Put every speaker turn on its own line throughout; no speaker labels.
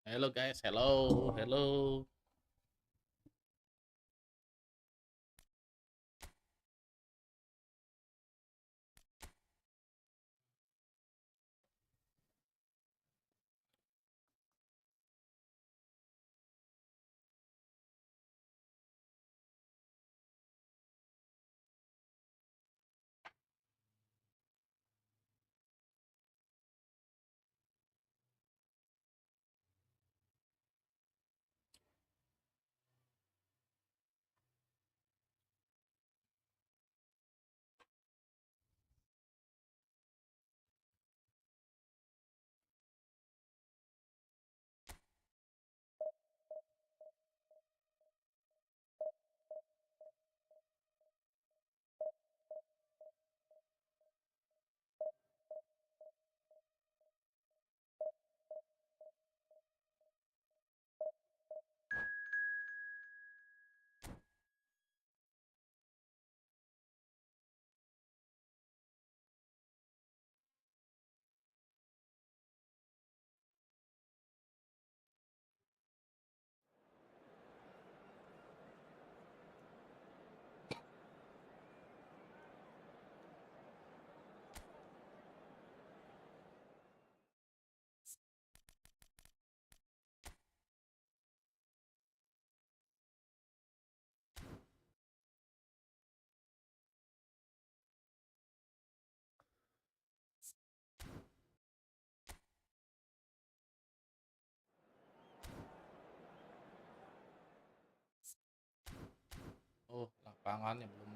Hello guys, hello. Oh, lapangannya belum.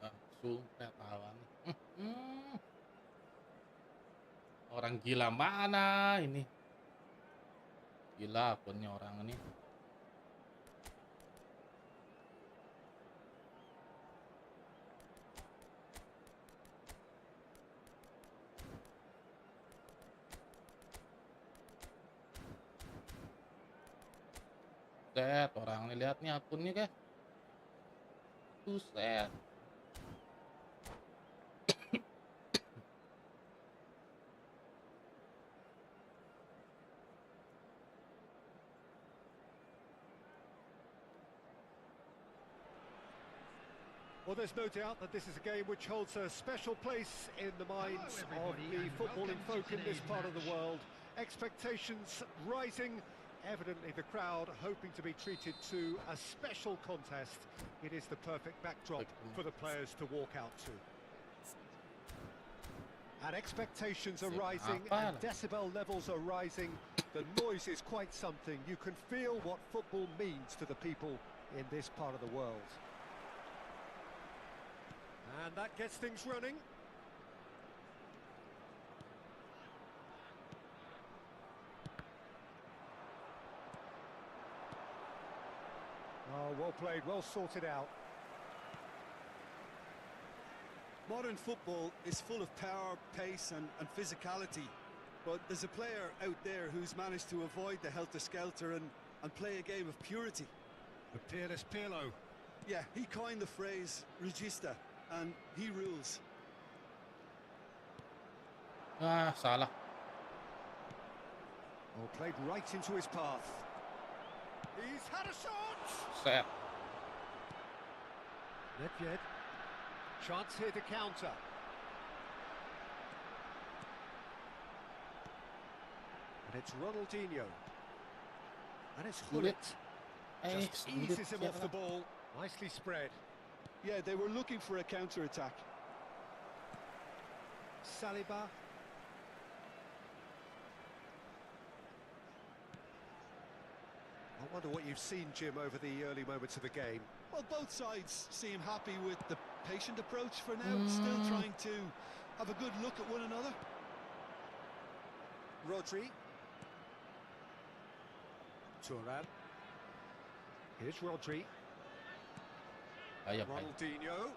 Langsung lawan. Orang gila mana ini? Gila akunnya orang ini. Set, orang ini lihat nih akunnya guys. Susah.
Well, there's no doubt that this is a game which holds a special place in the minds of the footballing folk in this part of the world. Expectations rising, evidently the crowd hoping to be treated to a special contest. It is the perfect backdrop for the players to walk out to. And expectations are rising and decibel levels are rising. The noise is quite something. You can feel what football means to the people in this part of the world. And that gets things running. Oh, well played, well sorted out.
Modern football is full of power, pace and physicality. But there's a player out there who's managed to avoid the helter-skelter and play a game of purity.
The peerless Pirlo.
Yeah, he coined the phrase regista, and he rules.
Salah.
Oh, played right into his path. He's had a shot!
Set.
Nedved. Chance here to counter. And it's Ronaldinho. And it's Gullit. Just eases him off the ball. Nicely spread.
Yeah, they were looking for a counter-attack.
Saliba. I wonder what you've seen, Jim, over the early moments of the game.
Well, both sides seem happy with the patient approach for now, still trying to have a good look at one another.
Rodri. Turan. Here's Rodri. Ronaldinho.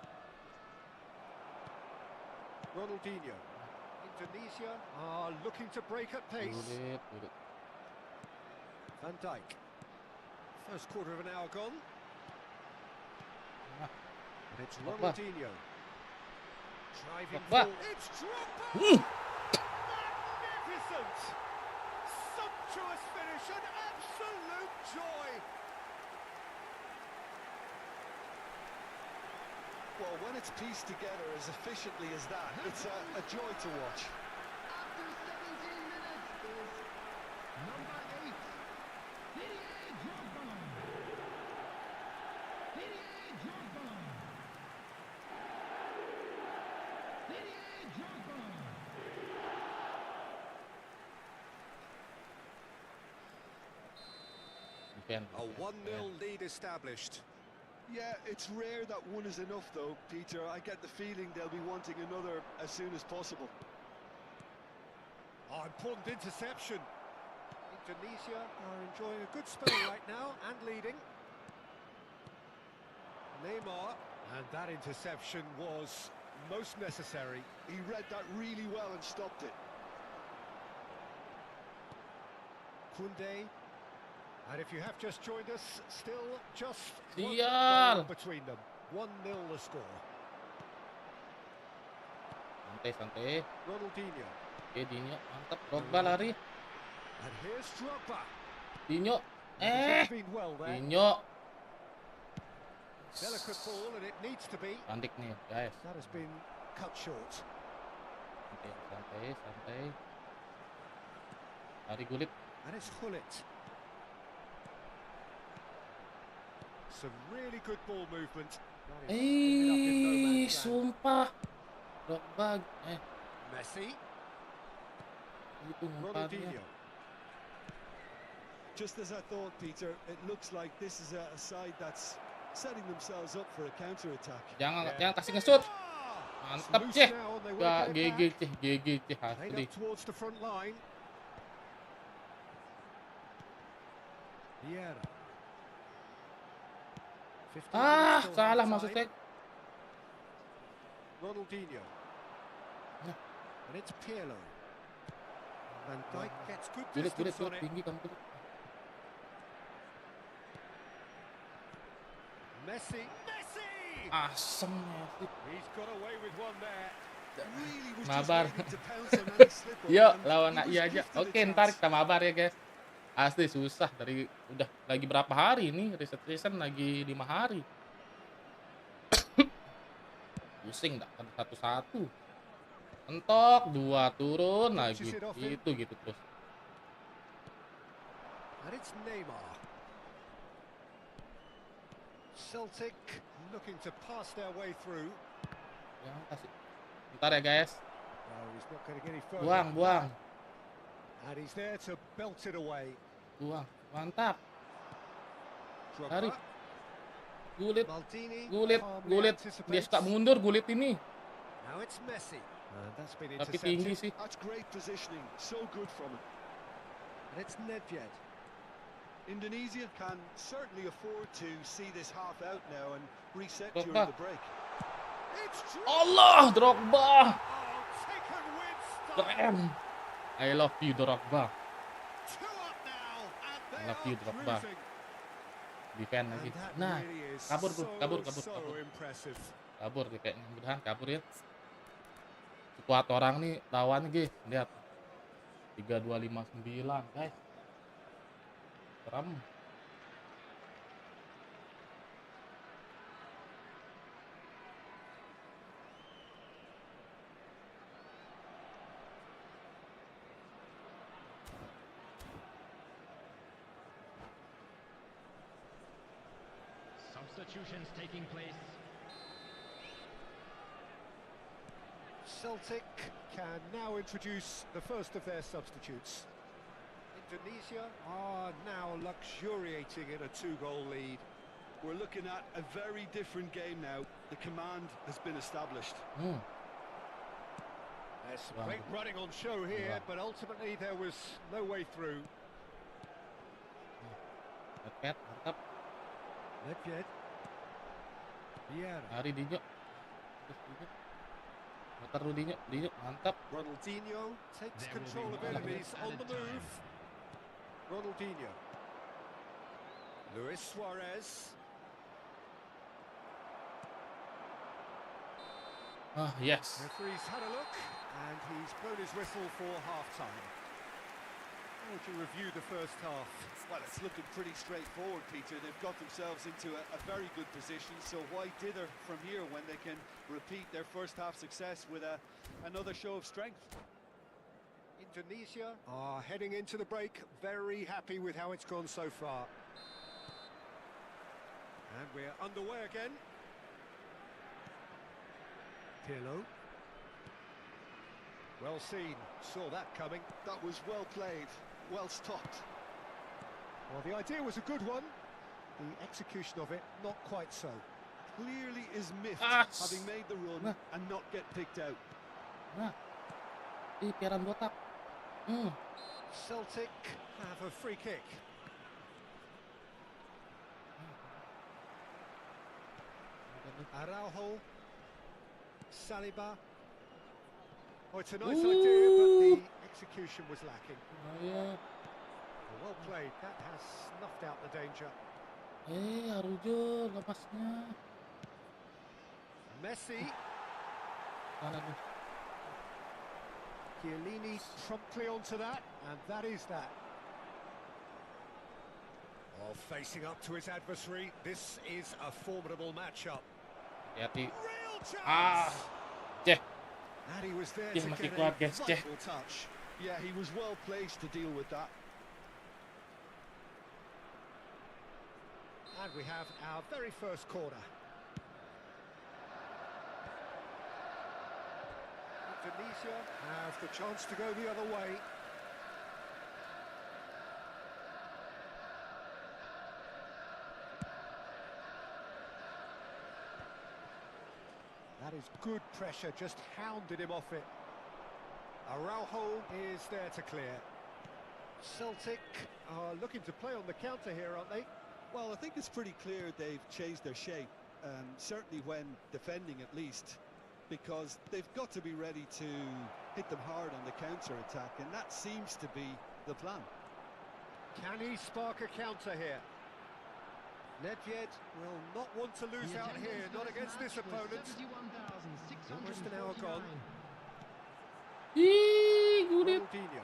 Ronaldinho. Indonesia are looking to break at pace.
Gullit.
Van Dijk. First quarter of an hour gone.
Nah,
And it's
Drogba.
Ronaldinho. Driving
Drogba.
forward. It's Drogba! Magnificent! Sumptuous finish, an absolute joy!
Well, when it's pieced together as efficiently as that, it's a joy to watch.
After 17 minutes is number 8, Didier Drogba. Didier Drogba. Didier Drogba.
defend.
A 1-0 lead established.
Yeah, it's rare that one is enough, though, Peter. I get the feeling they'll be wanting another as soon as possible.
Oh, important interception. Indonesia are enjoying a good spell right now and leading. Neymar, and that interception was most necessary.
He read that really well and stopped it.
Koundé. And if you have just joined us, still just one
Sial.
goal between them. 1-0 the score.
Santai.
Ronaldinho.
Oke, Dinyo, mantap. Drogba lari.
And here's Drogba.
Dinyo.
It's been well there.
Dinyo.
Delicate ball, and it needs to be.
Panik nih, guys.
That has been cut short.
Santai. Lari Gullit.
And it's Gullit. Some really good ball movement. That is ended up in no man's land.
Sumpah. Drogba.
Messi.
Itu umpannya.
Ronaldinho.
Just as I thought, Peter, it looks like this is a side that's setting themselves up for a counter-attack.
Jangan kasih nge-shoot.
Ah!
Mantap,
Loose
Ceh.
now, and they
Gak
work it
GG,
back.
Ceh. GG, Ceh.
Played
Asli.
up towards the front line. Vieira. 15 minutes till
Salah
half-time.
maksudnya.
Ronaldinho.
Nah.
And it's Pirlo. Van Dijk gets good
Gullit,
distance on it.
tinggi kamu Gullit.
Messi. Messi!
Asem Messi.
He's got away with one there.
Really was
Mabar.
just waiting to pounce on any slip up,
Yuk,
and
lawan
he was
AI aja.
gifted a
Oke, ntar
chance.
kita mabar ya, guys. Asli susah dari udah lagi berapa hari ini reset lagi 5 hari. Pusing dah kan satu-satu. Entok, 2 turun lagi. Gitu terus.
And it's Neymar. Celtic looking to pass their way through.
Jangan kasih. Ntar ya, guys.
No, he's not going to get any further.
Buang.
And he's there to belt it away.
Buang. Mantap.
Drogba.
Lari. Gullit.
Maldini.
Gullit.
calmly
Dia
anticipates.
suka mundur Gullit ini.
Now it's Messi. And that's been
Tapi tinggi
intercepted.
sih.
That's great positioning, so good from him.
And it's Nedved.
Indonesia can certainly afford to see this half out now and reset during
Drogba.
the break.
It's Drogba.
Allah, Drogba.
Oh, taken with style.
Keren. I love you, Drogba.
2 up now, and they
I love you,
are
Drogba.
cruising.
Defend lagi.
And that
Nah,
really is
kabur bro, kabur.
so impressive.
Kabur dia kayaknya, mudahan kabur ya. Sekuat orang nih lawan guys, lihat. 3259, guys. Serem.
Substitutions taking place.
Celtic can now introduce the first of their substitutes. Indonesia are now luxuriating in a 2-goal lead.
We're looking at a very different game now. The command has been established.
There's some
Wow.
great running on show here,
Wow.
but ultimately there was no way through.
Pet, mantap.
Nedved. Vieira.
Lari Dinyo. Terus Dinyo. Muter lu Dinyo, mantap.
Ronaldinho takes
There will
control
be
of
one
enemies
minute
on
at
the
a time.
move. Ronaldinho. Luis Suarez.
Ah, yes.
Referee's had a look, and he's blown his whistle for half-time. How would you review the first half?
Well, it's looking pretty straightforward, Peter. They've got themselves into a very good position, so why dither from here when they can repeat their first half success with another show of strength?
Indonesia are heading into the break, very happy with how it's gone so far. And we're underway again. Pirlo. Well seen, saw that coming.
That was well played, well stopped.
Well, the idea was a good one. The execution of it, not quite so.
Clearly is miffed,
Ah.
having made the run and not get picked out.
Nah. Piaran botak.
Celtic have a free kick. Raul. Saliba. Oh, it's a nice idea, but the execution was lacking.
Yeah.
Well played, that has snuffed out the danger.
Arujo lepasnya.
Messi.
Kanan nih.
Chiellini promptly onto that, and that is that. Oh, facing up to his adversary, this is a formidable matchup.
Hati-hati.
Real chance!
Ah. Ceh.
And he was there
Dia
to
masih
get
kuat,
a
guys. Ceh.
Vital touch. Yeah, he was well placed to deal with that.
And we have our very first corner. Indonesia have the chance to go the other way. That is good pressure, just hounded him off it. Araujo is there to clear. Celtic are looking to play on the counter here, aren't they?
Well, I think it's pretty clear they've changed their shape, certainly when defending at least, because they've got to be ready to hit them hard on the counter-attack, and that seems to be the plan.
Can he spark a counter here? Nedved will not want to lose out here, not against this opponent. Almost an hour gone.
Gullit.
Ronaldinho.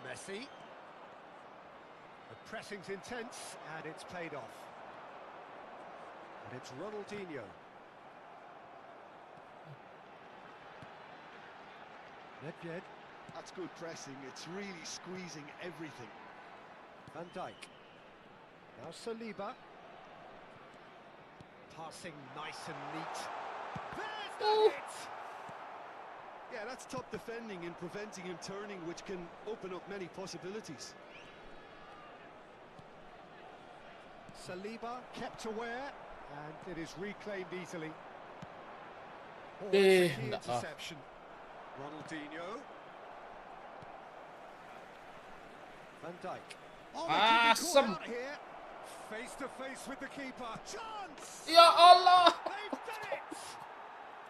Messi. The pressing's intense, and it's paid off. And it's Ronaldinho. Nedved.
That's good pressing. It's really squeezing everything.
Van Dijk. Now Saliba. Passing nice and neat. There's the hit!
Yeah, that's top defending and preventing him turning, which can open up many possibilities.
Saliba kept aware, and it is reclaimed easily. Oh, it's a key interception. Ronaldinho. Van Dijk. Oh, they could be caught out here. Face to face with the keeper. Chance!
Ya Allah.
They've done it!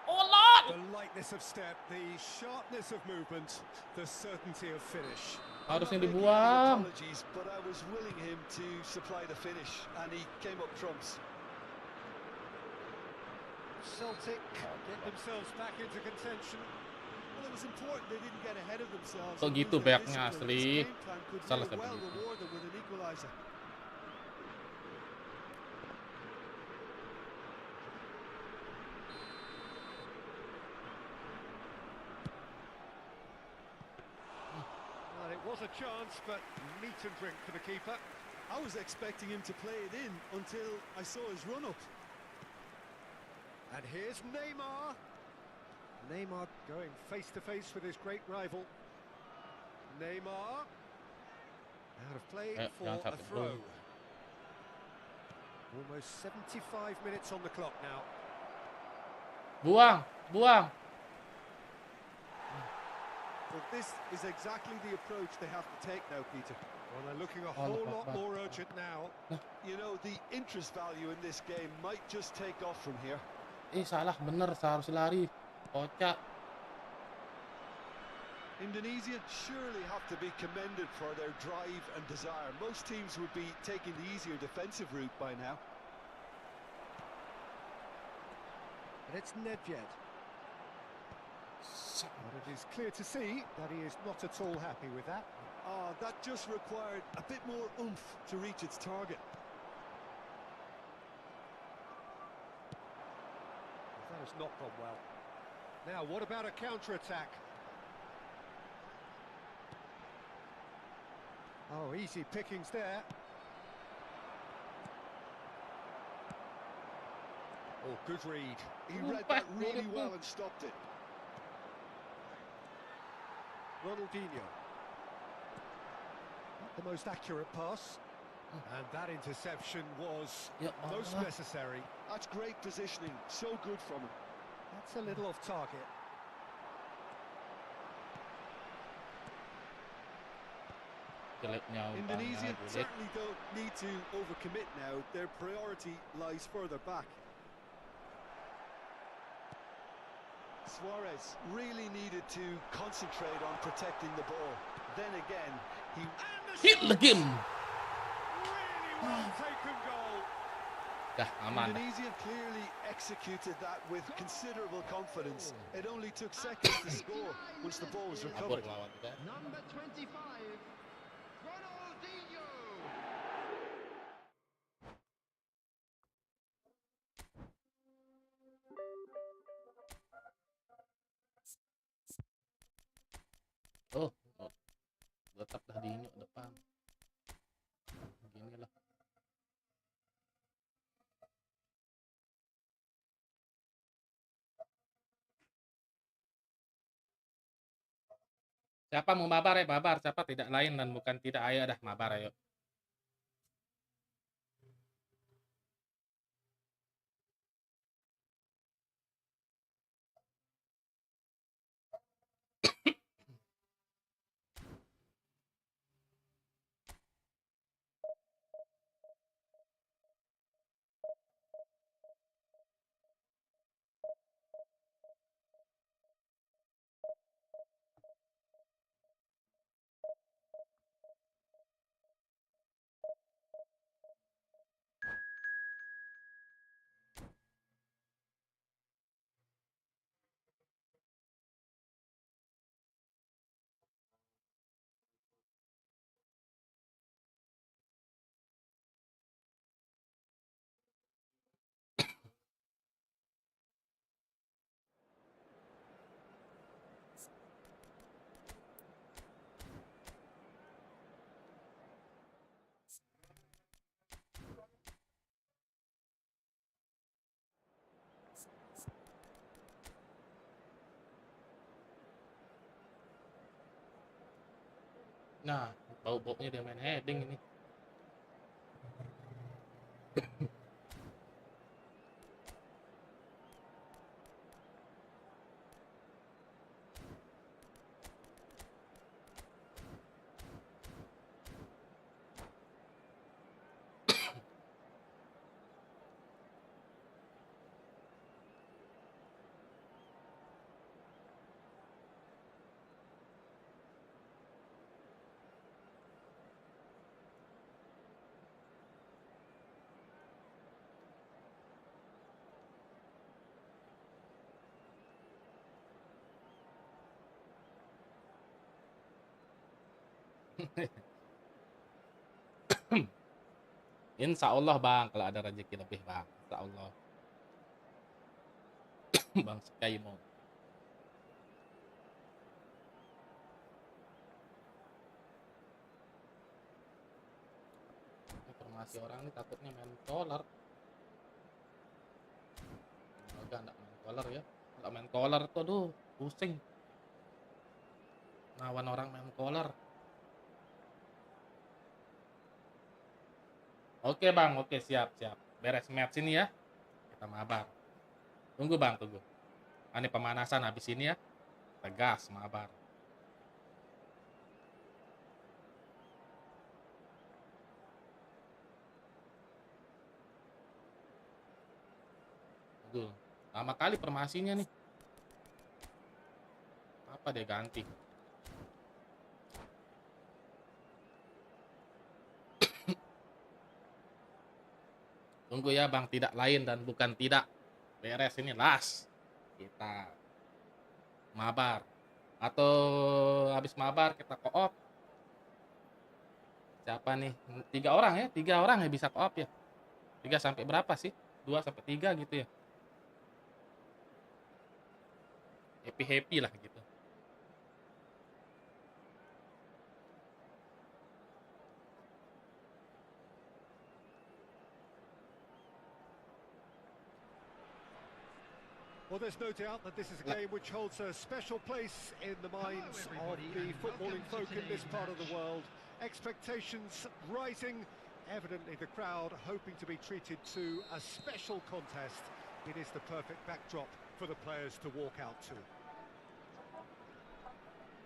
Allah.
The lightness of step, the sharpness of movement, the certainty of finish.
Harusnya
I'm not making any
dibuang.
apologies, but I was willing him to supply the finish, and he came up trumps.
Celtic get themselves back into contention.
Well, it was important they didn't get ahead of themselves.
Kok
and
gitu
lose their
backnya
discipline.
asli?
This game plan could
Salah
very well
seperti itu.
reward them with an equalizer.
Well, it was a chance, but meat and drink for the keeper.
I was expecting him to play it in until I saw his run-up.
And here's Neymar. Neymar going face to face with his great rival. Neymar. Out of play for
jangan
a
sampai
throw.
gol.
Almost 75 minutes on the clock now.
Buang, buang.
But this is exactly the approach they have to take now, Peter.
Well, they're looking a
Allah
whole lot
Akbar.
more urgent now.
You know, the interest value in this game might just take off from here.
Salah bener, seharusnya lari. Kocak.
Indonesia surely have to be commended for their drive and desire. Most teams would be taking the easier defensive route by now.
And it's Nedved. But it is clear to see that he is not at all happy with that.
That just required a bit more oomph to reach its target.
That has not gone well. Now, what about a counter-attack? Oh, easy pickings there. Oh, good read.
He read that really well and stopped it.
Ronaldinho. Not the most accurate pass. And that interception was most necessary.
That's great positioning. So good from him.
That's a little off target. Indonesia certainly don't need to overcommit now. Their priority lies further back.
Suarez really needed to concentrate on protecting the ball. Then again, he
hit the game.
Really well taken goal.
Dah aman.
Indonesia clearly executed that with considerable confidence. It only took seconds to score once the ball was recovered.
Number 25, Ronaldinho.
Oh, tetap dah Dinyo depan. Begini lah. Siapa mau mabar ya mabar, siapa tidak lain dan bukan tidak, ayo dah mabar ayo. Nah, bau-baunya dia main heading ini. Insya Allah bang, kalau ada rezeki lebih bang, insya Allah. Bang Sky mau. Informasi orang ini takutnya main collar. Semoga enggak main collar ya. Kalau main collar tuh aduh pusing. Lawan orang main collar. Oke bang, oke siap. Beres match ini ya, kita mabar. Tunggu bang, tunggu. Ini pemanasan habis ini ya, tegas mabar. Tunggu, lama kali formasinya nih. Apa dia ganti? Tunggu ya bang, tidak lain dan bukan tidak. Beres ini last. Kita mabar. Atau habis mabar kita co-op. Siapa nih? 3 orang ya? 3 orang ya bisa co-op ya? 3 sampai berapa sih? 2 sampai 3 gitu ya? Happy-happy lah gitu.
Well, there's no doubt that this is a game which holds a special place in the minds of the footballing folk in this part of the world. Expectations rising, evidently the crowd hoping to be treated to a special contest. It is the perfect backdrop for the players to walk out to.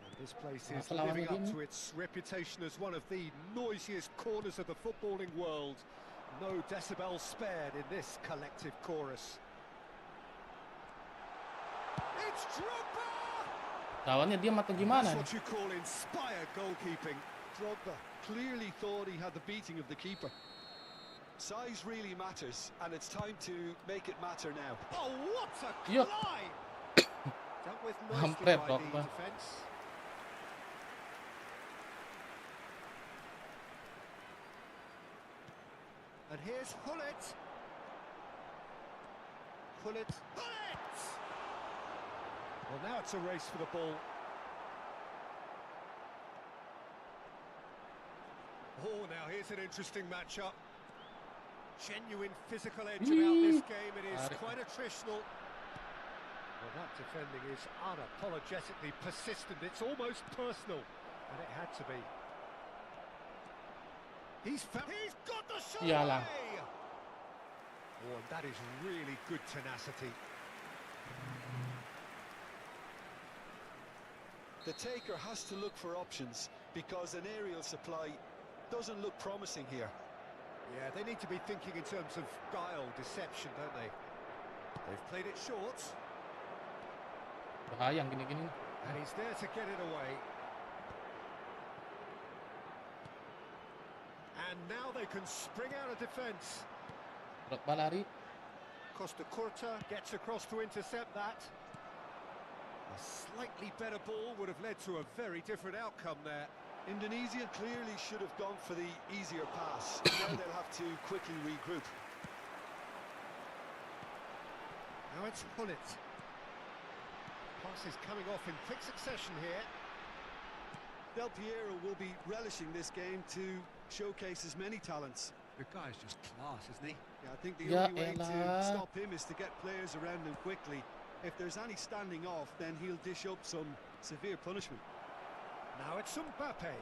And this place is living up to its reputation as one of the noisiest corners of the footballing world. No decibels spared in this collective chorus. It's Drogba!
Lawannya diam atau gimana?
That's what you call inspired goalkeeping.
Drogba clearly thought he had the beating of the keeper. Size really matters, and it's time to make it matter now.
Oh, what a
Yo.
climb! Dealt with nicely
Hampret,
by the
Drogba.
defence. And here's Gullit. Gullit. Gullit! Well, now it's a race for the ball. Oh, now here's an interesting matchup. Genuine physical edge about this game. It is quite attritional. Well, that defending is unapologetically persistent. It's almost personal, and it had to be. He's got the shot
Iyalah.
away! Oh, and that is really good tenacity.
The taker has to look for options because an aerial supply doesn't look promising here.
Yeah, they need to be thinking in terms of guile, deception, don't they? They've played it short,
Bahaya yang gini-gini.
and he's there to get it away. And now they can spring out of defence.
Drogba lari.
Costa Curta gets across to intercept that. A slightly better ball would have led to a very different outcome there.
Indonesia clearly should have gone for the easier pass. Now they'll have to quickly regroup.
Now it's Gullit. Pass is coming off in quick succession here.
Del Piero will be relishing this game to showcase his many talents.
The guy's just class, isn't he?
Yeah, I think the
Ya
only way to
elah.
stop him is to get players around him quickly. If there's any standing off, then he'll dish up some severe punishment.
Now it's Mbappe.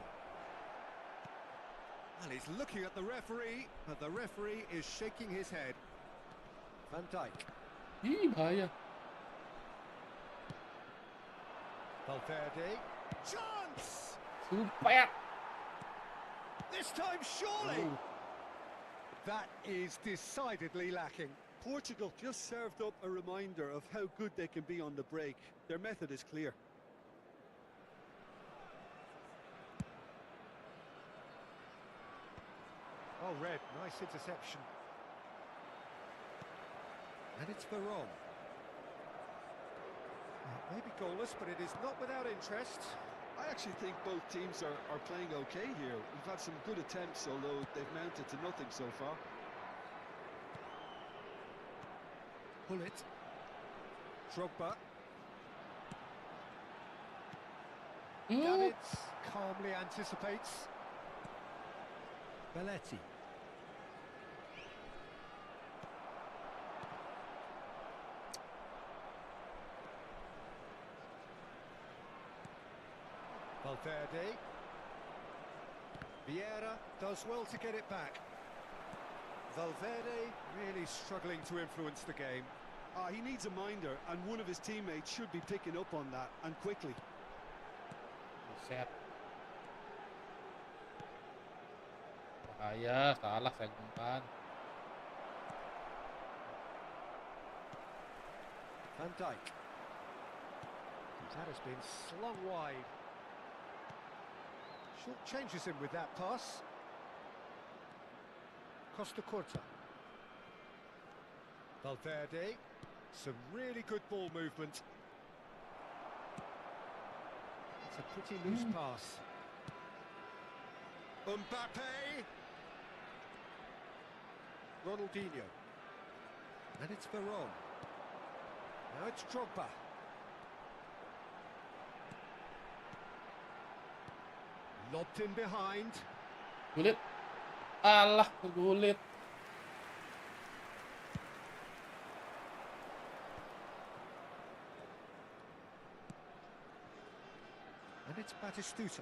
And he's looking at the referee, but the referee is shaking his head. Van Dijk.
Ih, bahaya.
Valverde. Chance!
Sumpah.
This time surely!
Oh.
That is decidedly lacking.
Portugal just served up a reminder of how good they can be on the break. Their method is clear.
Oh, Red, nice interception. And it's Veron. Maybe goalless, but it is not without interest.
I actually think both teams are playing okay here. We've had some good attempts, although they've mounted to nothing so far.
Gullit. Drogba. Davids calmly anticipates. Belletti. Valverde. Vieira does well to get it back. Valverde really struggling to influence the game.
He needs a minder, and one of his teammates should be picking up on that, and quickly.
Buset. Bahaya, salah saya umpan.
Van Dijk. That has been slung wide. Short changes him with that pass. Costa Curta. Valverde, some really good ball movement. It's a pretty loose pass. Mbappe. Ronaldinho. And it's Veron. Now it's Drogba. Lobbed in behind.
Gullit. Alah, ke Gullit.
And it's Batistuta.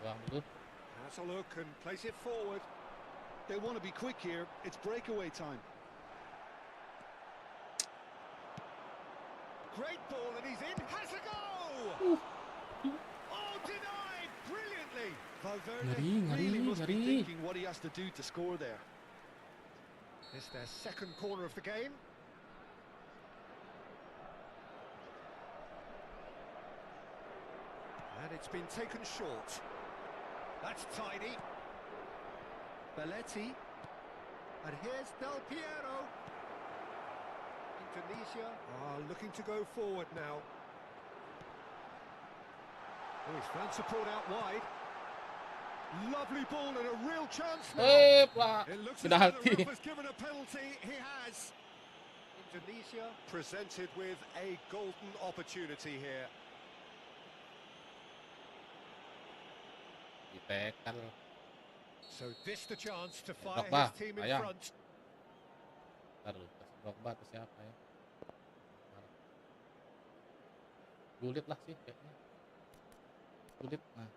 Buang dulu.
Has a look and plays it forward.
They want to be quick here. It's breakaway time.
Great ball and he's in. Has a go! Oh, denied brilliantly.
Valverde
Ngeri,
really
ngeri,
must be
ngeri.
thinking what he has to do to score there.
It's their second corner of the game. And it's been taken short. That's tidy. Belletti. And here's Del Piero. Indonesia are looking to go forward now. Oh, he's found support out wide. Lovely ball and a real chance now.
Pak.
It looks as
Sudah
though the
hati.
ref has given a penalty. He has. Indonesia presented with a golden opportunity here.
Ditekan.
So this the chance to fire
Drogba,
his team in
sayang.
front.
Ntar dulu, kasih Drogba atau siapa ya? Gullit lah sih kayaknya. Gullit, nah.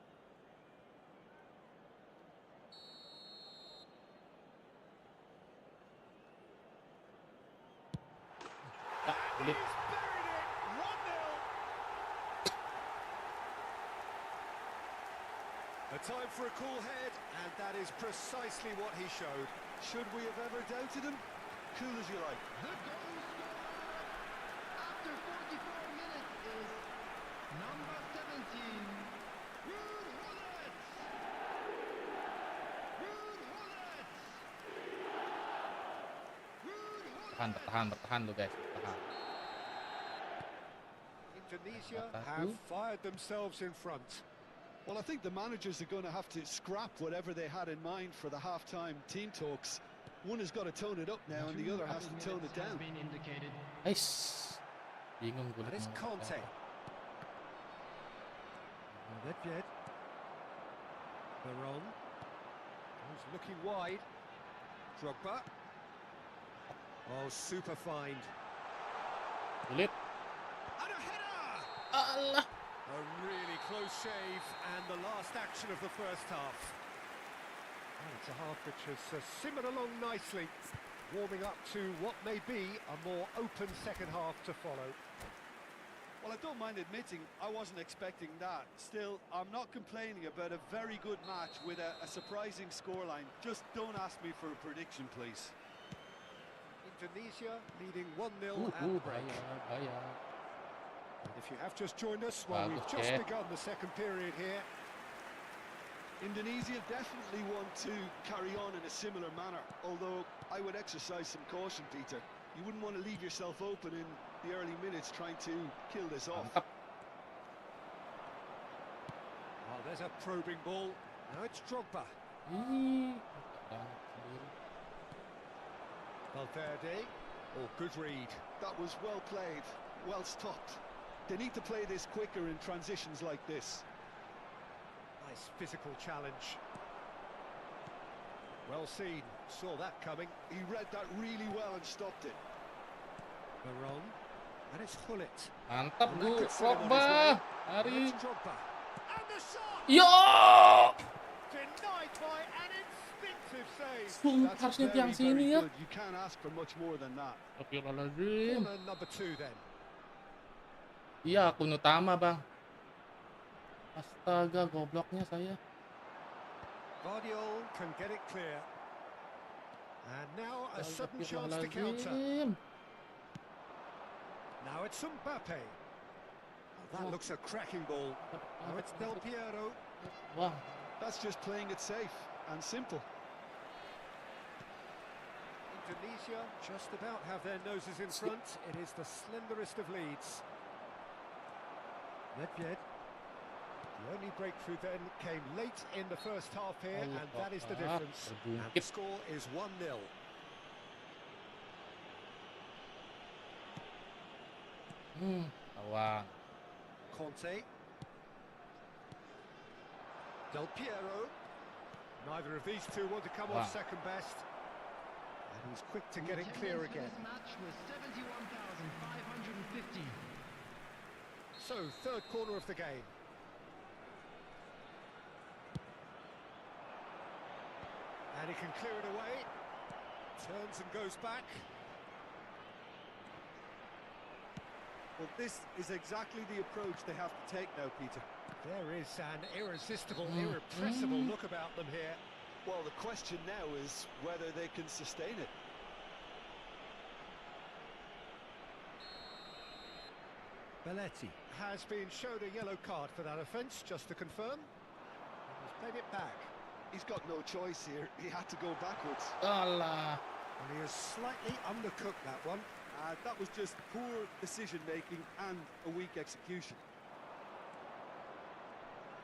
Ah, Gullit.
He's buried it. 1-0. A time for a cool head, and that is precisely what he showed.
Should we have ever doubted him? Cool as you like.
The goal scorer after 44 minutes is number 17, Ruud Gullit. Ruud Gullit. Ruud Gullit.
Bertahan lu guys, bertahan.
Indonesia
Satu.
have fired themselves in front.
Well, I think the managers are going to have to scrap whatever they had in mind for the half-time team talks. One has got to tone it up now, and the other has to tone it
Has
down.
been indicated.
Ais. Bingung Gullit.
And it's
mau
Conte.
apa.
Nedved. Veron. Who's looking wide. Drogba. Oh, super find.
Gullit.
And a header!
Alah.
A really close shave, and the last action of the first half. Oh, it's a half which has simmered along nicely, warming up to what may be a more open second half to follow.
Well, I don't mind admitting I wasn't expecting that. Still, I'm not complaining about a very good match with a surprising scoreline. Just don't ask me for a prediction, please.
Indonesia leading 1-0 at the break.
Bahaya.
And if you have just joined us, well, we've just
Okay.
begun the second period here.
Indonesia definitely want to carry on in a similar manner, although I would exercise some caution, Peter. You wouldn't want to leave yourself open in the early minutes trying to kill this off.
Mantap.
Oh, there's a probing ball. Now it's Drogba.
Ih, banget sendiri.
Valverde. Oh, good read.
That was well played, well stopped. They need to play this quicker in transitions like this.
Nice physical challenge. Well seen. Saw that coming.
He read that really well and stopped it.
Veron. And it's Gullit.
Mantap
And that
Gu,
could set him on his
Drogba.
way.
Hari.
It's Drogba. And the shot!
Yo!
Denied by an instinctive save.
Sumpah harusnya tiang sini ya.
good. You can't ask for much more than that.
Astagfirullahaladzim.
Corner number 2 then.
Iya, akun utama bang. Astaga, gobloknya saya.
Guardiola can get it clear. And now a sudden chance to counter.
Astagfirullahaladzim.
Now it's Mbappe. Oh, that looks a cracking ball. Now it's Del Piero.
Wah,
That's just playing it safe. and simple.
Indonesia just about have their noses in front. It is the slenderest of leads. Nedved. The only breakthrough then came late in the first half here, and that is the difference. And the score is 1-0.
Awang.
Conte. Del Piero. Neither of these two want to come on second best. And he's quick to get it clear again.
This match was 71,550.
So, third corner of the game. And he can clear it away. Turns and goes back.
Well, this is exactly the approach they have to take now, Peter.
There is an irresistible, irrepressible look about them here.
Well, the question now is whether they can sustain it.
Belletti has been shown a yellow card for that offence, just to confirm. He's played it back.
He's got no choice here. He had to go backwards.
Alah.
And he has slightly undercooked that one.
That was just poor decision-making and a weak execution.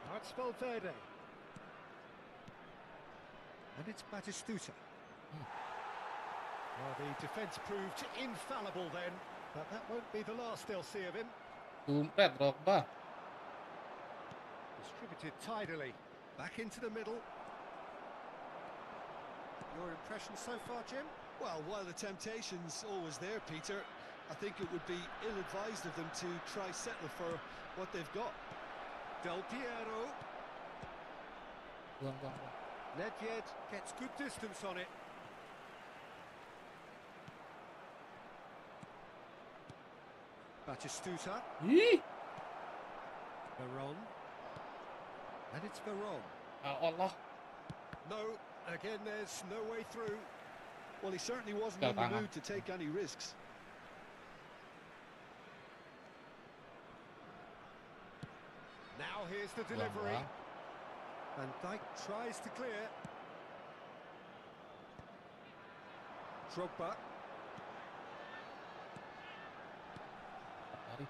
Now it's Valverde. And it's Batistuta. Well, the defence proved infallible then, but that won't be the last they'll see of him.
Dompet Drogba.
Distributed tidily. Back into the middle. Your impression so far, Jim?
Well, while the temptation's always there, Peter, I think it would be ill-advised of them to try settle for what they've got.
Del Piero. Nedved gets good distance on it. Batistuta. Veron. And it's Veron.
Allah.
No, again there's no way through.
Well, he certainly wasn't in the mood to take any risks.
Now here's the delivery. Van Dijk tries to clear. Drogba. And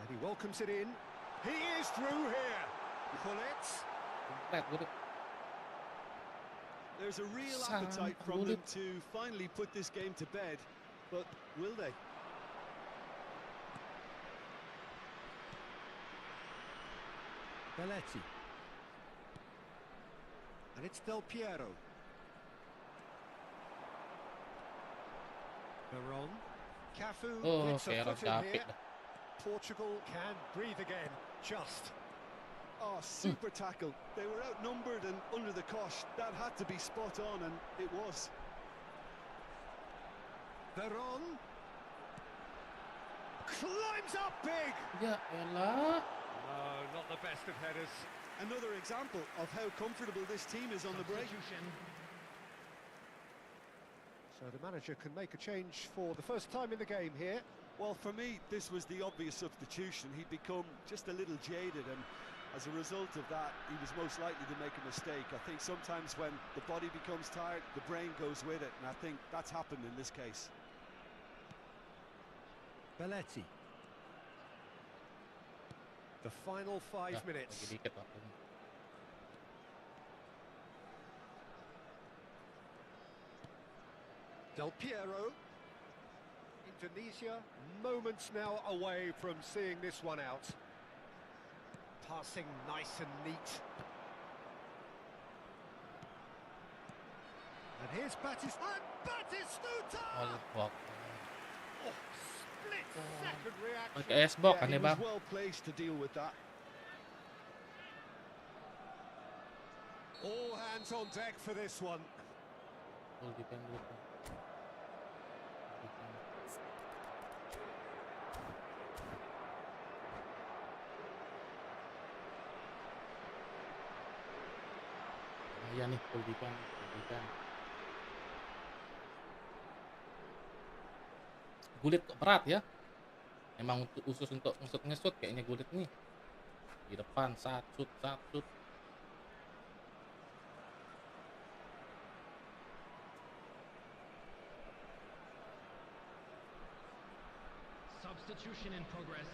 he welcomes it in. He is through here. Gullit.
There's a real appetite from them to finally put this game to bed, but will they?
Belletti. And it's Del Piero. Veron. Cafu gets a foot in here. Portugal can breathe again, just.
Oh, super tackle. They were outnumbered and under the cosh. That had to be spot on, and it was.
Veron. Climbs up big.
Ya elah.
No, not the best of headers.
Another example of how comfortable this team is on the break.
So the manager can make a change for the first time in the game here.
Well, for me, this was the obvious substitution. He'd become just a little jaded, and as a result of that, he was most likely to make a mistake. I think sometimes when the body becomes tired, the brain goes with it, and I think that's happened in this case.
Belletti. The final 5 minutes.
Dikit waktu.
Del Piero. Indonesia, moments now away from seeing this one out. Passing nice and neat. And here's Batistuta!
Allah.
Oh, split-second reaction.
Pakai es box kan
He
ya,
was
Bang?
well placed to deal with that.
All hands on deck for this one.
Full defend dulu. Iya nih, full defend. Gullit kok berat ya. Emang khusus untuk ngesut kayaknya Gullit nih. Di depan, sat, shoot.
substitution in progress.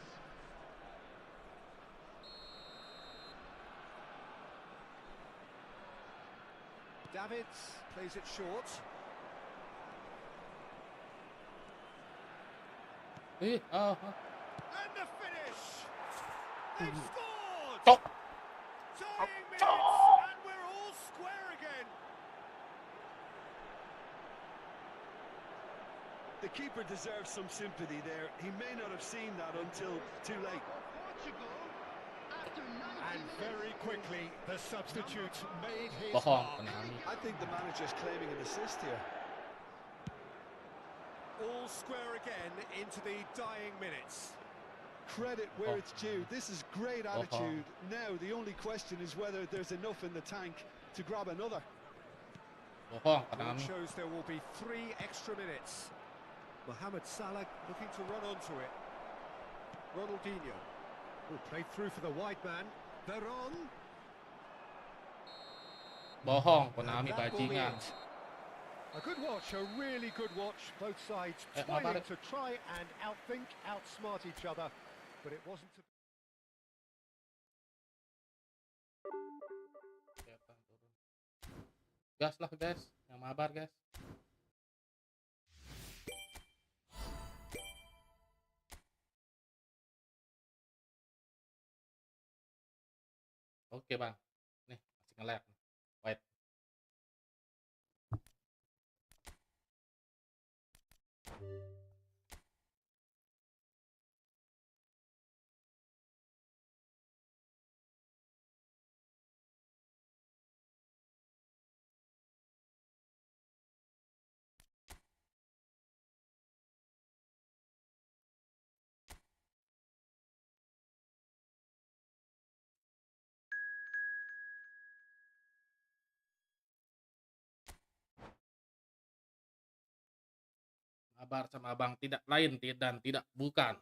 Davids plays it short. And the finish! They've scored!
Cok.
Dying minutes, and we're all square again.
The keeper deserves some sympathy there. He may not have seen that until too late.
Portugal, after 90
And
minutes,
very quickly, the substitute made his
Bohong,
mark.
Konami.
I think the manager's claiming an assist here.
All square again into the dying minutes.
Credit where it's due. This is great attitude. Now the only question is whether there's enough in the tank to grab another.
Bohong,
It
Konami.
shows there will be 3 extra minutes. Mohamed Salah looking to run onto it. Ronaldinho will play through for the wide man. Veron.
Bohong,
And
Konami
that will be
bajingan.
it. A good watch, a really good watch. Both sides
Mabar.
toiling to try and outthink, outsmart each other, but it wasn't to
Gas lah guys, yang mabar guys. Oke bang, nih masih nge-lag. Wait. Mabar sama abang tidak lain dan tidak bukan.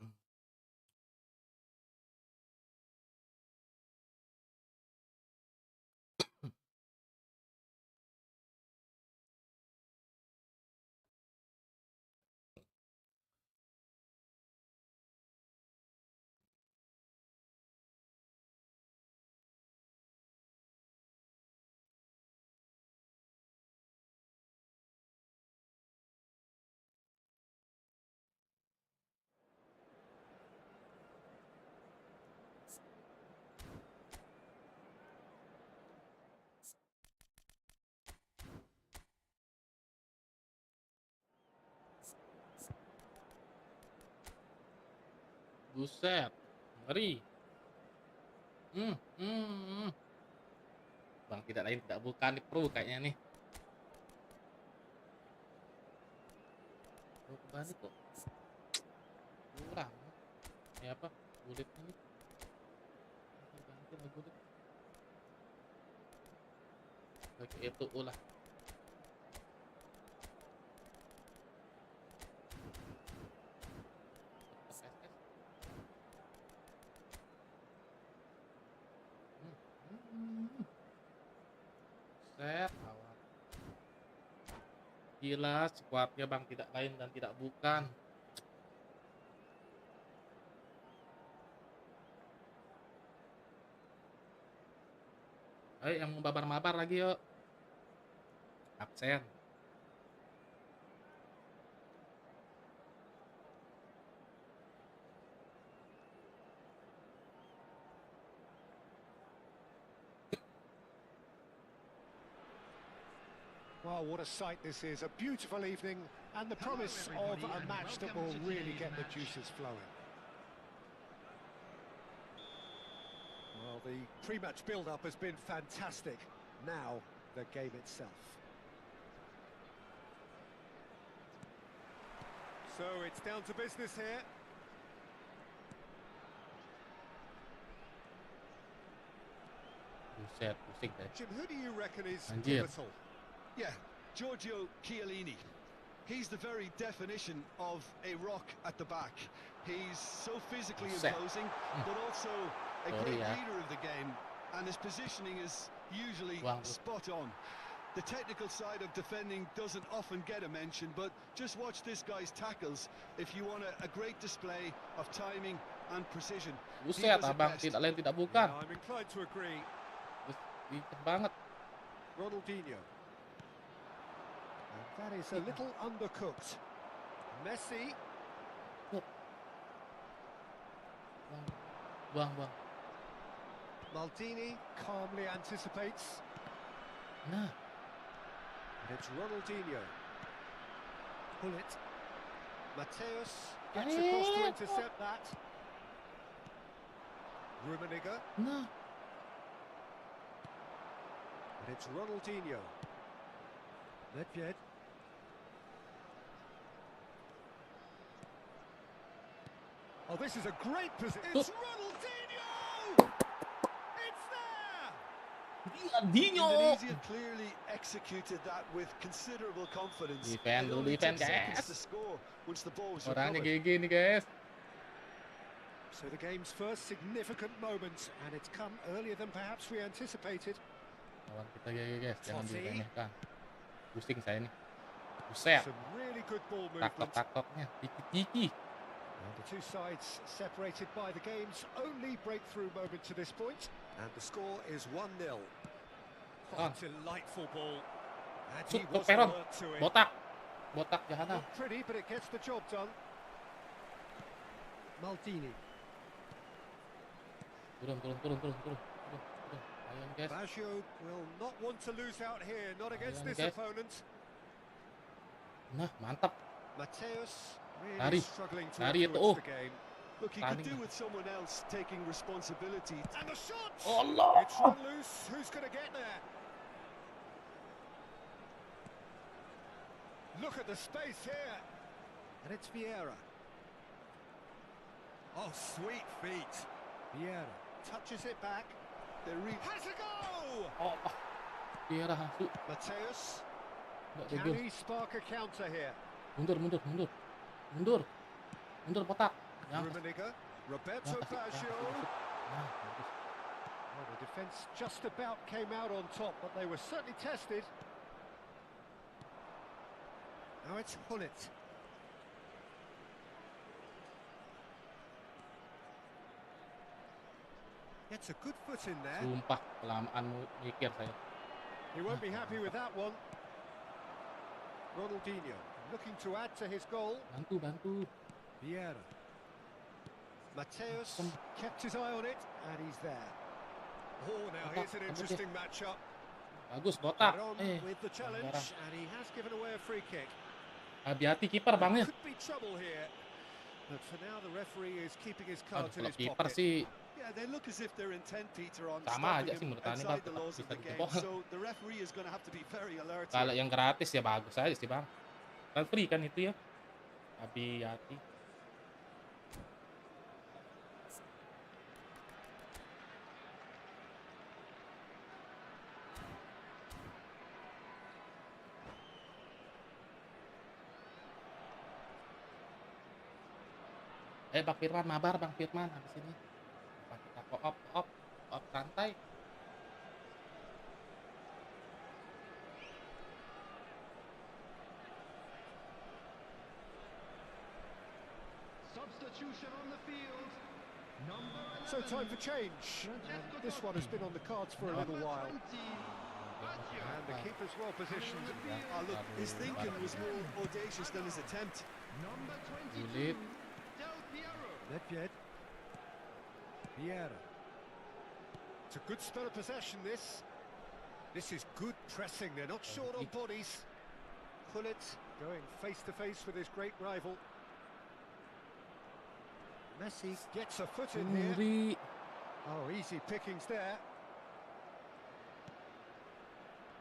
Buset, ngeri. Bang tidak lain tidak bukan di pro kayaknya nih. Oh, kebalik kok. Kurang. Ya apa? Gullit ini. Ganti lah Gullit. Oke, itu ulah. Set awal. Gila skuadnya bang tidak lain dan tidak bukan. Ayo yang mau mabar-mabar lagi yuk. Absen.
Well, what a sight this is. A beautiful evening and the promise of a match that will really get the juices flowing. Well, the pre-match build-up has been fantastic. Now, the game itself. So it's down to business here.
Buset, pusing deh.
Jim, who do you reckon is
Anjir.
pivotal?
Yeah, Giorgio Chiellini. He's the very definition of a rock at the back. He's so physically
Buset.
imposing, but also a
Sorry
great
ya.
leader of the game, and his positioning is usually
Buang.
spot on. The technical side of defending doesn't often get a mention, but just watch this guy's tackles if you want a great display of timing and precision.
Buset, abang, tidak lain tidak bukan.
Yeah, I'm inclined to agree.
Lincah banget.
Ronaldinho. And that is a little undercooked. Messi.
Buang.
Maldini calmly anticipates.
Nah,
And it's Ronaldinho. Gullit. Mateus gets across to intercept that. Rummenigge.
nah.
And it's Ronaldinho. Nedved. Oh, this is a great position. It's Ronaldinho! It's there!
Indonesia clearly executed that with considerable confidence.
Defend
It
dulu,
only
defend,
took seconds
guys.
to score once the ball was
Orangnya
recovered.
GG nih, guys.
So the game's first significant moment, and it's come earlier than perhaps we anticipated.
Lawan kita GG, guys. Jangan
Totti.
diremehkan. Pusing saya nih. Buset.
Some really good ball movement.
Tak-tok-tak-toknya. Tiki-tiki.
And the two sides separated by the game's only breakthrough moment to this point. And the score is 1-0.
Ah.
Delightful ball. And
Sut,
he was
Peron.
alert to it.
Botak jahanam.
Not pretty, but it gets the job done. Maldini.
Turun. Ayo, guys.
Baggio will not want to lose out here, not against
Ayan,
this
guys.
opponent.
Nah, mantap.
Mateus really
Lari.
struggling to
Lari itu,
influence the game.
Look, he could
Tanding.
do with someone else taking responsibility.
And the shot!
Allah.
It's run loose. Who's going to get there? Look at the space here. And it's Vieira. Oh, sweet feet. Vieira touches it back. Has a go!
Oh, Vieira hasu.
Mateus.
Nggak
Can
degil.
he spark a counter here?
Mundur, botak. Yang.
Rummenigge. Roberto Baggio.
Nah, bagus.
Well, the defence just about came out on top, but they were certainly tested. Now it's Gullit. Gets a good foot in there.
Sumpah, kelamaan mikir saya.
He won't be happy with that one. Ronaldinho looking to add to his goal.
Bantu.
Vieira. Mateus kept his eye on it, and he's there. Oh, now here's an interesting matchup.
Bagus, botak.
On with the challenge,
merah.
and he has given away a free kick.
Hati-hati kiper bangnya.
Could be trouble here. But for now, the referee is keeping his
Aduh,
cards in
kalau
his
kiper
pocket.
sih
Yeah, they look as if they're intent, Peter, on
sama aja
stopping
sih
him
menurut Tani,
outside
Bang.
the laws of
Tetap
the
bisa
game.
dijebol.
So the referee is going to have to be very alert
Kalau
here.
yang gratis ya bagus aja sih, Bang. Kan free kan itu ya. Hati-hati. Bang Firman, mabar Bang Firman habis ini. Apa kita op santai.
Substitution on the field. Number 11.
So time for change. And this one has been on the cards for a little while. And the keeper's well positioned.
Oh, look, his thinking was more audacious than his attempt.
Number 22.
Gullit.
Del Piero.
Nedved. Vieira. It's a good spell of possession, this. This is good pressing. They're not short on bodies. Gullit going face-to-face with his great rival. Messi gets a foot in here.
Muri.
Oh, easy pickings there.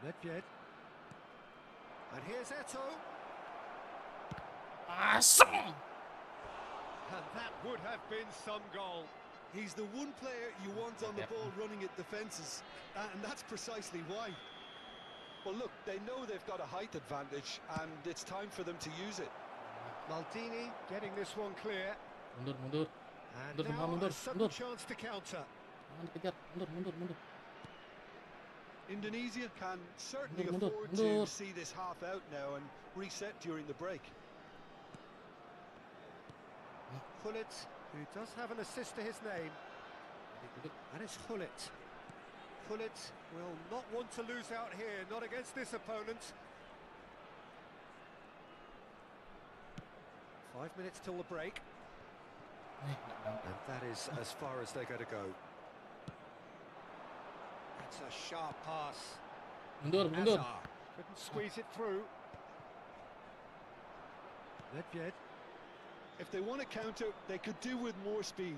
Nedved. And here's Eto.
Asem.
And that would have been some goal.
He's the one player you want on the
Yep.
ball running at defences, and that's precisely why. Well, look, they know they've got a height advantage, and it's time for them to use it.
Maldini getting this one clear.
Mundur.
And
Mundur,
now
mundur,
a sudden
mundur.
chance to counter.
Jangan dikejar. Mundur.
Indonesia can certainly
Mundur,
afford
mundur.
to see this half out now and reset during the break.
Gullit, who does have an assist to his name, and it's Gullit. Gullit will not want to lose out here, not against this opponent. 5 minutes till the break, and that is as far as they're going to go. That's a sharp pass.
Mundur.
Hazard couldn't squeeze it through. Nedved.
If they want to counter, they could do with more speed.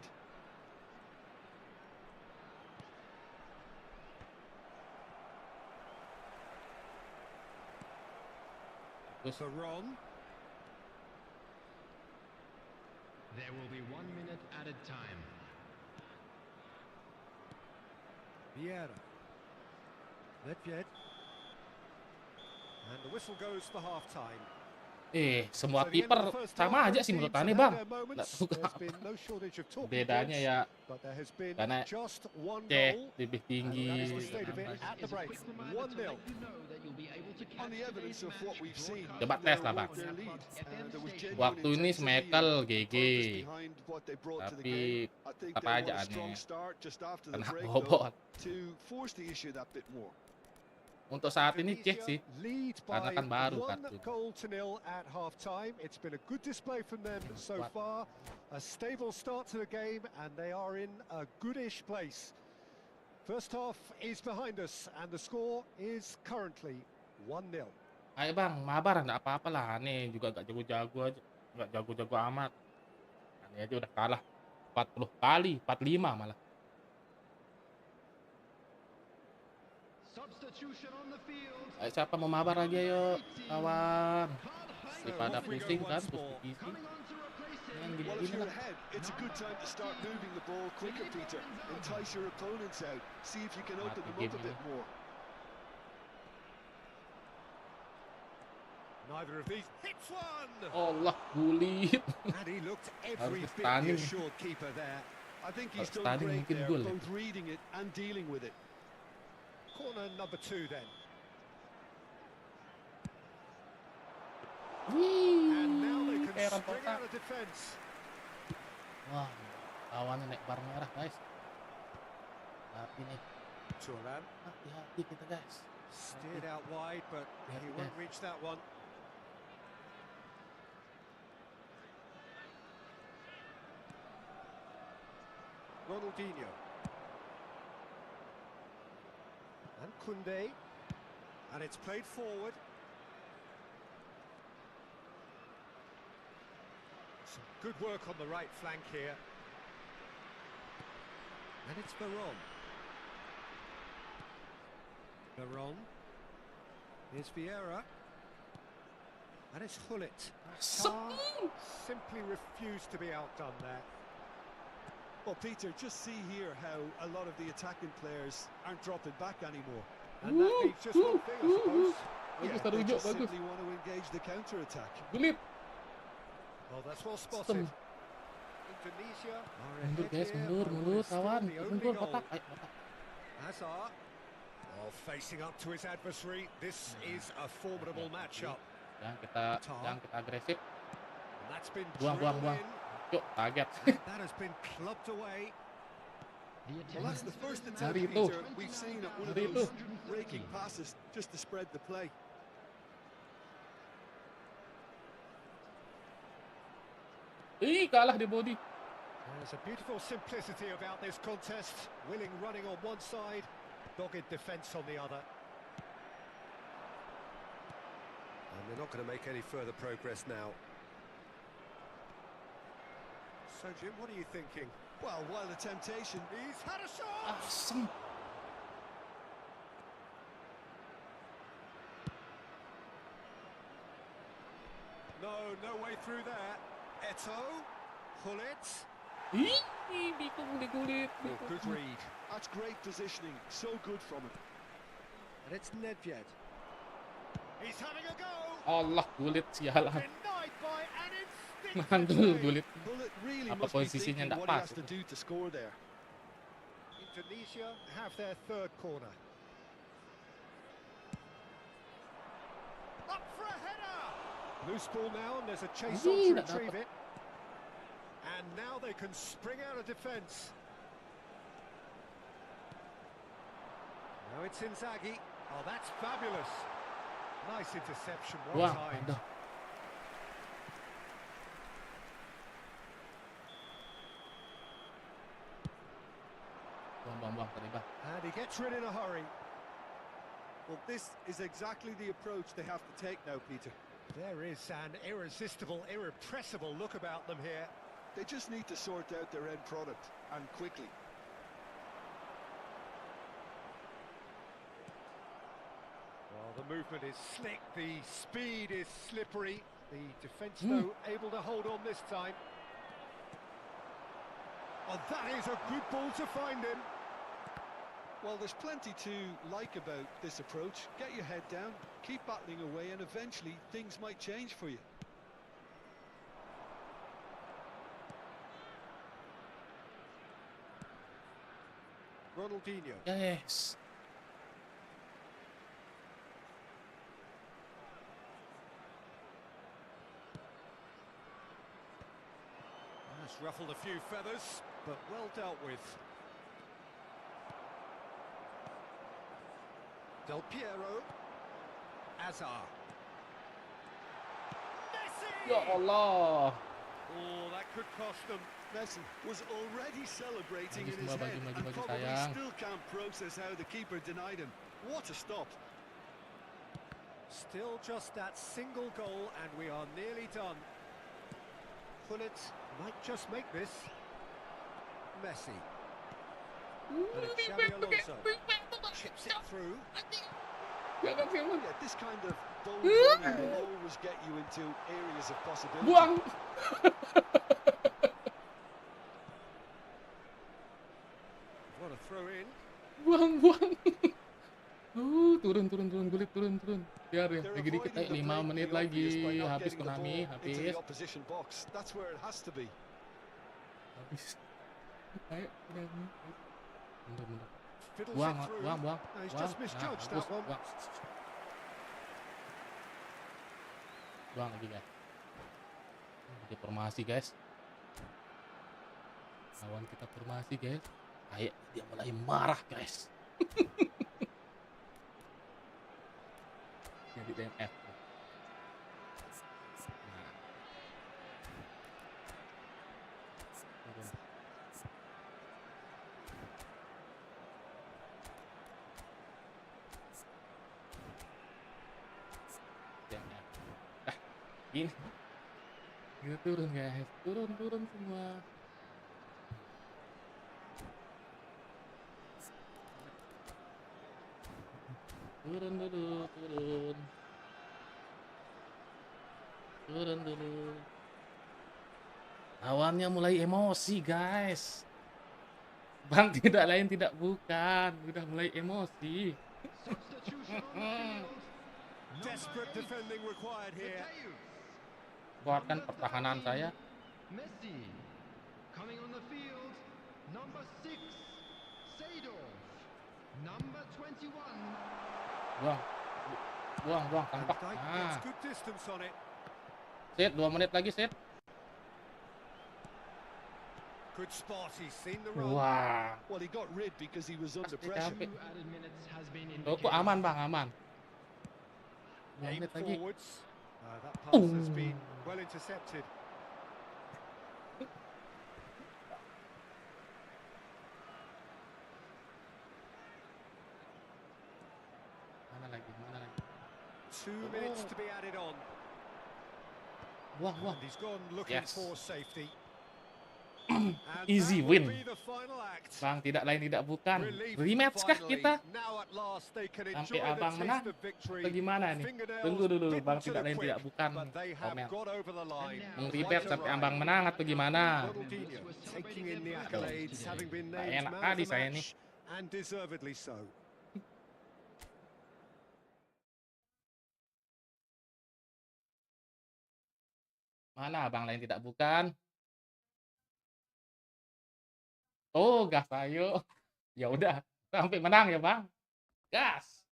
Veron.
There will be 1 minute added time.
Vieira. Nedved. And the whistle goes for half-time.
Semua kiper sama aja sih menurut aneh, Bang. Nggak tahu kenapa. Bedanya ya karena cek lebih tinggi.
On the evidence of what we've seen,
Coba tes lah, Bang. Waktu ini Smekel GG. Tapi tetap aja aneh. Kena bobot.
to force the issue that bit more.
Untuk saat ini cek sih, karena kan baru kartu.
Goal to nil at half-time. It's been a good display from them so far. A stable start to the game, and they are in a goodish place. First half is behind us, and the score is currently 1-0.
Ayo Bang, mabar nggak apa-apa lah. Aneh juga gak jago-jago aja, nggak jago-jago amat. Aneh aja udah kalah 40 kali, 45 malah.
Substitution on the field.
Ayo siapa mau mabar aja yuk, kawan. Daripada pusing kan, pusing.
Coming on to replace him.
Yang
Well, if
gini-gini
you're
lah.
ahead, it's a good time to start moving the ball quicker, Peter. Entice your opponents out. See if you can open them up a bit more.
Neither of these hits one.
Allah, Gullit.
And he looked every
Harus
bit the
stunning.
assured keeper there.
I think he's
Kalau
done
tadi
great
mungkin
there,
gol ya.
both reading it and dealing with it.
Corner number 2 then. And now they can
Kayak
string
kotak.
out a defence.
Wah, lawannya naik bar merah guys. Tapi nih,
Turan
hati-hati kita guys.
steered out wide, but he won't reach that one. Ronaldinho. And Koundé. And it's played forward. Some good work on the right flank here. And it's Veron. Veron. Here's Vieira. And it's Gullit. Simply refused to be outdone there.
Well, Peter, just see here how a lot of the attacking players aren't dropping back anymore.
And that leaves just one thing, I suppose.
Yeah,
Bagus,
they
Tarujo,
just
bagus.
simply want to engage the counter-attack.
Gullit.
Well, that's well spotted.
Sistem.
Indonesia are
Mundur
ahead
guys,
here,
mundur,
but
mundur,
it's still
kawan.
the only
Mundur,
goal.
kotak. Ayo, kotak.
Hazard. Well, facing up to his adversary, this is a formidable matchup.
Jangan kita agresif.
And that's been
Buang.
drilled in.
Yuk, target.
And that has been clubbed away.
Well, that's the first attempt,
Dari itu.
Peter, we've seen at one of
Dari
those
itu.
breaking passes just to spread the play.
Kalah di body.
There's a beautiful simplicity about this contest. Willing running on one side, dogged defence on the other. And they're not going to make any further progress now. So, Jim, what are you thinking?
Well, while the temptation...
He's had a shot!
Asem.
No way through there. Eto, Gullit.
Bingung di Gullit.
Oh, good read.
That's great positioning, so good from him.
And it's Nedved. He's having a go!
Allah, Gullit sialan.
Denied by an instinctive
Mandul
save.
Gullit.
Bullet really
Apa
must be
posisinya
thinking
nggak
what he
pas
has to
itu.
do to score there.
Indonesia have their third corner. Loose ball now, and there's a chase
Ih,
on to
nggak
retrieve
dapet.
it. And now they can spring out of defence. Now it's Inzaghi. Oh, that's fabulous. Nice interception, well
Buang,
timed.
aduh. Buang tadi bang.
And he gets rid in a hurry.
Well, this is exactly the approach they have to take now, Peter.
There is an irresistible, irrepressible look about them here.
They just need to sort out their end product, and quickly.
Well, the movement is slick, the speed is slippery. The defence, though, able to hold on this time. Oh, that is a good ball to find him.
Well, there's plenty to like about this approach. Get your head down, keep battling away, and eventually things might change for you.
Ronaldinho.
Yes.
That's ruffled a few feathers, but well dealt with. Del Piero. Azar. Messi!
Ya Allah.
Oh, that could cost them.
Messi was already celebrating
Maju
in his
semua,
head
maju,
and
maju,
probably
sayang.
still can't process how the keeper denied him. What a stop.
Still just that single goal, and we are nearly done. Gullit might just make this. Messi. And it's Xabi Alonso. Chips it through.
Yeah, this kind of bold running will always get you into areas of possibility.
Buang.
What a throw in.
Buang. Turun Gullit, turun. Biar ya, lagi dikit, 5 menit lagi, habis Konami, habis.
That's where it has to be.
Habis. Ayo, Konami. Mundur.
Fiddles
Buang.
it through.
Buang.
No, he's just misjudged that one.
Buang lagi guys. Dia formasi guys. Lawan kita formasi guys. Kayak dia mulai marah guys. Jadi DMF. Nah. Turun. DMF. Ini. Kita turun guys. Turun semua. Turun dulu. Lawannya mulai emosi guys. Bang, tidak lain tidak bukan, udah mulai emosi.
Substitution on the field.
Desperate defending required here.
Kuatkan pertahanan saya.
Messi. Coming on the field. Number 6. Seedorf. Number 21.
Buang, tangkap.
Dyke
Nah,
gets good distance on it.
set 2 menit lagi set.
Good spot, he's seen the run.
Wah,
Well, he got rid because he was under
Pasti
pressure.
capek.
2 added minutes has been
Tuh,
indicated.
aman bang, aman. 2
Aim
menit lagi.
forwards. That pass has been well intercepted.
Mana lagi?
2 minutes to be added on.
Buang.
And he's gone looking
Yes.
for safety.
Easy
that will
win.
be the final act.
Bang, tidak lain tidak bukan.
Relief
Rematch kah
finally.
kita?
Now at last they can
Sampai
enjoy
abang
the
menang?
taste of victory.
Atau gimana nih?
Fingernails
Tunggu dulu,
bitten
bang,
to
tidak
the
lain
quick,
tidak bukan.
but they have
Komen.
got over the line.
Meng-rebet
Quite a
sampai
ride.
abang menang atau gimana?
Ronaldinho taking in the accolades, having been
Nggak
named
enak
man
kali
of the
saya
match, and deservedly so.
Mana abang lain tidak bukan? Oh, gas ayo. Ya udah, sampai menang ya, Bang. Gas.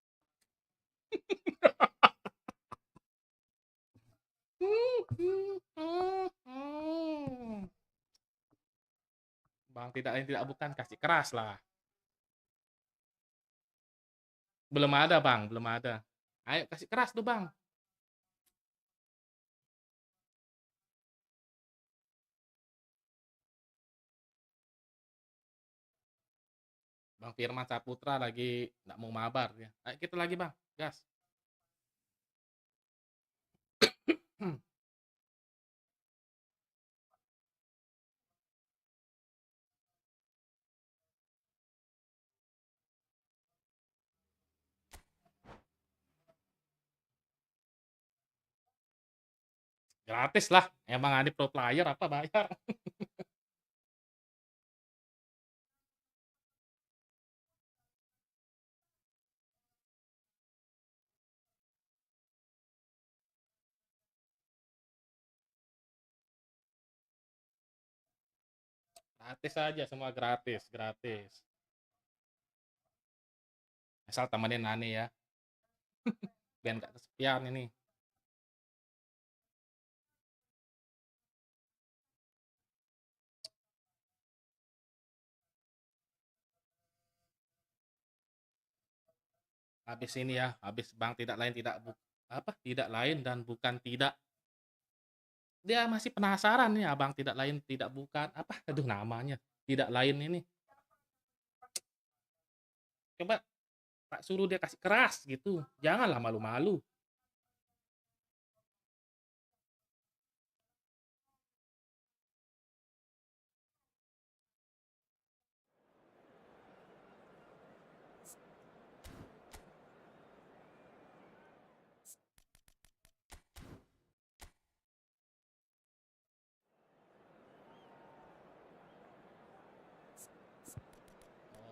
Bang tidak lain tidak bukan, kasih keras lah. Belum ada Bang, belum ada. Ayo kasih keras tuh Bang. Bang Firman Saputra lagi nggak mau mabar ya. Ayo kita lagi Bang, gas. Gratis lah, emang ada pro player apa bayar? Gratis aja, semua gratis, gratis. Asal temenin Nani ya, biar nggak kesepian ini. Habis ini ya, habis Bang tidak lain tidak tidak lain dan bukan tidak. Dia masih penasaran nih Abang tidak lain tidak bukan apa aduh namanya. Tidak lain ini. Coba Pak suruh dia kasih keras gitu. Janganlah malu-malu.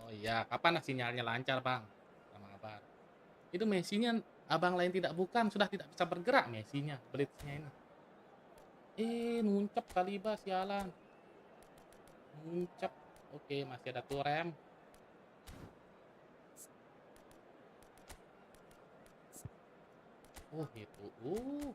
Oh iya, kapan sinyalnya lancar Bang? Sama Abang. Itu Messi-nya Abang lain tidak bukan sudah tidak bisa bergerak Messi-nya, Blitznya ini. Nuncep Saliba sialan. Nuncep. Oke, masih ada Turem. Oh, itu.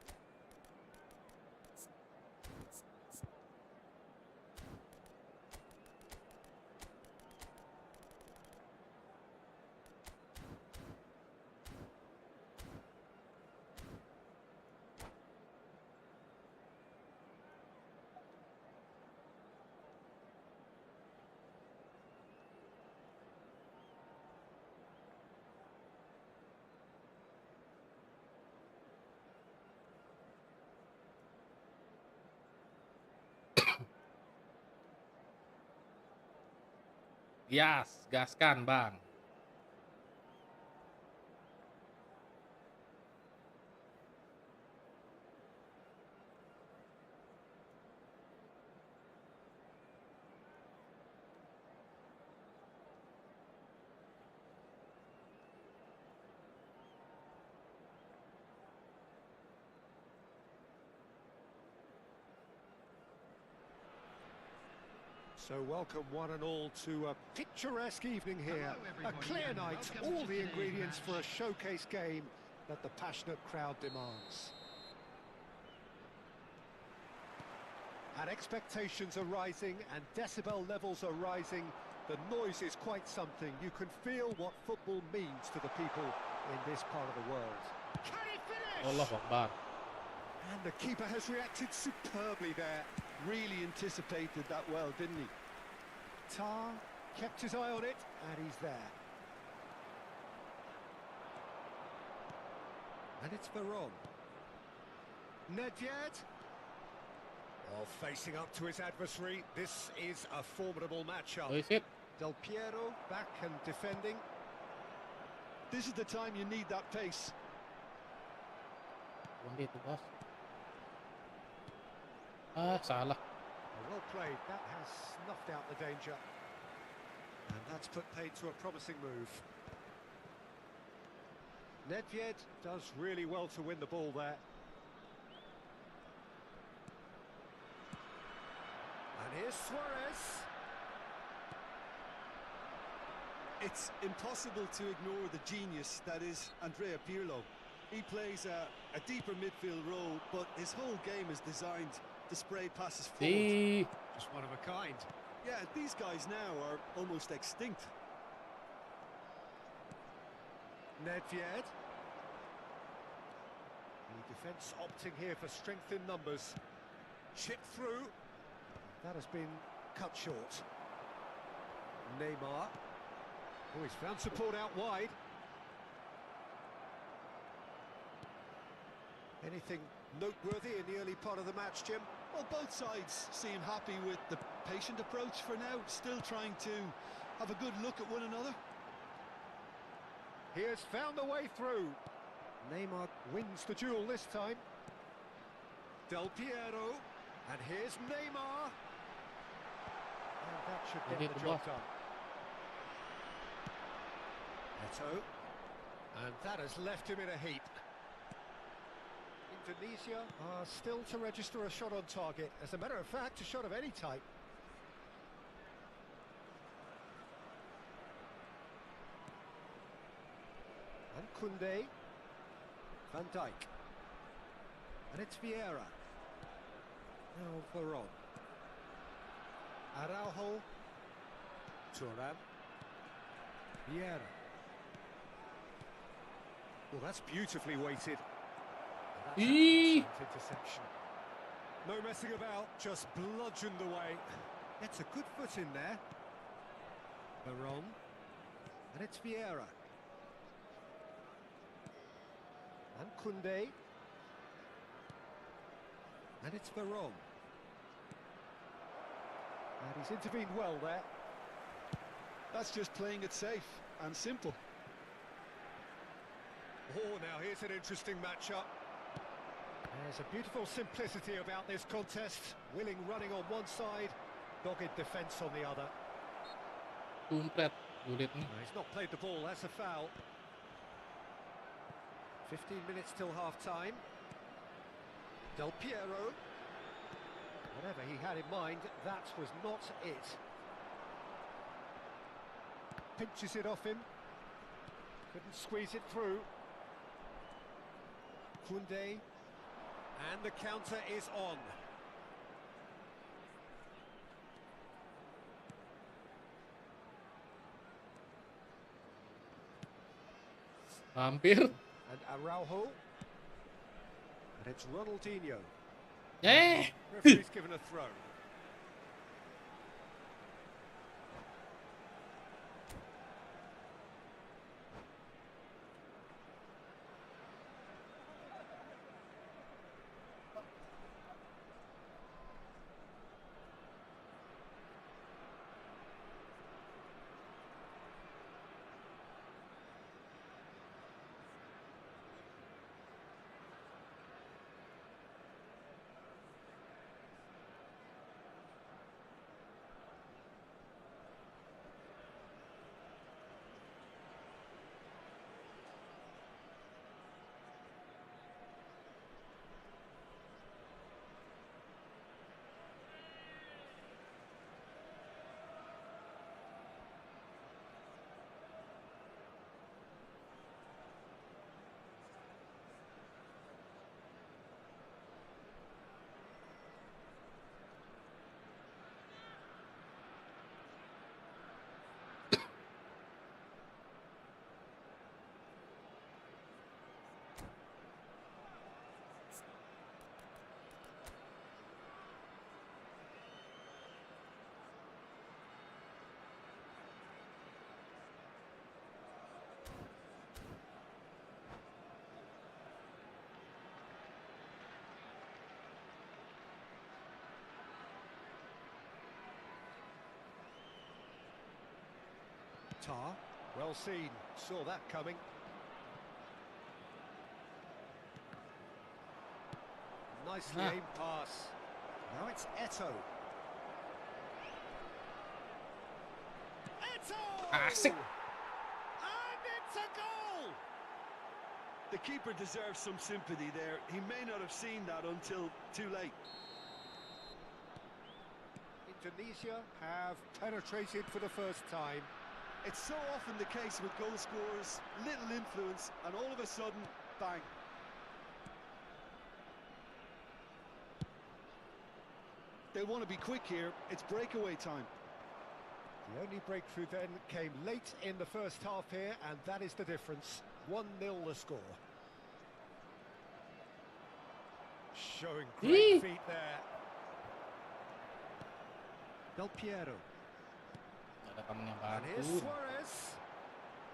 Yas, gaskan Bang.
So welcome one and all to a picturesque evening here. A clear night, all the ingredients for a showcase game that the passionate crowd demands. And expectations are rising and decibel levels are rising. The noise is quite something. You can feel what football means to the people in this part of the world. Can he finish?
Allah Akbar.
And the keeper has reacted superbly there.
Really anticipated that well, didn't he?
Tar kept his eye on it, and he's there. And it's Veron. Nedved. Oh, facing up to his adversary. This is a formidable matchup.
Oh, is it?
Del Piero back and defending.
This is the time you need that pace.
Buang dia tuh, Bos. Salah.
Well played. That has snuffed out the danger. And that's put paid to a promising move. Nedved does really well to win the ball there. And here's Suarez.
It's impossible to ignore the genius that is Andrea Pirlo. He plays a deeper midfield role, but his whole game is designed to spray passes forward.
Just one of a kind.
Yeah, these guys now are almost extinct.
Nedved. The defence opting here for strength in numbers. Chip through. That has been cut short. Neymar. Oh, he's found support out wide. Anything noteworthy in the early part of the match, Jim?
Well, both sides seem happy with the patient approach for now, still trying to have a good look at one another.
He has found a way through. Neymar wins the duel this time. Del Piero. And here's Neymar. And that should get the job done. Eto. And that has left him in a heap. Indonesia are still to register a shot on target. As a matter of fact, a shot of any type. And Koundé. Van Dijk. And it's Vieira. Now Varane. Araujo. Thuram. Vieira. Well, that's beautifully weighted. Interception. No messing about, just bludgeoned away. It's a good foot in there. Varane. And it's Vieira. And Koundé. And it's Varane. And he's intervened well there.
That's just playing it safe and simple.
Oh, now here's an interesting matchup. There's a beautiful simplicity about this contest. Willing running on one side, dogged defence on the other.
Tumpret, Gullit nih.
No, he's not played the ball, that's a foul. 15 minutes till half-time. Del Piero. Whatever he had in mind, that was not it. Pinches it off him. Couldn't squeeze it through. Koundé. And the counter is on.
Hampir.
And Araujo. And it's Ronaldinho. Referee's given a throw. Tar, well seen, saw that coming. Nicely aimed pass. Now it's Eto. Eto!
Asik.
And it's a goal!
The keeper deserves some sympathy there. He may not have seen that until too late.
Indonesia have penetrated for the first time.
It's so often the case with goal scorers, little influence, and all of a sudden, bang. They'll want to be quick here. It's breakaway time.
The only breakthrough then came late in the first half here, and that is the difference. 1-0 the score. Showing great feet there. Del Piero.
Ada temennya
And here's
bagus.
Suarez.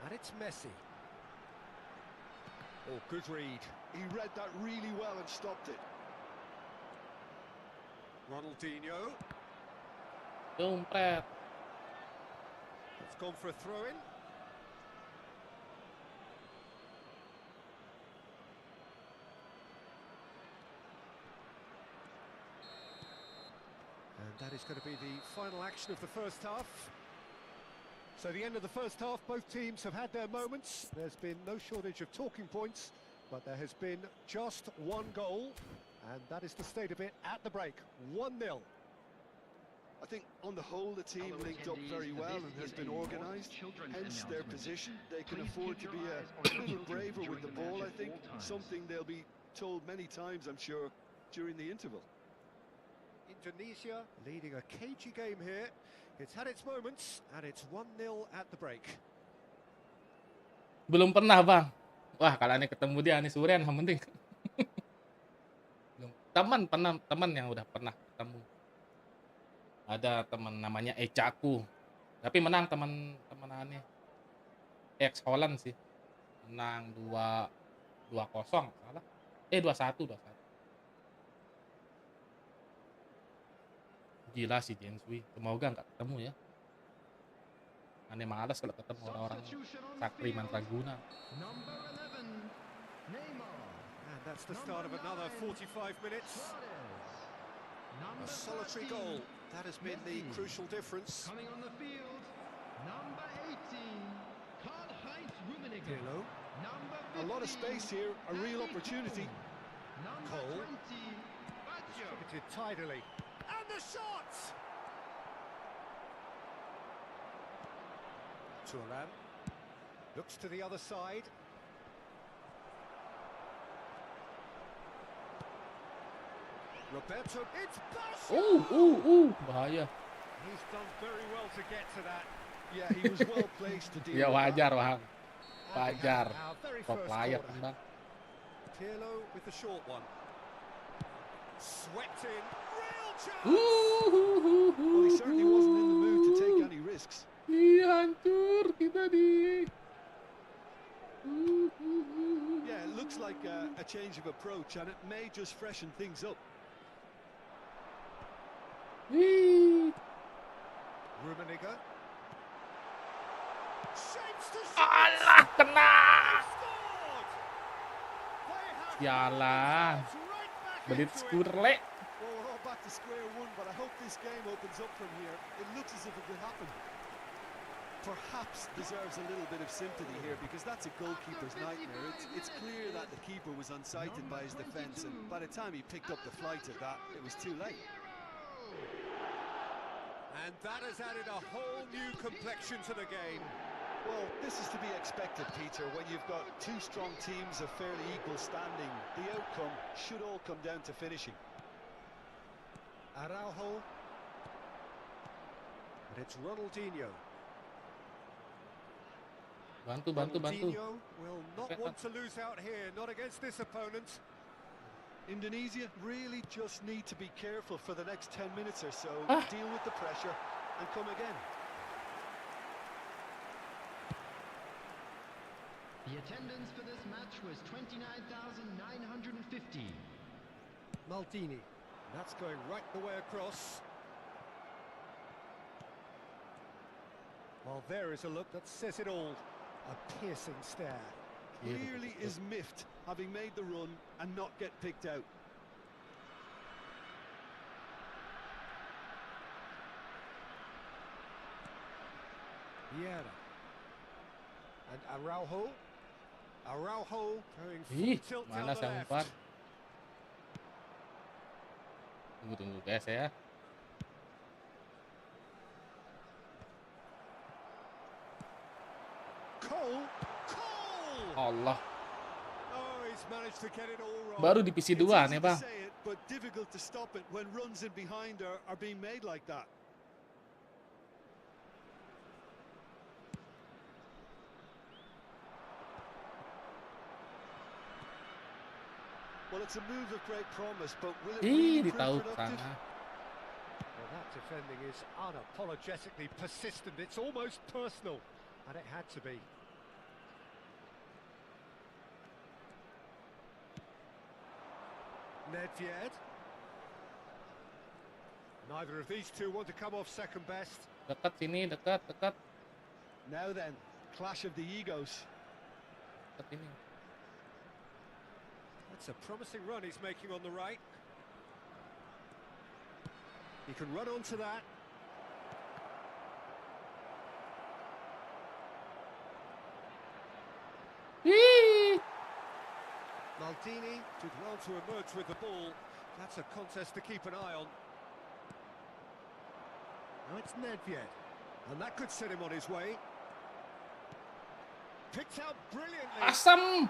And it's Messi. Oh, good read.
He read that really well and stopped it.
Ronaldinho.
Dompet.
It's gone for a throw-in. And that is going to be the final action of the first half. So the end of the first half, both teams have had their moments. There's been no shortage of talking points, but there has been just one goal, and that is the state of it at the break. 1-0.
I think on the whole the team linked up very well and has been organised, hence their position. They can afford to be a little braver with the ball, I think, something they'll be told many times, I'm sure, during the interval.
Indonesia leading a cagey game here. It's had its moments, and it's 1-0 at the break.
Belum pernah, Bang. Wah, kalau aneh ketemu dia, aneh Surian yang penting. Belum. Teman yang udah pernah ketemu. Ada teman namanya Ecaku. Tapi menang teman aneh. Ex Holland sih. Menang 2-0, salah. 2-1. Gila sih Jensui. Semoga nggak ketemu ya. Aneh malas kalau ketemu orang-orang Sakri Mantraguna.
And that's the start of another 45 minutes. A solitary goal. That has been the crucial difference.
Coming on the field, number 18, Karl-Heinz Rummenigge.
Pirlo.
Number 15,
A lot of space here, a real opportunity.
Number
Cole.
20, Baggio.
Distributed tidily. And the shot! Thuram. Looks to the other side. Roberto, it's Basho!
Bahaya.
He's done very well to get to that.
Yeah, he was well placed to deal
Ya
with that.
wajar, Bang. Wajar.
Our very
Pro
first
player
corner.
kan, Bang.
Pirlo with the short one. Swept in. Real chance!
Well, he certainly wasn't in the mood to take any risks.
Iya, hancur kita di.
Yeah, it looks like a change of approach, and it may just freshen things up.
Rummenigge. Shapes to shoot.
Alah, kena.
Scored! They have
Sialan.
right back
Belit
into it.
skurle.
Well, we're all back to square one, but I hope this game opens up from here. It looks as if it could happen. Perhaps deserves a little bit of sympathy here, because that's a goalkeeper's nightmare. It's clear that the keeper was unsighted by his defence, and by the time he picked up the flight of that, it was too late.
And that has added a whole new complexion to the game.
Well, this is to be expected, Peter. When you've got two strong teams of fairly equal standing, the outcome should all come down to finishing.
Araujo. And it's Ronaldinho.
Bantu.
Ronaldinho will not want to lose out here, not against this opponent.
Indonesia really just need to be careful for the next 10 minutes or so, deal with the pressure and come again.
The attendance for this match was 29,950.
Maldini. That's going right the way across. Well, there is a look that says it all. A piercing stare.
Clearly is miffed, having made the run and not get picked out.
Vieira. And Araujo. Araujo going
Ih,
full tilt
mana
down the
saya
left.
umpan? Tunggu guys ya.
Cole.
Allah.
Oh, he's managed to get it all wrong.
Baru divisi 2
It's easy
nih,
to
Bang.
say it, but difficult to stop it when runs in behind are being made like that. Well, it's a move of great promise, but will it
Ih,
really prove
ditahu ke
productive?
sana.
Well, that defending is unapologetically persistent. It's almost personal, and it had to be. Nedved. Neither of these two want to come off second best.
Dekat sini, dekat.
Now then, clash of the egos.
Dekat ini.
That's a promising run he's making on the right. He can run onto that.
Ih,
Maldini did well to emerge with the ball. That's a contest to keep an eye on. Now it's Nedved, and that could set him on his way. Picked out brilliantly.
asam.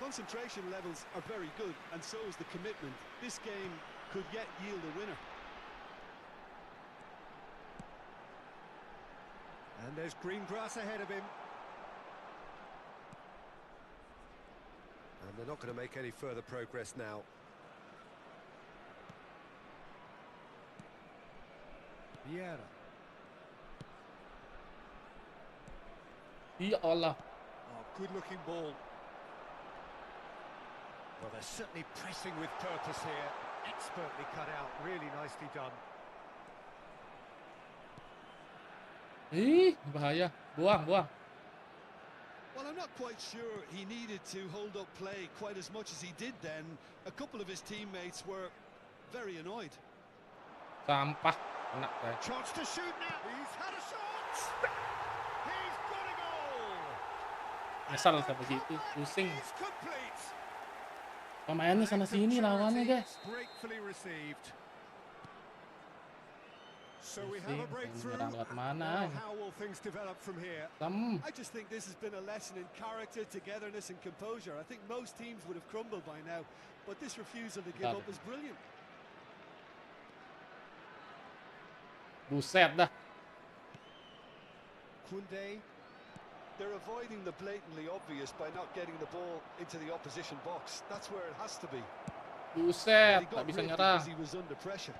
Concentration levels are very good, and so is the commitment. This game could yet yield a winner.
And there's green grass ahead of him. And they're not going to make any further progress now. Vieira.
Ya Allah.
Oh, good-looking ball. Well, they're certainly pressing with purpose here. Expertly cut out. Really nicely done.
Ih, bahaya. Buang.
Well, I'm not quite sure he needed to hold up play quite as much as he did then. A couple of his teammates were very annoyed.
Sampah. Kena guys.
Chance to shoot now. He's had a shot. He's got a goal.
Nyesal sampai situ, pusing.
Is complete.
Pemainnya sana sini lawannya, guys.
Gratefully received. So we have a
Pusing,
breakthrough.
menyerang lewat
Now
mana?
how will things develop from here?
I just think this has been a lesson in character, togetherness and composure. I think most teams would have crumbled by now, but this refusal to give
Bentar.
up is brilliant.
Buset dah.
Koundé.
They're avoiding the blatantly obvious by not getting the ball into the opposition box. That's where it has to be.
Buset,
He
tak
got
bisa
rid
nyerang.
because he was under pressure.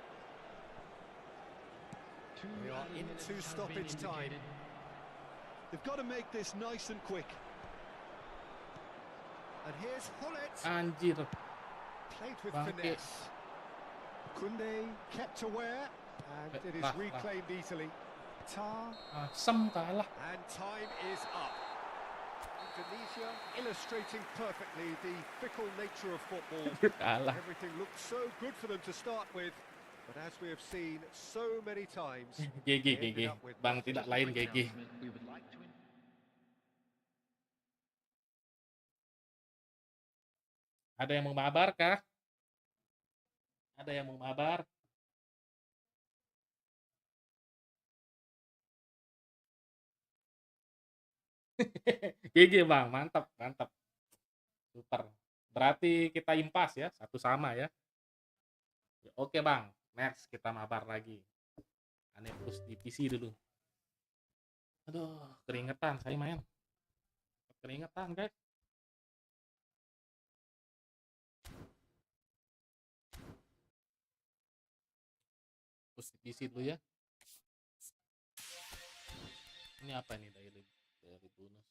We are into stoppage time.
They've got to make this nice and quick.
And here's Gullit.
Anjir.
Played with
Bangkit.
finesse. Koundé kept aware. And it is
Lah.
reclaimed easily. Tar.
Asem kalah.
And time is up. Indonesia illustrating perfectly the fickle nature of football.
Kalah.
Everything looked so good for them to start with. But as we have seen so many times,
GG,
they ended
GG.
up with
Bang
nothing.
tidak lain GG.
We would like to
Ada yang mau mabar kah? Ada yang mau mabar? GG bang, mantap. Super. Berarti kita impas ya, satu sama ya. Oke bang, next kita mabar lagi. Aneh terus di PC dulu. Aduh, keringetan saya main. Keringetan guys. Terus di PC dulu ya. Ini apa nih daily bonus?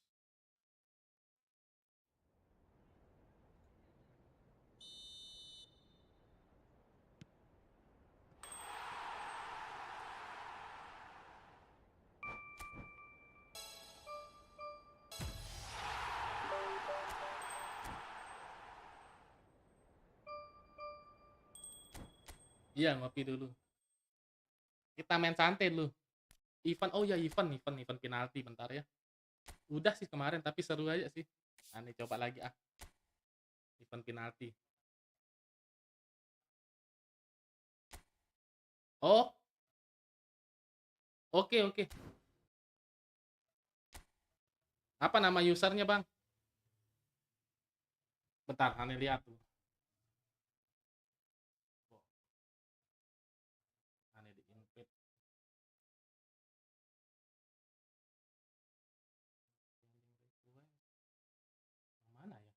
Iya, ngopi dulu. Kita main santai dulu. Event, oh ya event penalti bentar ya. Udah sih kemarin tapi seru aja sih. Aneh coba lagi ah. Event penalti. Oh. Oke. Apa nama usernya, Bang? Bentar, aneh lihat tuh. Aneh di invite. Mana ya?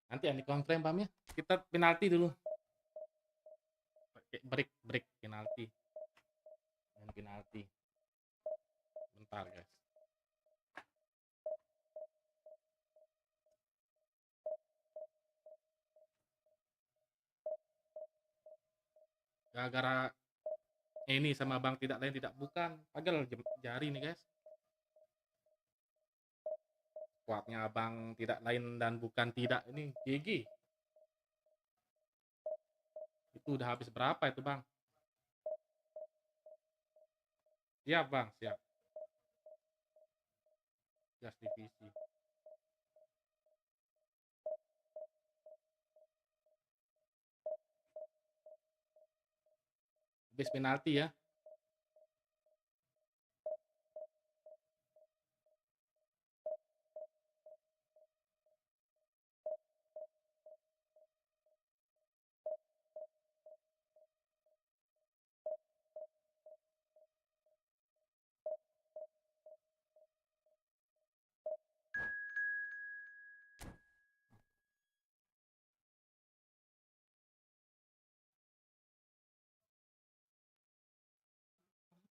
Nanti yang dikonfirm Bam ya. Kita penalti dulu. Pakai break penalti. Main penalti. Bentar guys. Gara-gara ini sama Bang tidak lain tidak bukan. Pagel jari nih guys. Kuatnya Abang tidak lain dan bukan tidak ini GG. Itu udah habis berapa itu Bang? Siap Bang, siap. Gas divisi. Habis penalti ya.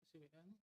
Si WA-nya.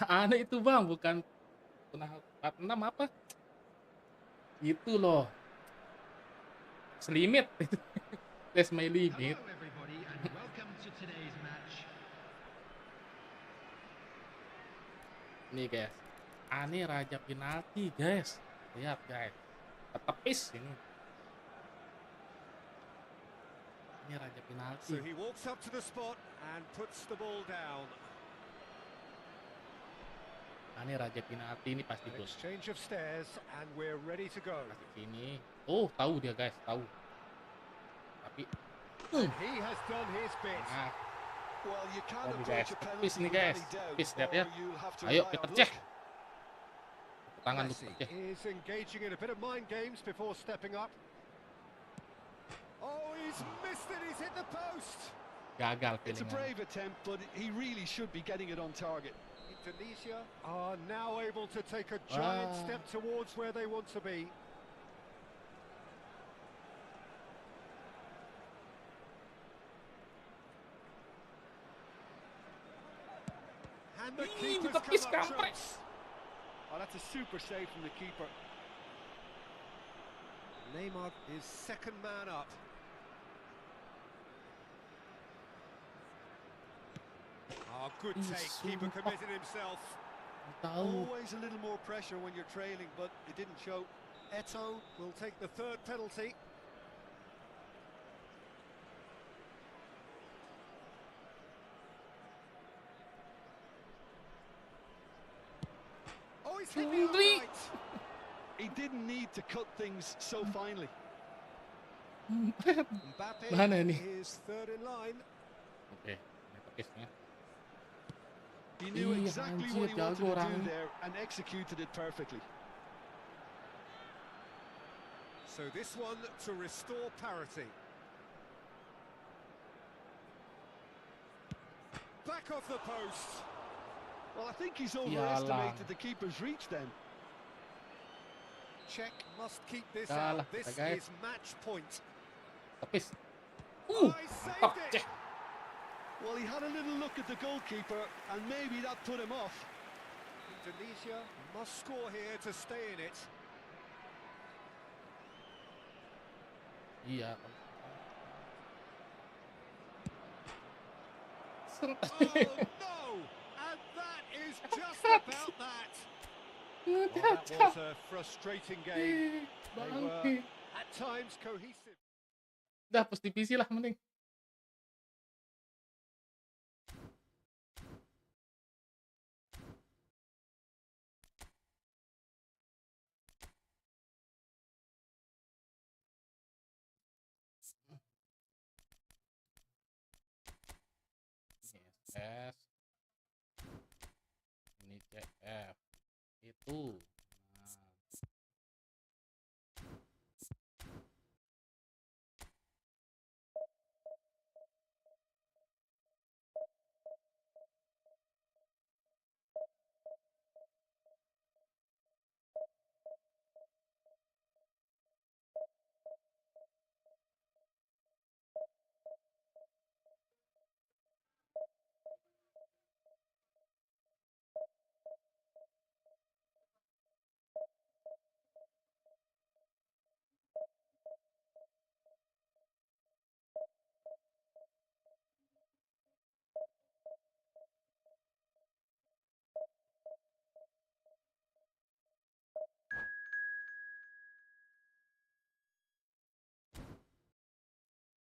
Aneh itu Bang, bukan pernah 46 apa? Itu loh. Selimit. That's my limit.
Hello everybody and welcome to today's match.
Nih guys. Aneh raja penalti guys. Lihat guys. Ketepis ini. Ini raja penalti.
So he walks up to the spot and puts the ball down.
Aneh raja penalti ini pasti
An
gol.
exchange of stares and we're ready to go.
Kasih sini. Oh, tahu dia guys, tahu. Tapi
He has done his bit.
nah,
Well, you can't
nih
approach
guys,
a
tepis
penalty
nih guys.
without any doubt,
Tepis lihat ya.
or you'll have to
Ayo
rely
Peter
on
Cech.
luck.
Tangan lu
Messi
Peter Cech.
is engaging in a bit of mind games before stepping up. Oh, he's missed it. He's hit the post.
Gagal
It's a
feeling.
brave attempt, but he really should be getting it on target.
Indonesia are now able to take a giant step towards where they want to be. And the keeper's
tepis
come up
kampret.
trumps.
Oh, that's a super save from the keeper.
Neymar is second man up. Oh, good take. Keeper committed himself.
Tahu.
Always a little more pressure when you're trailing, but it didn't show.
Eto'o will take the third penalty. Oh, he's hit the
Henry.
upright.
He didn't need to cut things so finely.
Mbappe
Mana nih?
is third in line.
Oke, ini tepisnya.
He knew
Iya,
exactly
anjir,
what he wanted
jago
to do
orangnya.
there and executed it perfectly.
So this one to restore parity. Back off the post.
Well, I think he's
Yalah.
overestimated the keeper's reach then.
Czech must keep this
Kalah
out. This
kita, guys.
is match point.
Tepis.
Oh, he saved
Mantap,
it.
Cech.
Well, he had a little look at the goalkeeper and maybe that put him off.
Indonesia must score here to stay in it.
Iya.
no! And that is just about that. Well, that was a frustrating game. They were at times cohesive.
Udah hapus divisi lah mending. S ini CF itu. Nah.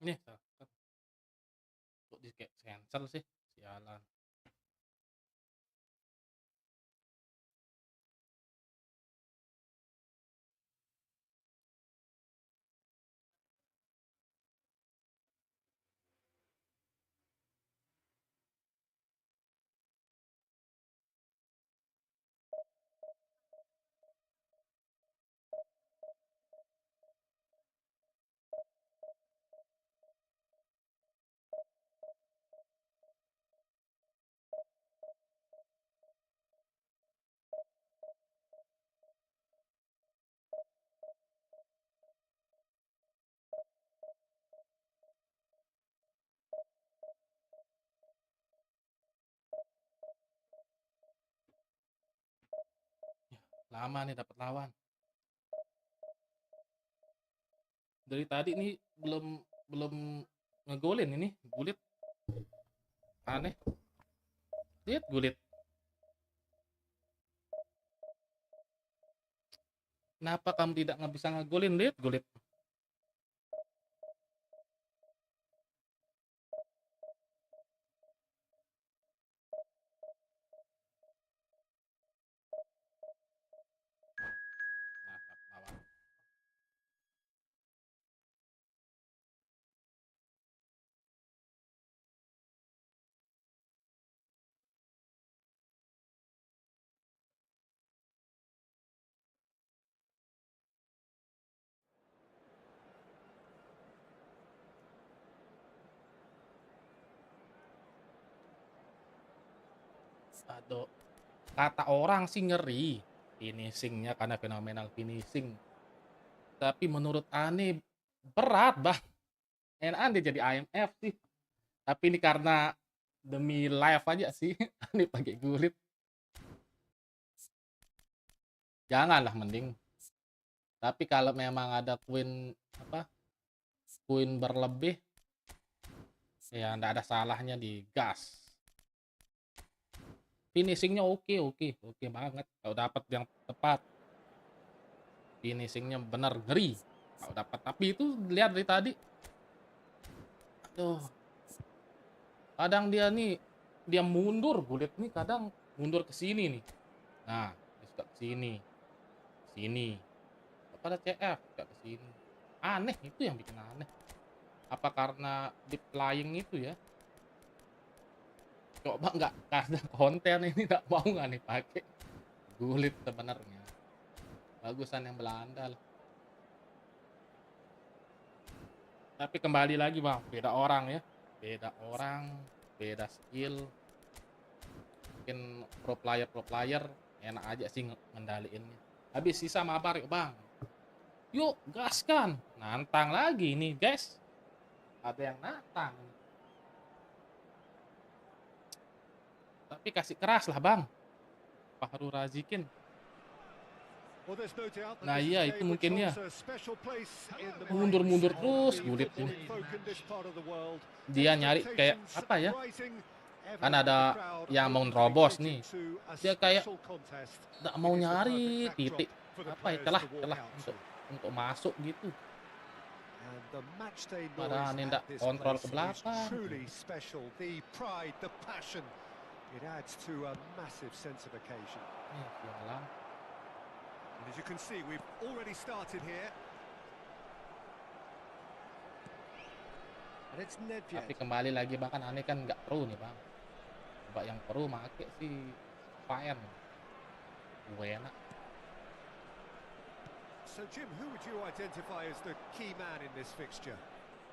Ini kok di kayak cancel sih, sialan. Lama nih dapat lawan. Dari tadi nih belum ngegolin ini Gullit. Aneh. Lihat Gullit. Kenapa kamu tidak bisa ngegolin? Lihat Gullit. Nah, dapat lawan. Aduh, kata orang sih ngeri finishingnya karena fenomenal finishing. Tapi menurut Ane berat bang. Enak dia jadi IMF sih. Tapi ini karena demi live aja sih. Ane pakai Gullit. Janganlah mending. Tapi kalau memang ada queen berlebih, ya nggak ada salahnya di gas. Finishingnya oke banget. Kalau dapat yang tepat, finishingnya bener ngeri. Kalau dapat, tapi itu lihat dari tadi. Aduh, kadang dia mundur Gullit nih, kadang mundur ke sini nih. Nah, dia suka ke sini. Pada CF suka ke sini. Aneh, itu yang bikin aneh. Apa karena deep flying itu ya? Coba nggak karena konten ini nggak mau nggak nih pakai Gullit sebenarnya. Bagusan yang Belanda lah. Tapi kembali lagi bang, beda orang ya. Beda skill. Mungkin pro player enak aja sih ngendaliinnya. Habis sisa mabar yuk bang. Yuk gaskan. Nantang lagi nih guys. Ada yang nantang. Tapi kasih keras lah bang. Fahru Razikin. Nah iya itu mungkin ya. Mundur terus Gullit ini. Dia nyari kayak apa ya? Kan ada yang mau nerobos nih. Dia kayak nggak mau nyari titik apa ya, celah untuk masuk gitu. Padahal ini nggak kontrol ke belakang.
It adds to a massive sense of occasion.
Sialan.
And as you can see, we've already started here. And it's Nedved.
Tapi kembali lagi bahkan aneh kan nggak pro nih bang. Coba yang pro make si Fire. Gue enak.
So Jim, who would you identify as the key man in this fixture?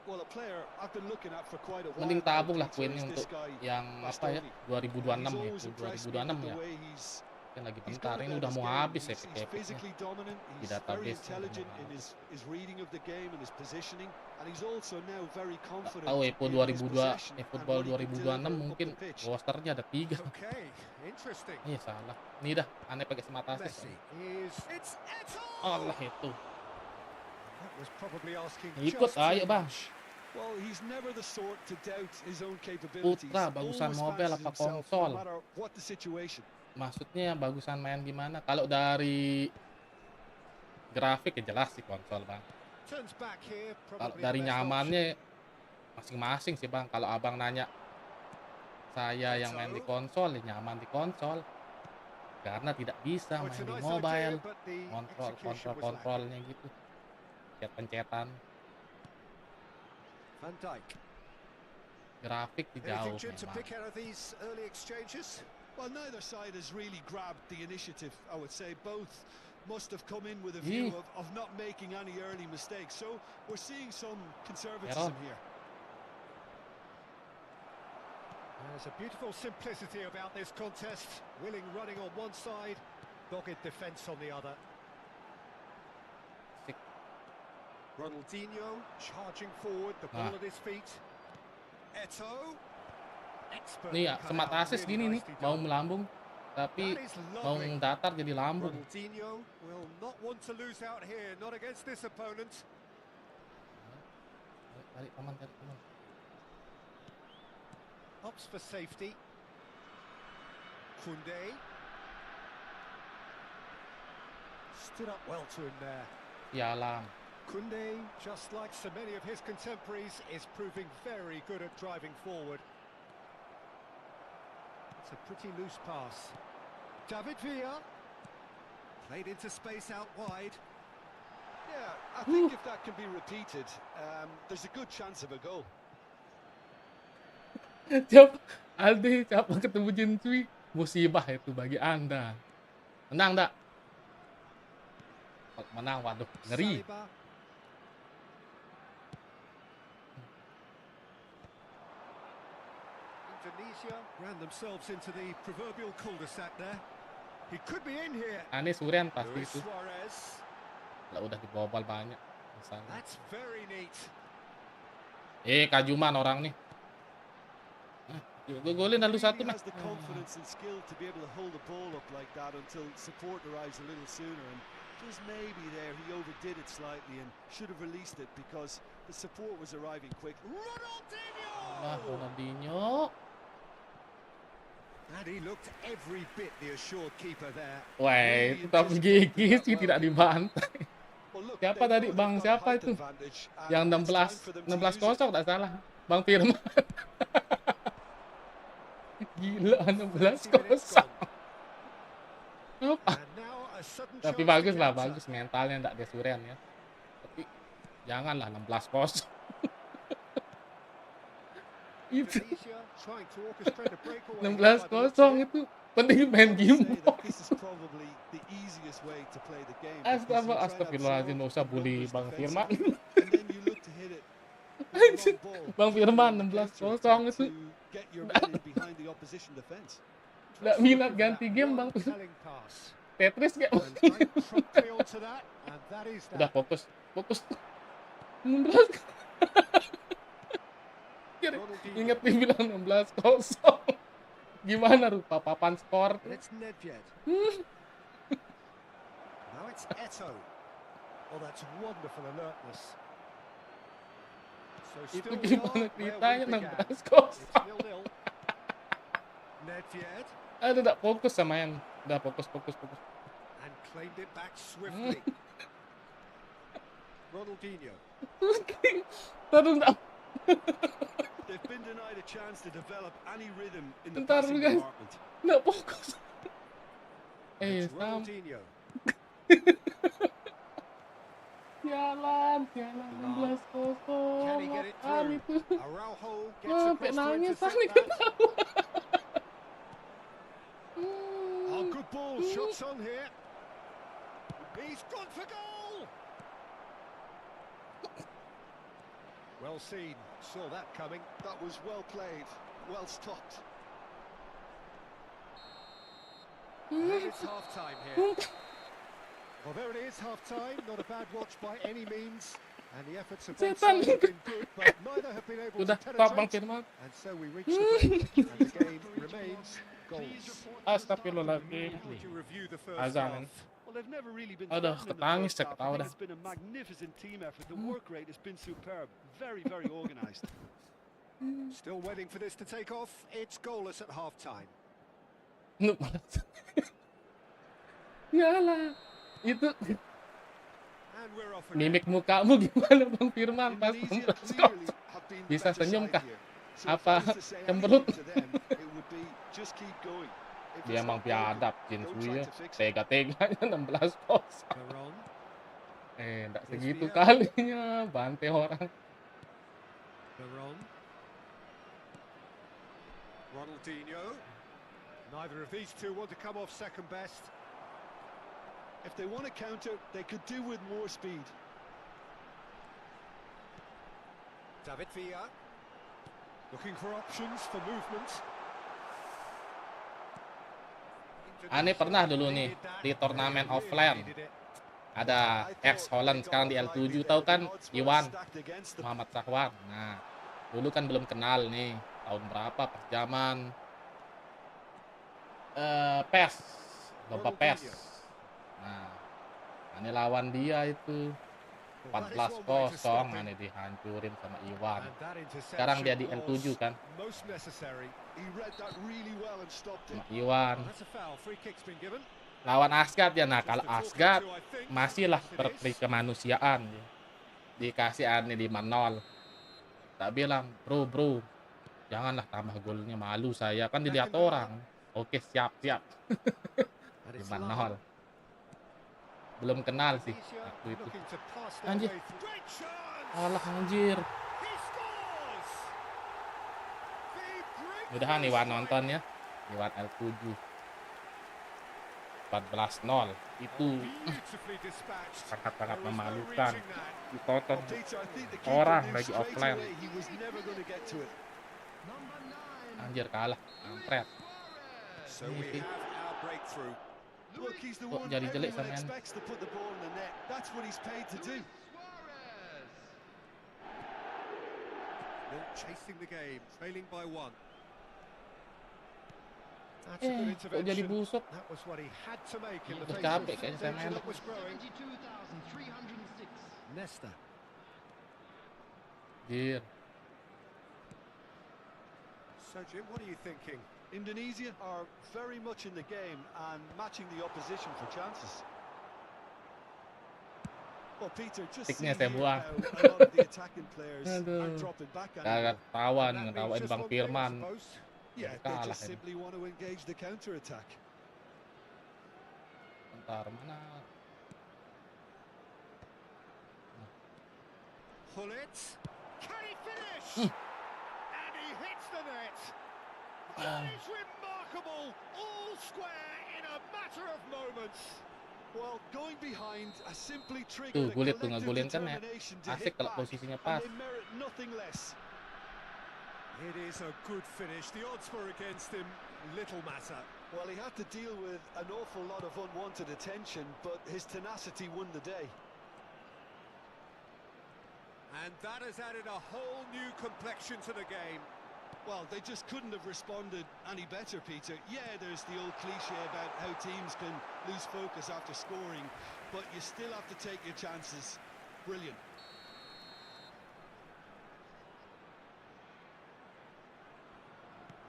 Well, a player I've been looking at for quite a while.
Mending tabung lah Queen untuk yang apa ya 2026 ya, 2026 ya. Kan lagi bentar ini udah mau habis ya epic-epicnya di database. Tahu eFootball 2026 mungkin rosternya ada 3. Iya salah. Ini dah aneh pakai sematasis. Allah itu. Ikut ayo bang. Putra bagusan mobile apa konsol? Maksudnya bagusan main gimana? Kalau dari grafik ya jelas sih konsol bang. Kalau dari nyamannya masing-masing sih bang. Kalau abang nanya saya yang main di konsol, ya nyaman di konsol. Karena tidak bisa main di mobile. Kontrolnya gitu. Pencet-pencetan.
Van Dijk.
Grafik di jauh memang.
Well, neither side has really grabbed the initiative, I would say. Both must have come in with a view of not making any early mistakes. So we're seeing some conservatism here.
There's a beautiful simplicity about this contest. Willing running on one side, dogged defence on the other. Ronaldinho charging forward, the ball at his feet. Eto.
Nih ya, sematasis gini nih, mau melambung, tapi mau datar jadi lambung.
Ronaldinho will not want to lose out here, not against this opponent.
Tarik teman.
Opts for safety. Kunde. Stood up well to him there.
Sialan.
Kunde, just like so many of his contemporaries, is proving very good at driving forward. It's a pretty loose pass. David Villa. Played into space out wide.
Yeah, I think if that can be repeated, there's a good chance of a goal.
Siapa ketemu Jinsui, musibah itu bagi Anda. Menang enggak? Menang, waduh, ngeri.
Indonesia ran themselves into the proverbial cul-de-sac there. He could be in here.
Aneh Surian pasti itu.
Suarez.
Lah udah dibobol banyak. Misalnya.
That's very neat.
Kajuman orang nih. Gue golin lalu satu nih.
The confidence and skill to be able to hold the ball up like that until support arrives a little sooner, and just maybe there he overdid it slightly and should have released it because the support was arriving quick.
Ronaldinho.
And he looked every bit the assured keeper there.
Wah, tetap gigi sih tidak dibantai. Siapa tadi Bang? Siapa itu? Yang 16-0 tak salah. Bang Firman. Gila 16-0. Apa? Tapi bagus mentalnya ndak desurian ya. Tapi janganlah 16-0. Itu 16-0 itu penting main game. Astagfirullahaladzim, nggak usah bully Bang Firman. Bang Firman 16-0 itu nggak minat ganti game Bang. Tetris kayak udah fokus 16. Ingat nih bilang 16-0. Gimana rupa papan skor?
Now it's Eto. Oh, that's wonderful alertness.
Itu gimana ceritanya 16-0?
Nedved
Aduh, udah fokus sama yang. Udah fokus.
and claimed it back swiftly. Ronaldinho.
Taruh, enggak.
They've been denied a chance to develop any rhythm in the
Bentar,
passing
guys.
department.
Enggak fokus.
It's
Sam.
Ronaldinho.
Jalan 16-0.
Can he get it
Apaan
through?
itu?
Raul gets
Sampai
across to
nangis
intercept
tadi
that.
ketawa.
Oh, good ball. Shots on here. He's gone for goal. Well seen. Saw that coming.
That was well played, well stopped.
And it's half-time here. Well, there it is, half-time. Not a bad watch by any means. And the efforts of both
Setan.
sides have been good, but neither have been able
Udah
to
stop Bang
penetrate.
Firman.
And so we reach the break, and the game remains goalless.
Astagfirullahaladzim.
How would you review the first
Azan.
half?
Well, they've never really been
Aduh,
threatened in the
ketangis
first
saya
half.
ketawa
I think
dah.
it's been a magnificent team effort. The work rate has been superb. Very, very organised.
Still waiting for this to take off. It's goalless at half-time.
Noob banget. Yalah. Itu
And we're off again.
mimik mukamu gimana Bang Firman pas
Indonesia
nonton
clearly
skor?
have been the
Bisa
better
senyum
side
kah?
here. So if
Apa
I was to say
cemberut?
anything to them, it would be just keep going. If
Dia
it's
emang
not broken,
biadab
don't
Jinsu
try
ya.
to fix it.
Tega-teganya 16-0.
Veron.
Enggak segitu
Via.
kalinya bante orang.
Veron. Ronaldinho. Neither of these two want to come off second best.
If they want to counter, they could do with more speed.
David Villa. Looking for options for movement.
Aneh pernah dulu nih di turnamen offline. Ada ex Holland sekarang di L7, tahu kan Iwan Muhammad Sahwan. Nah, dulu kan belum kenal nih, tahun berapa pas zaman PES, lomba PES. Nah, aneh lawan dia itu 14-0, aneh dihancurin sama Iwan. Sekarang dia di L7 kan, sama Iwan. Lawan Asgard ya, nah kalau Asgard masihlah berperi kemanusiaan ya. Dikasih aneh 5-0. Tak bilang, bro, janganlah tambah golnya, malu saya, kan dilihat orang. Oke, siap. 5-0. Belum kenal sih waktu itu. Anjir. Alah anjir. Mudahan Iwan nonton ya. Iwan L7. 14-0 itu sangat-sangat memalukan. Ditonton orang lagi offline. Anjir, kalah, kampret. Kok jadi jelek sama yang
chasing the game, trailing by 1.
kok jadi busuk.
That was what he had to make in the
Udah
face
capek
of
kayaknya
danger
sama
that was growing.
22,306.
Nesta.
Anjir.
So Jim, what are you thinking?
Indonesia are very much in the game and matching the opposition for chances. Well, Peter, just see
Tiknya
here
saya buang.
how a lot of the attacking players are
Aduh.
dropping back.
Kagak tawan,
And that means
ngetawain
just
Bang
one thing, I
Firman.
suppose.
Yeah, they
Kalah
just
ini.
simply want to engage the counter attack.
Bentar, mana?
Gullit. Can he finish? And he hits the net. That is remarkable. All square in a matter of moments.
Well, going behind simply
Tuh,
triggered a
Gullit tuh
collective
ngegolin kan ya.
determination to
Asik
hit
kalau
back,
posisinya
and
pas.
they merit nothing less.
It is a good finish. The odds were against him. Little matter.
Well, he had to deal with an awful lot of unwanted attention, but his tenacity won the day.
And that has added a whole new complexion to the game.
Well, they just couldn't have responded any better, Peter. Yeah, there's the old cliche about how teams can lose focus after scoring, but you still have to take your chances. Brilliant.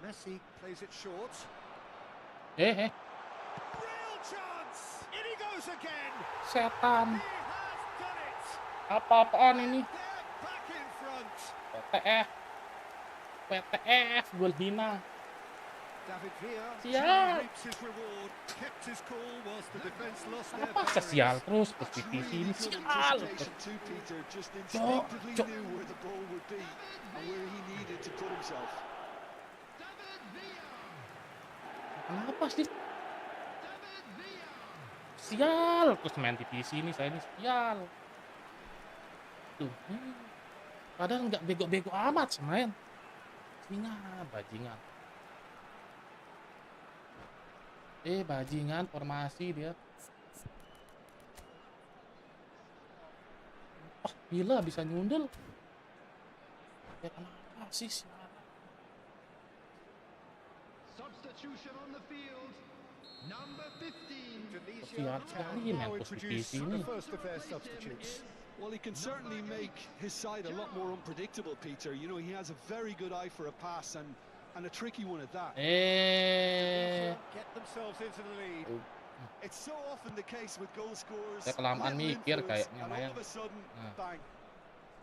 Messi plays it short.
Eh,
Real chance! In he goes again!
setan.
He has done it!
Apa-apaan ini?
They're back in front.
WTF, gol hina.
David Villa
Sial.
reaps his reward, kept his cool whilst the defence lost their
Apa
bearings.
sial terus terus
That's
Devisi
really
ini
good
sial.
anticipation too, Peter. Just instinctively
Cok.
knew where the ball would be and where he needed to put himself.
David Villa.
Kenapa sih?
David Villa.
Sial terus main Devisi ini, saya ini sial. Tuh. Padahal nggak bego-bego amat semain. Bajingan, bajingan. Bajingan formasi dia. Gila bisa nyundul. Ya kenapa sih sial?
Substitution on the field. Number 15.
Tunisia
Sial sekali main
now
terus
introduce
Devisi ini.
the first of their substitutes.
Well, he can certainly make his side a lot more unpredictable, Peter. You know, he has a very good eye for a pass and a tricky one at that.
Get themselves into the lead.
It's so often the case with goal scorers.
Saya kelamaan
little
mikir
influence,
kayaknya,
and
Mayan.
all of a sudden,
Nah.
bang.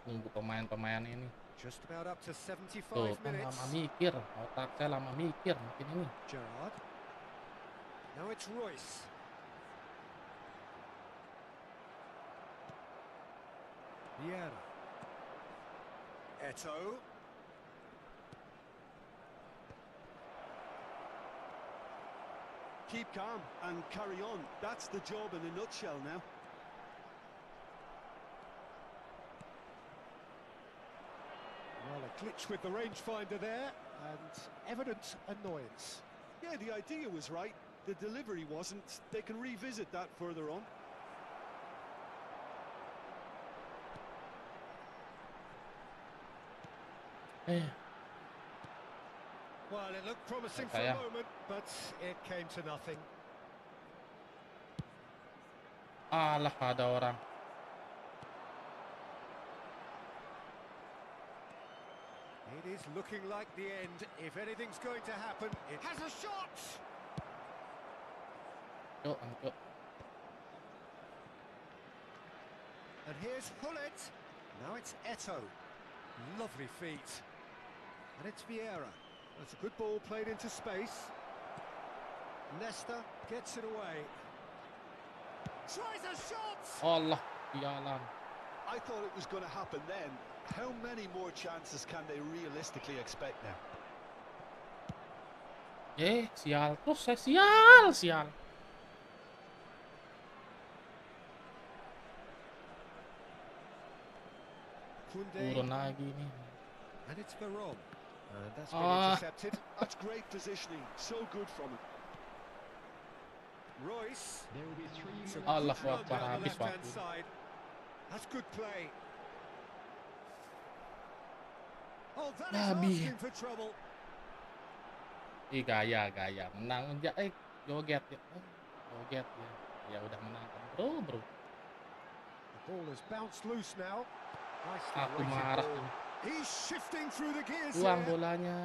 Nunggu pemain-pemain ini.
Just about up to 75
Tuh kan
minutes.
lama mikir, otak saya lama mikir mungkin ini.
Gerrard. Now it's Royce. Vieira. Eto'o.
Keep calm and carry on. That's the job in a nutshell now.
Well, a glitch with the rangefinder there, and evident annoyance.
Yeah, the idea was right. The delivery wasn't. They can revisit that further on.
Well, it looked promising for
Saya.
a moment, but it came to nothing.
Alah ada orang.
It is looking like the end. If anything's going to happen, it has a shot!
Cuk, cuk.
And here's Gullit. Now it's Eto'o. Lovely feet. And it's Vieira. That's a good ball played into space. Nesta gets it away. Tries a shot!
Allah, sialan.
I thought it was going to happen then. How many more chances can they realistically expect now?
Sial terus saya sial. Turun lagi nih.
And it's Veron. And that's been
Ah.
intercepted.
That's great positioning. So good from him.
Royce.
There will be 3
So
minutes.
Allah
good run
Akbar,
down the
habis
left-hand
waktu.
side. That's good play. Oh, that is
Habis.
asking for trouble.
Gaya menang aja joget ya. Joget ya. Ya udah menang kan, bro.
The ball has bounced loose now. Nicely
Aku
weighted
marah
ball.
ini.
He's shifting through the gears
Buang
here.
bolanya.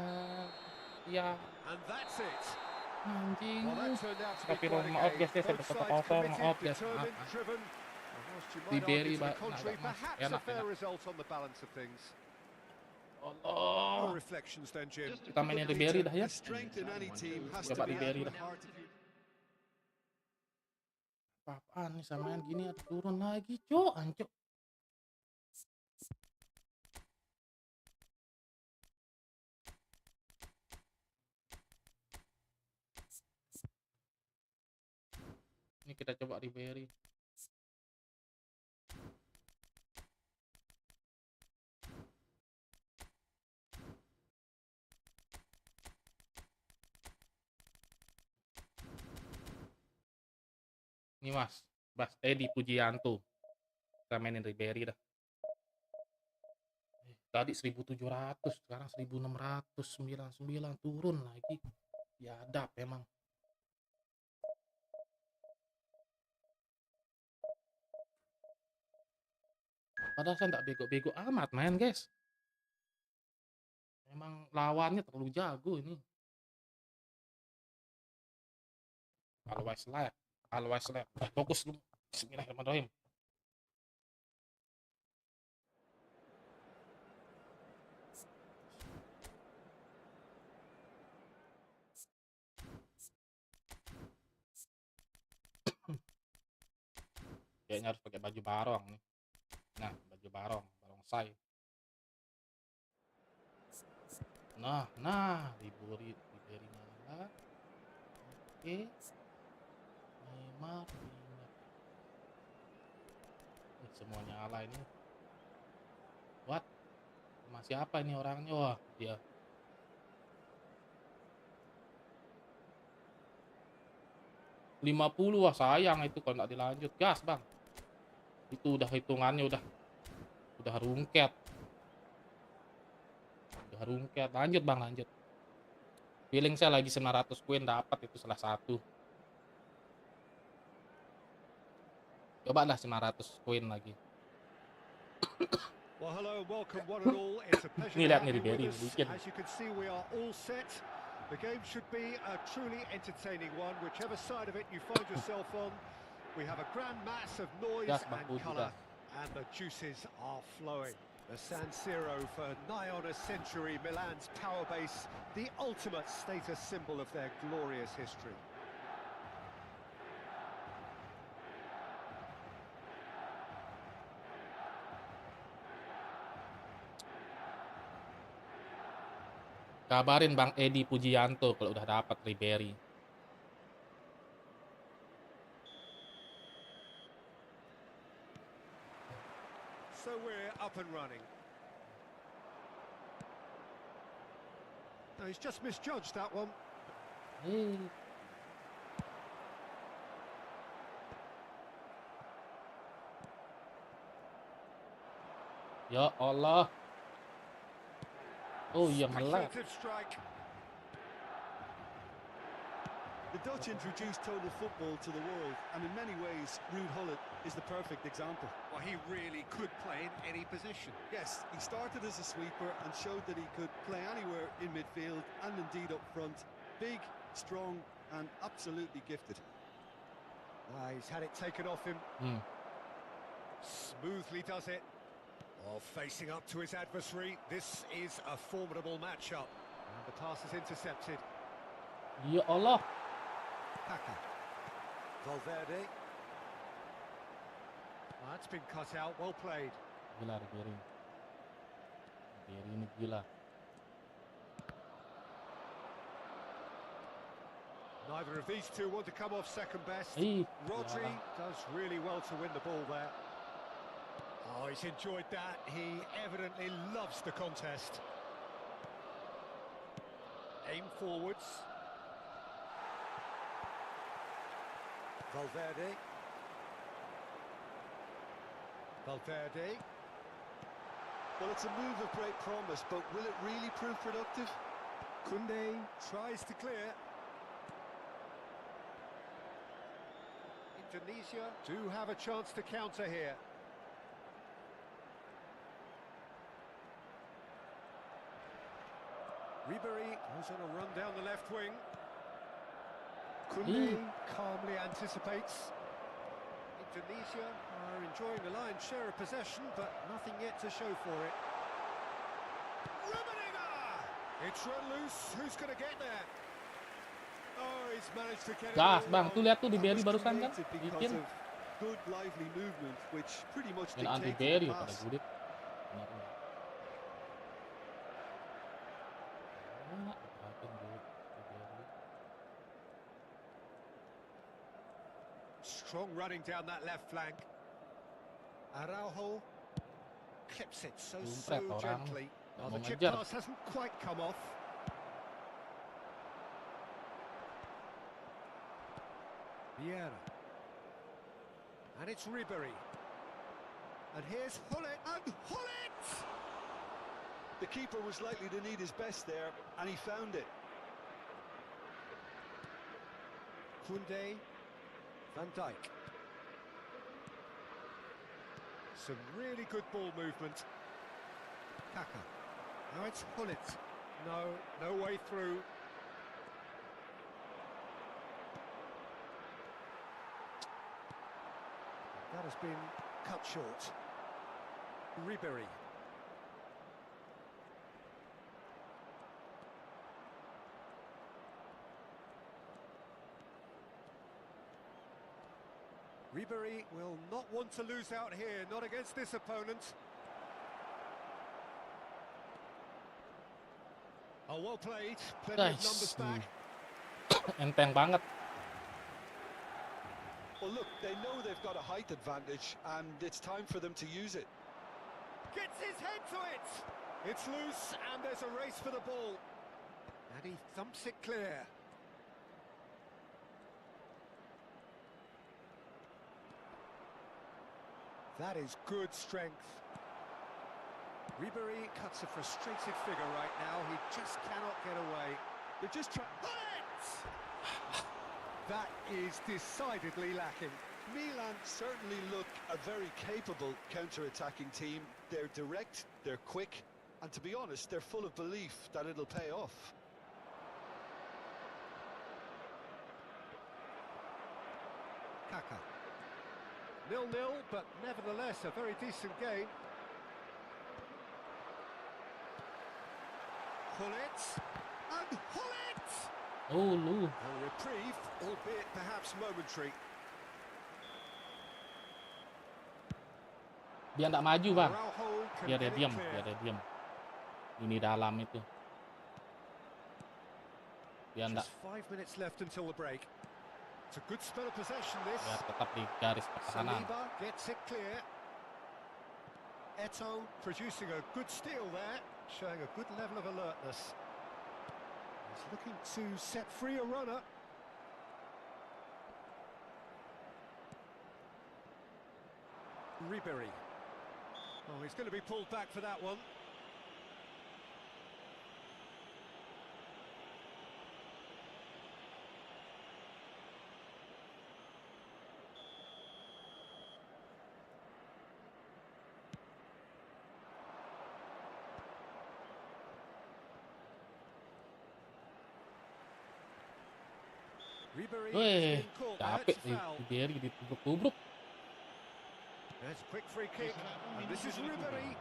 Ya,
And that's it.
anjing.
Well, that turned out to be
Tapi
quite a
maaf
game.
guys ya, saya
Both
berkata
sides
kosong,
committed,
maaf guys,
determined,
maaf.
driven. And whilst you might
Diberi
argue to the
nah,
contrary,
nah,
perhaps a
enak,
fair
enak.
result on the balance of things. Your
Allah.
reflections then, Jim.
Kita mainin Ribery dah ya.
The strength in any team has
Coba
to be
Ribery
at the
dah.
heart of you.
Apaan nih samain gini ada turun lagi, cok, ancok. Ini kita coba Ribery. Ini Mas Teddy Pujianto. Kita mainin Ribery dah. Tadi 1700, sekarang 1699, turun lagi. Biadab emang. Padahal saya nggak bego-bego amat main guys. Emang lawannya terlalu jago ini. Always left. Fokus lu. Bismillahirrahmanirrahim. Kayaknya harus pakai baju barong nih. Nah, baju barongsai. Nah, Ribery mana? Oke. Neymar. Semuanya ala ini. What? Masih apa ini orangnya? Wah, dia. $50, wah sayang itu kalau nggak dilanjut. Gas, Bang. Itu udah hitungannya udah rungket. Lanjut, Bang, lanjut. Feeling saya lagi 900 koin dapat itu salah satu. Coba lah 900 koin lagi.
Well, hello and welcome one and all. It's a pleasure
Nih
to
lihat
have
nih
you with
Ribery
us.
bikin.
As you can see, we are all set. The game should be a truly entertaining one, whichever side of it you find yourself on. We have a grand mass of noise
Gas, Bang,
and
puji,
colour,
gas.
and the juices are flowing. The San Siro for nigh on a century, Milan's power base, the ultimate status symbol of their glorious history.
Kabarin Bang Edi Pujianto kalau udah dapat Ribery.
So we're up and running. No, he's just misjudged that one.
Ya Allah. Oh iya melek.
Speculative strike.
The Dutch introduced total football to the world, and in many ways, Gullit is the perfect example.
Well, he really could play in any position.
Yes, he started as a sweeper and showed that he could play anywhere in midfield and indeed up front. Big, strong, and absolutely gifted.
He's had it taken off him. Smoothly does it. Oh, facing up to his adversary. This is a formidable matchup. And the pass is intercepted.
Ya Allah.
Kaka. Valverde. That's been cut out. Well played.
Gila Ribery. Ribery ini gila.
Neither of these two want to come off second best. Rodri
Ya.
does really well to win the ball there. Oh, he's enjoyed that. He evidently loves the contest. Aim forwards. Valverde.
Well, it's a move of great promise, but will it really prove productive?
Koundé tries to clear. Indonesia do have a chance to counter here. Ribery goes on a run down the left wing. Koundé calmly anticipates. Indonesia are enjoying the lion's share of possession, but nothing yet to show for it. It's run loose. Who's going to get there? Oh, he's managed to get it.
Gas, Bang. Tuh lihat tuh Ribery
That was
barusan kan
created because
bikin.
of good lively movement, which pretty much
Yang anti
dictated
Ribery
the
pada
pass.
Gullit.
Strong running down that left flank. Raul clips it so
Orang.
gently.
Nggak
The
mau
chip
ngejar.
pass hasn't quite come off. Vieira. And it's Ribery. And here's Gullit. And Gullit!
The keeper was likely to need his best there, and he found it.
Koundé. Van Dijk. Some really good ball movement. Kaka. Now it's Gullit. No way through. that has been cut short. Ribery. Ribery will not want to lose out here, not against this opponent. Oh, well played. Plenty of numbers back.
Enteng banget.
Well, look, they know they've got a height advantage, and it's time for them to use it.
Gets his head to it. It's loose, and there's a race for the ball. And he thumps it clear. That is good strength. Ribery cuts a frustrated figure right now. He just cannot get away.
They're just trying...
That is decidedly lacking.
Milan certainly look a very capable counter-attacking team. They're direct, they're quick, and to be honest, they're full of belief that it'll pay off.
Kaka. 0-0, but nevertheless a very decent game. Gullit. And Gullit!
Oh, lu.
A reprieve, albeit perhaps momentary.
Dia nggak maju, Bang.
Raul can
Biar dia
get it
diam,
clear.
biar dia diam. Ini dalam itu. Dia nggak,
Just 5 minutes left until the break. It's a good spell of possession, this.
biar tetap di garis pertahanan.
Saliba gets it clear. Eto'o producing a good steal there, showing a good level of alertness. He's looking to set free a runner. Ribery. Oh, he's going to be pulled back for that one. Ribery has
Weh,
been caught there.
capek
It's a
nih.
foul.
Ribery ditubruk-tubruk.
There's a quick free kick, and this is Ribery.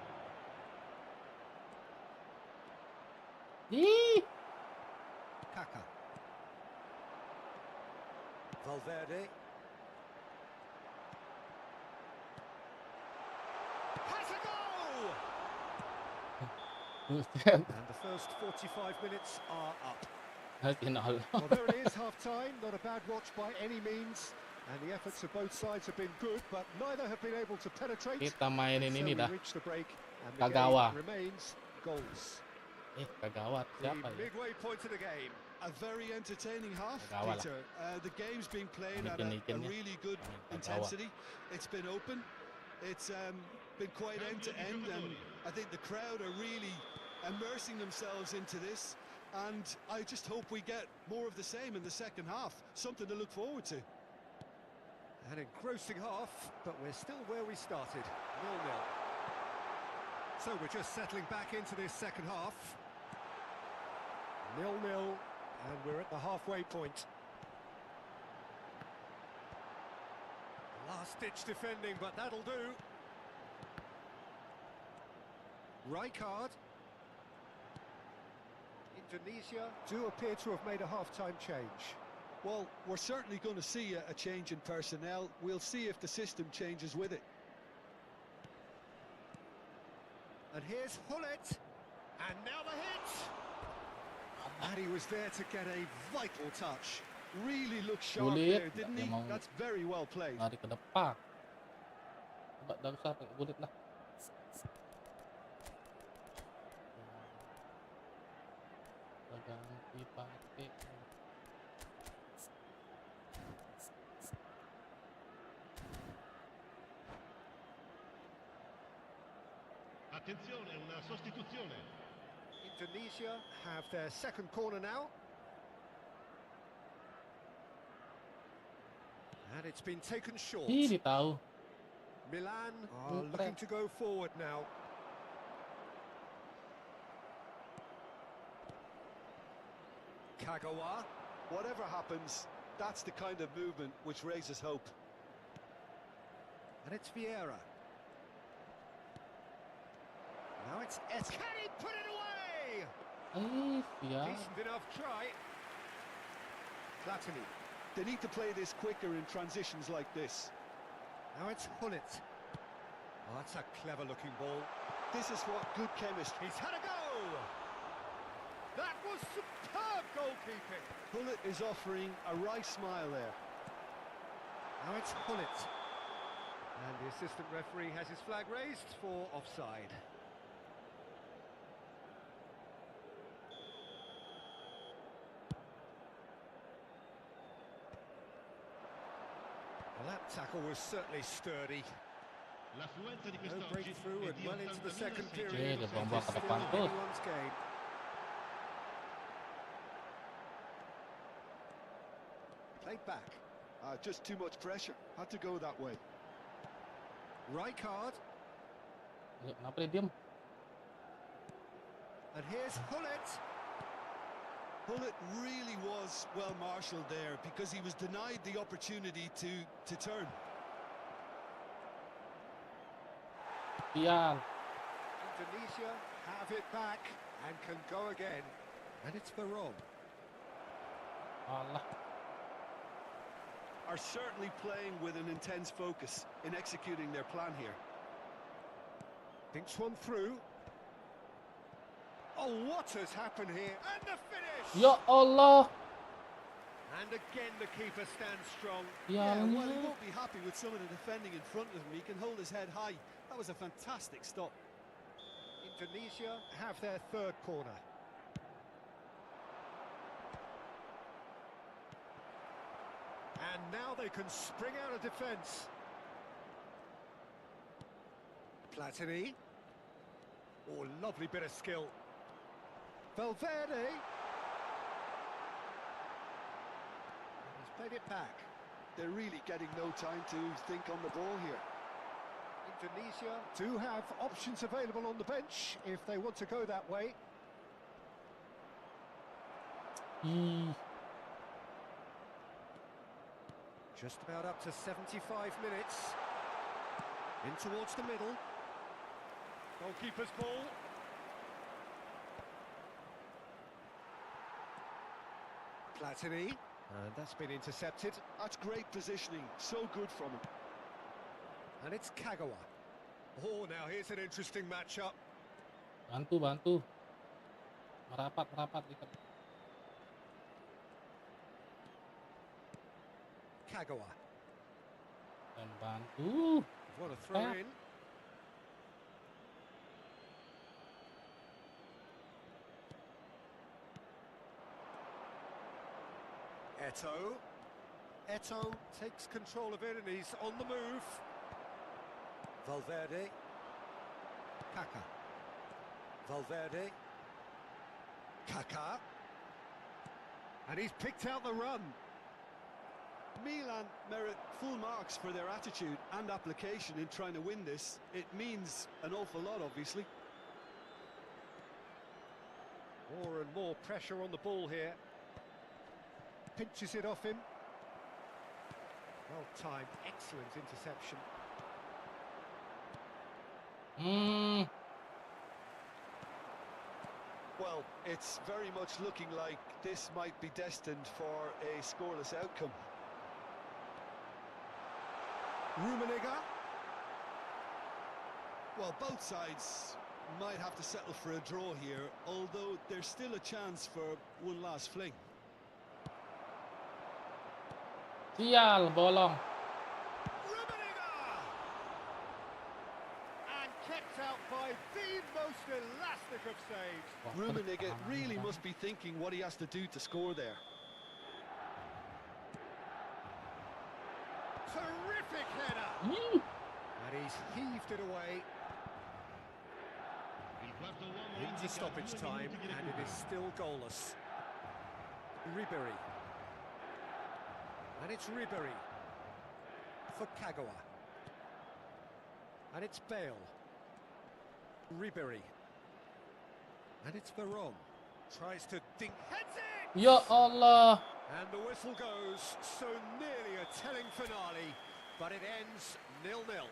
Ih,
Kaka. Valverde. Has a goal!
buset.
And the first 45 minutes are up.
Hati nol.
Well, there it is, half-time. Not a bad watch by any means. And the efforts of both sides have been good, but neither have been able to penetrate.
Kita mainin
So
ini
we
dah.
reach the break, and the
Kagawa.
game remains goals.
Kagawat.
The
Siapa ya?
midway point of the game.
A very entertaining half,
Kagawa lah.
Peter. The game's been played at a
Ikan-ikannya.
really good
Kagawa.
intensity. It's been open. It's been quite end-to-end, and I think the crowd are really immersing themselves into this. And I just hope we get more of the same in the second half. Something to look forward to.
An engrossing half, but we're still where we started, 0-0. So we're just settling back into this second half. 0-0, and we're at the halfway point. Last-ditch defending, but that'll do. Rijkaard. Indonesia do appear to have made a half-time change.
Well, we're certainly going to see a change in personnel. We'll see if the system changes with it.
And here's Gullit. And now the hit! And he was there to get a vital touch.
Really looked sharp
Gullit,
there, didn't he?
memang
That's very well played.
lari ke depan. Coba dah usah pakai Gullit lah. Kita ganti pakai.
Attenzione, una sostituzione.
Indonesia have their second corner now. And it's been taken short.
Ih, ditahu.
Milan are looking to go forward now. Kagawa.
Whatever happens, that's the kind of movement which raises hope.
And it's Vieira. Now it's Es. Can he put it away?
Ya.
Decent enough try. Platini.
They need to play this quicker in transitions like this.
Now it's Gullit. Oh, that's a clever-looking ball.
This is what good chemistry.
He's had a go. That was superb goalkeeping.
Gullit is offering a wry smile there.
Now it's Gullit. And the assistant referee has his flag raised for offside. Well, that tackle was certainly sturdy.
La fluenza di
No
quest'oggi
breakthrough
è
and
di
well into the
80.000
second
segni.
period.
Dia buang-buang ke
It's
depan
still
tuh.
anyone's game. Played back.
Just too much pressure. Had to go that way.
Rijkaard.
Ya, kenapa dia diem?
And here's Gullit.
Gullit really was well marshalled there because he was denied the opportunity to turn.
Sial.
Indonesia have it back and can go again. And it's Veron.
Allah.
Are certainly playing with an intense focus in executing their plan here.
Thinks one through. Oh, what has happened here? And the finish!
Ya Allah.
And again the keeper stands strong.
Yeah, well, he
Sialnya.
won't be happy with some of the defending in front of him. He can hold his head high. That was a fantastic stop.
Indonesia have their third corner. And now they can spring out of defence. Platini. Oh, lovely bit of skill. Valverde. He's played it back.
They're really getting no time to think on the ball here.
Indonesia do have options available on the bench if they want to go that way.
Ih,
Just about up to 75 minutes. In towards the middle. Goalkeeper's ball. Platini. And that's been intercepted.
That's great positioning. So good from him.
And it's Kagawa. Oh, now here's an interesting matchup.
bantu. Merapat.
Kagawa.
Dan bantu.
What a throw in. Eto takes control of it and he's on the move. Valverde. Kaka. Valverde. Kaka. And he's picked out the run.
Milan merit full marks for their attitude and application in trying to win this. It means an awful lot, obviously.
More and more pressure on the ball here. Pinches it off him. Well timed, excellent interception.
Well, it's very much looking like this might be destined for a scoreless outcome.
Rummenigge.
Well, both sides might have to settle for a draw here, although there's still a chance for one last fling.
Sial, bolong.
Rummenigge! And kept out by the most elastic of saves.
Wah,
Rummenigge
pertahanan
really
banget.
must be thinking what he has to do to score there.
Terrific header.
Ih,
And he's heaved it away.
Il quarto uomo
Into
indica
stoppage
2
time,
minuti di
and it
recupero.
is still goalless. Ribery. And it's Ribery. For Kagawa. And it's Bale. Ribery. And it's Veron. Tries to dink. Heads it!
Ya Allah.
And the whistle goes. So nearly a telling finale. But it ends 0-0.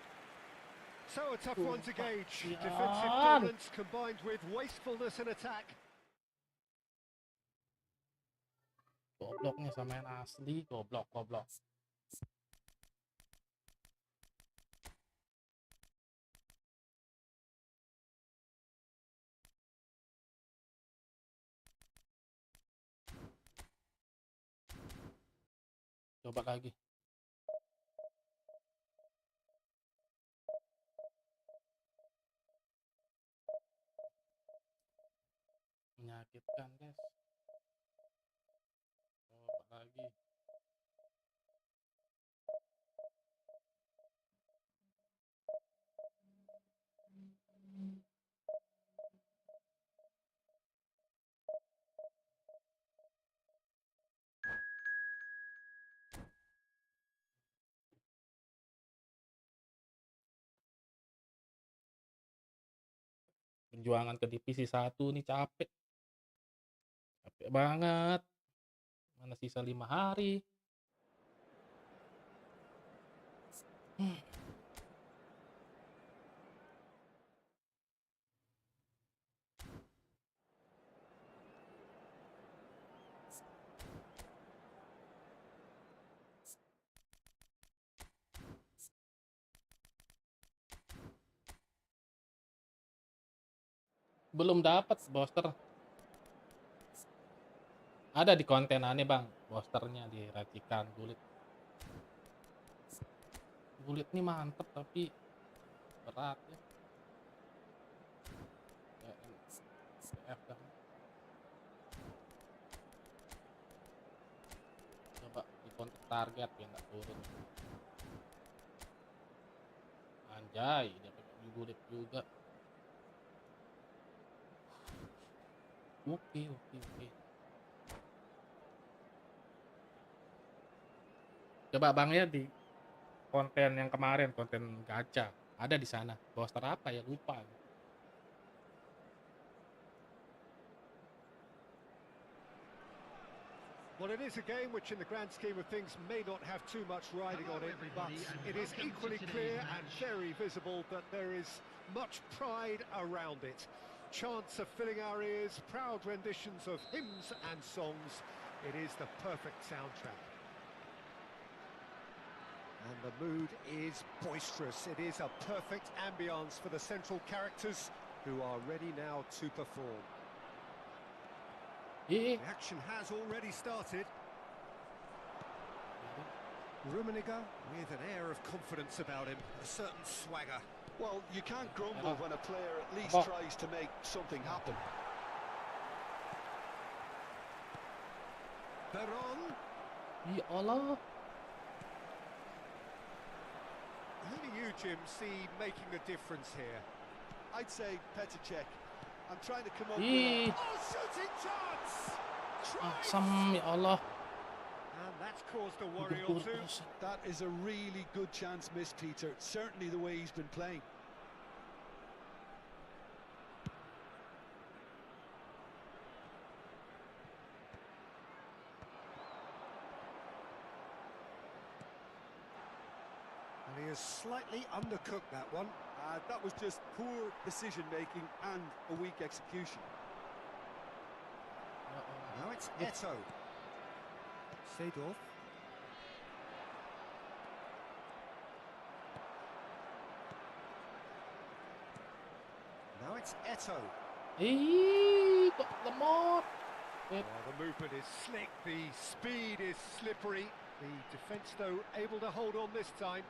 So a tough one to gauge.
Yeah.
Defensive dominance combined with wastefulness in attack.
Gobloknya sama yang asli, goblok. Coba lagi. Menyakitkan, guys. Coba lagi. Perjuangan ke divisi 1 nih capek banget. Mana sisa 5 hari. Belum dapat booster. Ada di kontenannya bang, boosternya diracikan Gullit. Gullit nih mantep tapi berat ya. PF dah. Coba di kontak target biar nggak turun. Anjay, dia pakai Gullit juga. Oke. Coba bang ya di konten yang kemarin, konten gacha, ada di sana. Booster apa ya, lupa.
Well, it is a game which in the grand scheme of things may not have too much riding on it, but it is equally clear and very visible that there is much pride around it. Chants are filling our ears, proud renditions of hymns and songs. It is the perfect soundtrack. And the mood is boisterous. It is a perfect ambience for the central characters who are ready now to perform. The action has already started. Rummenigge with an air of confidence about him, a certain swagger.
Well, you can't grumble when a player at least tries to make something happen.
Veron.
Ya Allah.
Who do you, Jim, see making a difference here?
I'd say Petacek. I'm trying to come up
with
shooting chance!
Asam ya Allah.
And that's caused a worry or two.
That is a really good chance missed, Peter. Certainly the way he's been playing.
And he has slightly undercooked that one.
That was just poor decision-making and a weak execution.
Now it's Eto. Seedorf. Now it's Eto.
Kok lemot.
Oh, the movement is slick, the speed is slippery. The defence, though, able to hold on this time.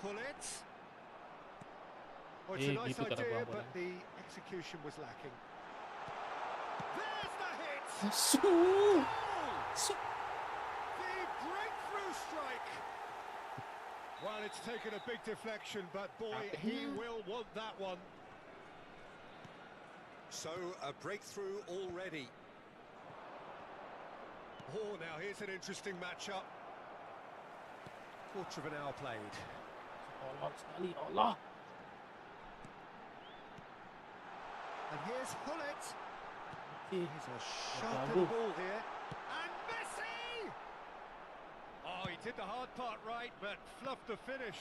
Gullit. Oh, it's a nice idea, but the execution was lacking. There's the hit!
Goal!
The breakthrough strike! Well, it's taken a big deflection, but boy, he will want that one. So, a breakthrough already. Oh, now here's an interesting matchup. Quarter of an hour played.
Allah sekali, Allah.
And here's Gullit. Here's a sharp ball here. And Messi! Oh, he did the hard part right, but fluffed the finish.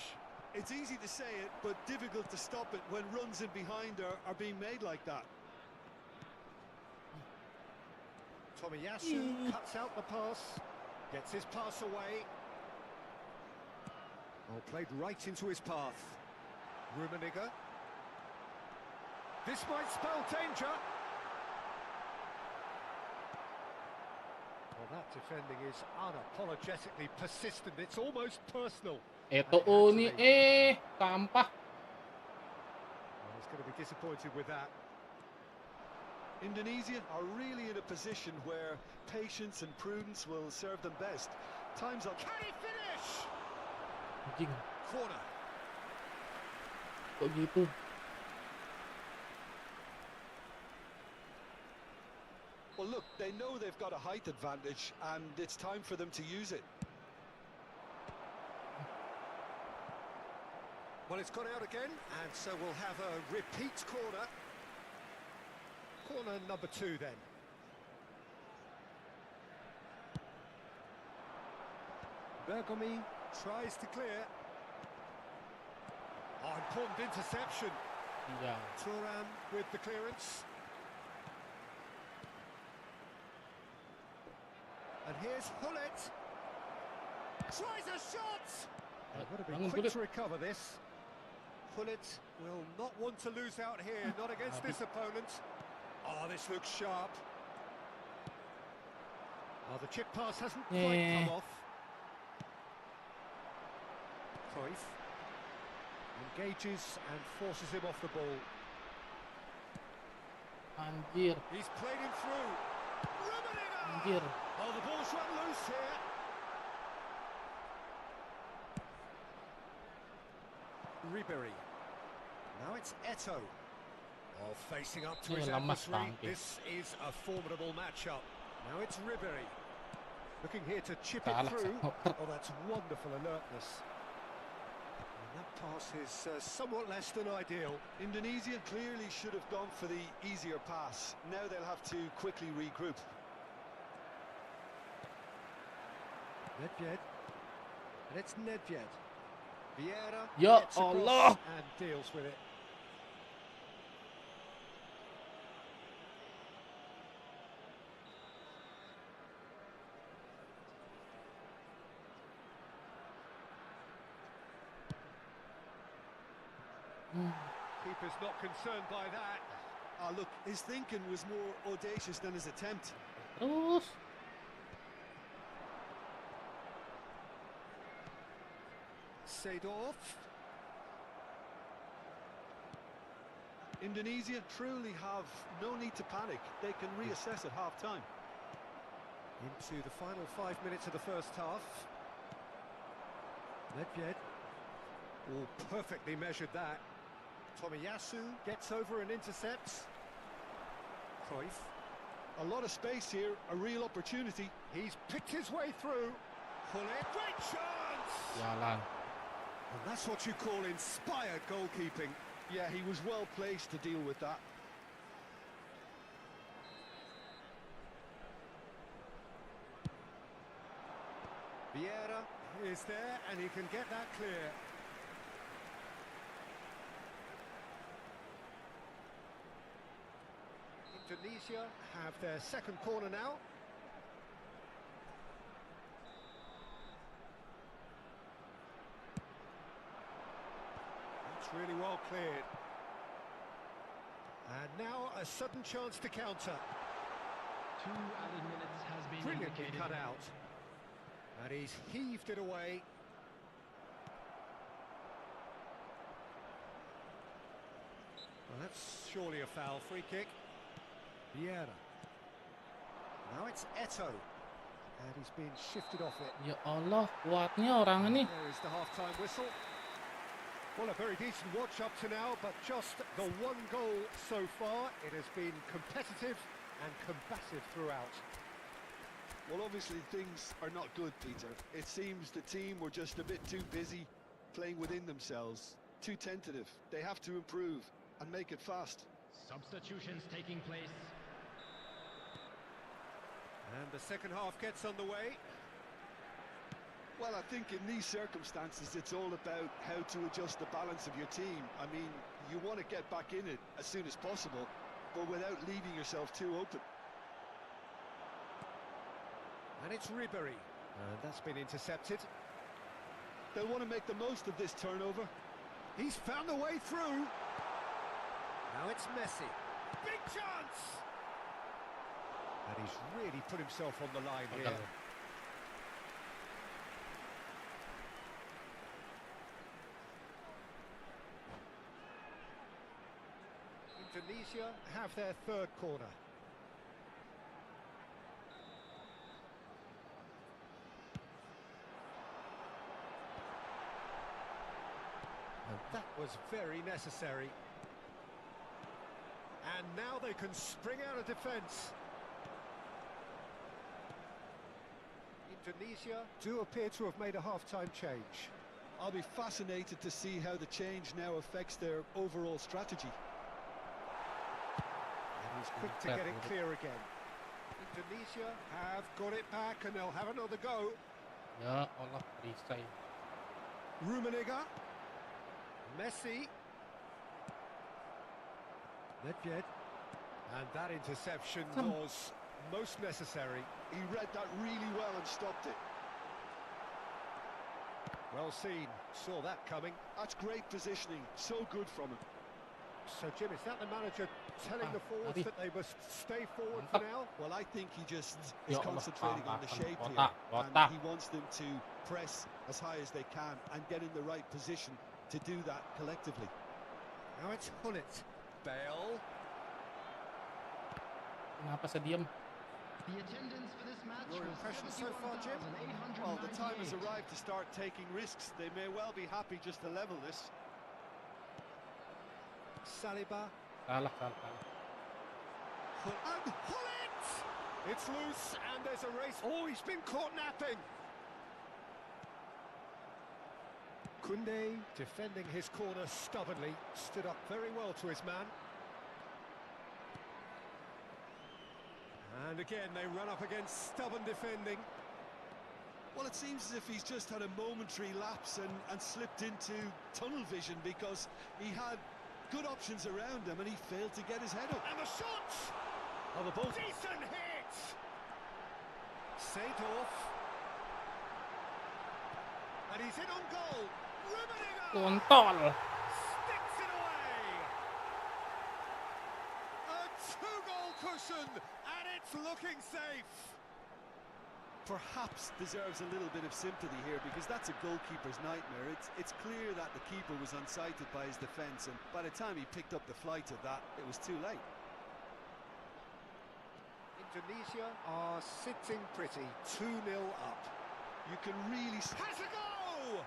It's easy to say it, but difficult to stop it when runs in behind are being made like that.
Tomiyasu cuts out the pass, gets his pass away. Oh, played right into his path. Rummenigge. This might spell danger. Well, that defending is unapologetically persistent. It's almost personal.
Ito uni sampah.
Well, he's going to be disappointed with that.
Indonesia are really in a position where patience and prudence will serve them best. Time's up.
Can he finish?
Anjing,
Corner.
kok gitu?
Well, look, they know they've got a height advantage, and it's time for them to use it.
Well, it's gone out again, and so we'll have a repeat corner. Corner number 2 then. Bergomi tries to clear. Oh, important interception.
Iya.
Thuram with the clearance. And here's Gullit. Tries a shot! Got to be
Bangun,
quick
Gullit.
to recover this. Gullit will not want to lose out here, not against this opponent. Oh, this looks sharp. Oh, the chip pass hasn't quite come off. Cruyff engages and forces him off the ball.
Anjir,
He's played him through. Rummenigge!
anjir.
Oh, the ball's run loose here. Ribery. Now it's Eto. Oh, facing up to
Ini
his
lemas
adversary.
tangki.
This is a formidable matchup. Now it's Ribery. Looking here to chip it
Salah,
through.
Salah.
Oh, that's wonderful alertness. And that pass is somewhat less than ideal.
Indonesia clearly should have gone for the easier pass. Now they'll have to quickly regroup.
Nedved. And it's Nedved. Vieira
Ya
gets across
Allah.
and deals with it. Keeper's not concerned by that.
Ah, look, his thinking was more audacious than his attempt.
Terus.
Seedorf.
Indonesia truly have no need to panic. They can reassess at half-time.
Into the final 5 minutes of the first half. Nedved. Oh, perfectly measured that. Tomiyasu gets over and intercepts. Cruyff.
A lot of space here, a real opportunity.
He's picked his way through. Gullit, great chance!
Jalan.
And that's what you call inspired goalkeeping.
Yeah, he was well placed to deal with that.
Vieira is there and he can get that clear. Indonesia have their second corner now. That's really well cleared. And now a sudden chance to counter.
2 added minutes has been
Brilliantly
indicated.
cut out. And he's heaved it away. Well, that's surely a foul. Free kick. Vieira. Now it's Eto. And he's been shifted off it.
Ya Allah, kuatnya orang ini.
There is the half-time whistle. Well, a very decent watch up to now, but just the one goal so far. It has been competitive and combative throughout.
Well, obviously things are not good, Peter. It seems the team were just a bit too busy playing within themselves. Too tentative. They have to improve and make it fast.
Substitutions taking place.
And the second half gets underway.
Well, I think in these circumstances, it's all about how to adjust the balance of your team. I mean, you want to get back in it as soon as possible, but without leaving yourself too open.
And it's Ribery. And that's been intercepted.
They'll want to make the most of this turnover.
He's found a way through. Now it's Messi. Big chance! And he's really put himself on the line here. Indonesia have their third corner. And that was very necessary. And now they can spring out of defence. Indonesia do appear to have made a half-time change.
I'll be fascinated to see how the change now affects their overall strategy.
And he's quick to get it clear again. Indonesia have got it back and they'll have another go.
Ya Allah, perisai.
Rummenigge. Messi. Nedved. And that interception was most necessary.
He read that really well and stopped it.
Well seen, saw that coming.
That's great positioning, so good from him.
So Jim, is that the manager telling the forwards that they must stay forward for now?
Well, I think he just is concentrating on the shape here. And he wants them to press as high as they can and get in the right position to do that collectively.
Now it's Gullit. Bale.
Kenapa saya diam?
The attendance for this match
Your
was
impression so far, Jim?
71,898.
Well, the time has arrived to start taking risks. They may well be happy just to level this.
Saliba.
Salah.
And Gullit! It's loose and there's a race. Oh, he's been caught napping. Koundé defending his corner stubbornly. Stood up very well to his man. And again, they run up against stubborn defending.
Well, it seems as if he's just had a momentary lapse and slipped into tunnel vision because he had good options around him and he failed to get his head up.
And the shot!
Oh, the ball.
Decent hit! Seedorf. And he's in on goal. Rummenigge!
Kontol.
Sticks it away! A two-goal cushion, and it's looking safe.
Perhaps deserves a little bit of sympathy here because that's a goalkeeper's nightmare. It's clear that the keeper was unsighted by his defence, and by the time he picked up the flight of that, it was too late.
Indonesia are sitting pretty, 2-0 up.
You can really...
Has a go!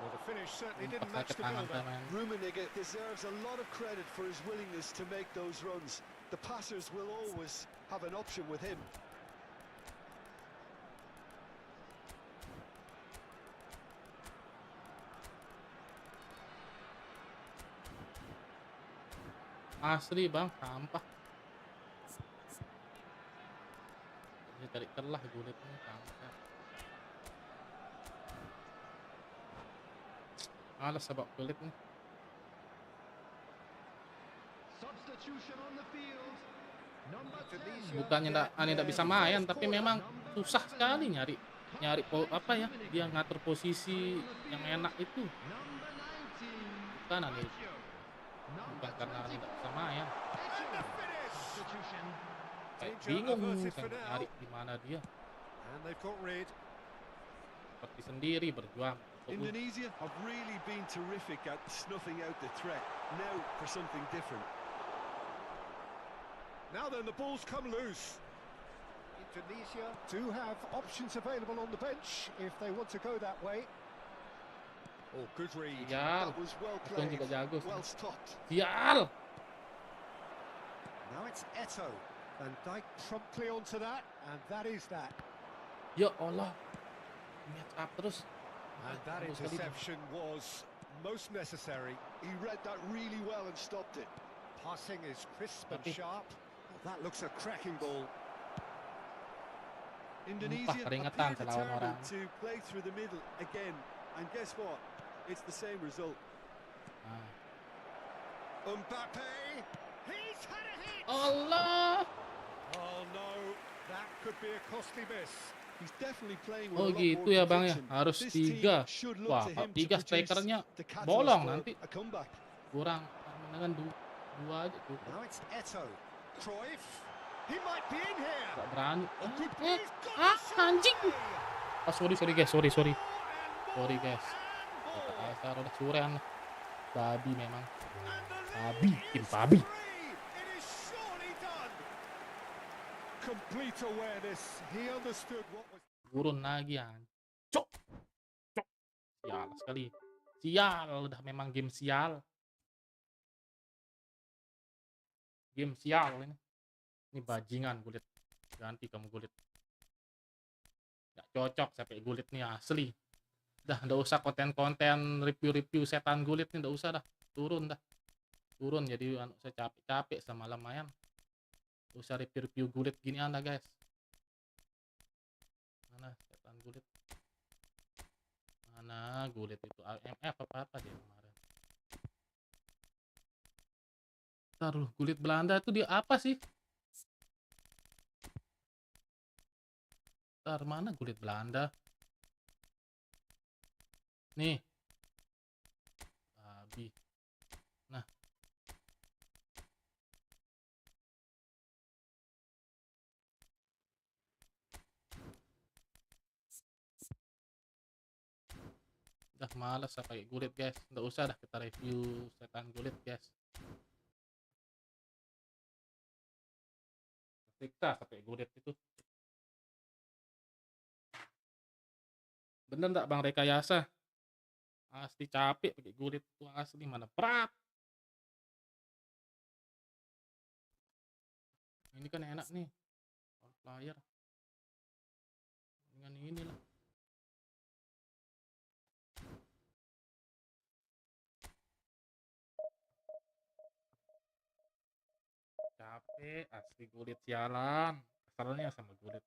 Well, the finish certainly didn't match the build-up.
Rummenigge deserves a lot of credit for his willingness to make those runs. The passers will always have an option with him.
Asli bang, sampah. Ini tarik celah Gullit ini sampah. Malas sebab Gullit nih.
Substitution on the field. Number 10.
Bukannya nggak bisa main, tapi memang susah sekali nyari apa ya? Dia ngatur posisi yang enak itu. Bukan Ani. Bukan karena Ani nggak bisa main. Kayak bingung nyari di mana dia. Seperti sendiri berjuang.
Indonesia have really been terrific at snuffing out the threat. Now for something different.
Now then, the ball's come loose. Indonesia do have options available on the bench if they want to go that way. Oh, good read.
Sial.
That was well
Itu
played,
juga jago.
well stopped.
Sial.
Now it's Eto. Van Dijk promptly onto that, and that is that.
Ya Allah. Match up terus.
And that interception was most necessary.
He read that really well and stopped it.
Passing is crisp and sharp. Well, that looks a cracking ball.
Indonesia
keringetan
appear
selawan orang.
determined to play through the middle again, and guess what? It's the same result.
Nah.
Mbappe, he's had a hit.
Allah.
Oh no, that could be a costly miss.
He's definitely playing with
Oh
a lot
gitu
more
ya bang ya,
conviction.
harus
This team
3.
should look
Wah
to
kalau
him to
3
produce
strikernya
the catalyst
bolong
for
nanti.
a comeback.
Kurang, kan 2 aja tuh.
Now it's Eto. Cruyff, he might be in here.
Gak berani.
A good he's got the shot
Anjing.
away.
Oh sorry guys, sorry.
More and
Sorry
more
guys.
and
Kata
more.
kasar udah surean lah. Babi memang.
And the
Babi,
lead
tim
is
babi.
3. It is surely done. Complete awareness. He understood what was.
Turun lagi Cok. Sial sekali. Sial, udah memang game sial. Game sial ini. Ini bajingan Gullit. Ganti kamu Gullit. Gak cocok sampai Gullit nih asli. Nggak usah konten-konten review-review setan Gullit nih, nggak usah dah. Turun dah. Turun jadi saya capek-capek semalam main. Nggak usah review-review Gullit gini anda guys. Mana setan Gullit? Mana Gullit itu? AMF apa dia kemarin? Taruh Gullit Belanda itu dia apa sih? Ntar mana Gullit Belanda? Nih. Babi. Nah. Udah malas pakai Gullit guys. Nggak usah dah kita review setan Gullit guys. Siksa pakai Gullit itu. Bener nggak bang rekayasa? Asli capek pakai Gullit itu asli, mana berat. Ini kan enak nih. Player. Dengan ini lah. Capek asli Gullit sialan. Kesalnya sama Gullit.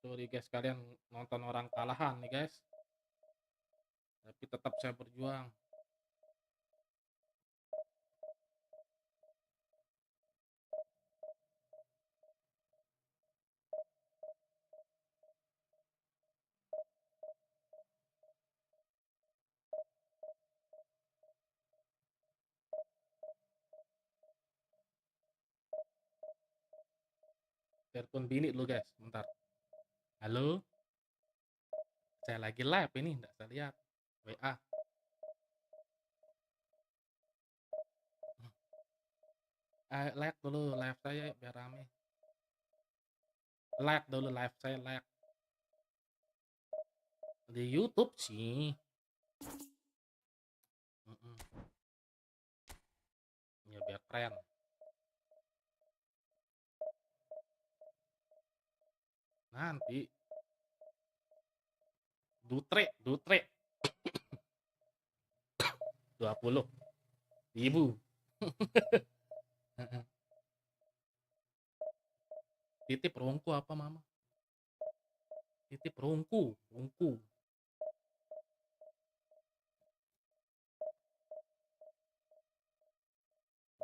Sorry guys, kalian nonton orang kalahan nih guys. Tapi tetap saya berjuang. Telepon bini dulu guys, bentar. Halo? Saya lagi live ini, enggak saya lihat. WA. Like dulu live saya biar rame. Like dulu live saya, like. Di YouTube sih. Ya biar keren. Nanti Dutre 20.000. Titip rongku apa mama? Titip rongku.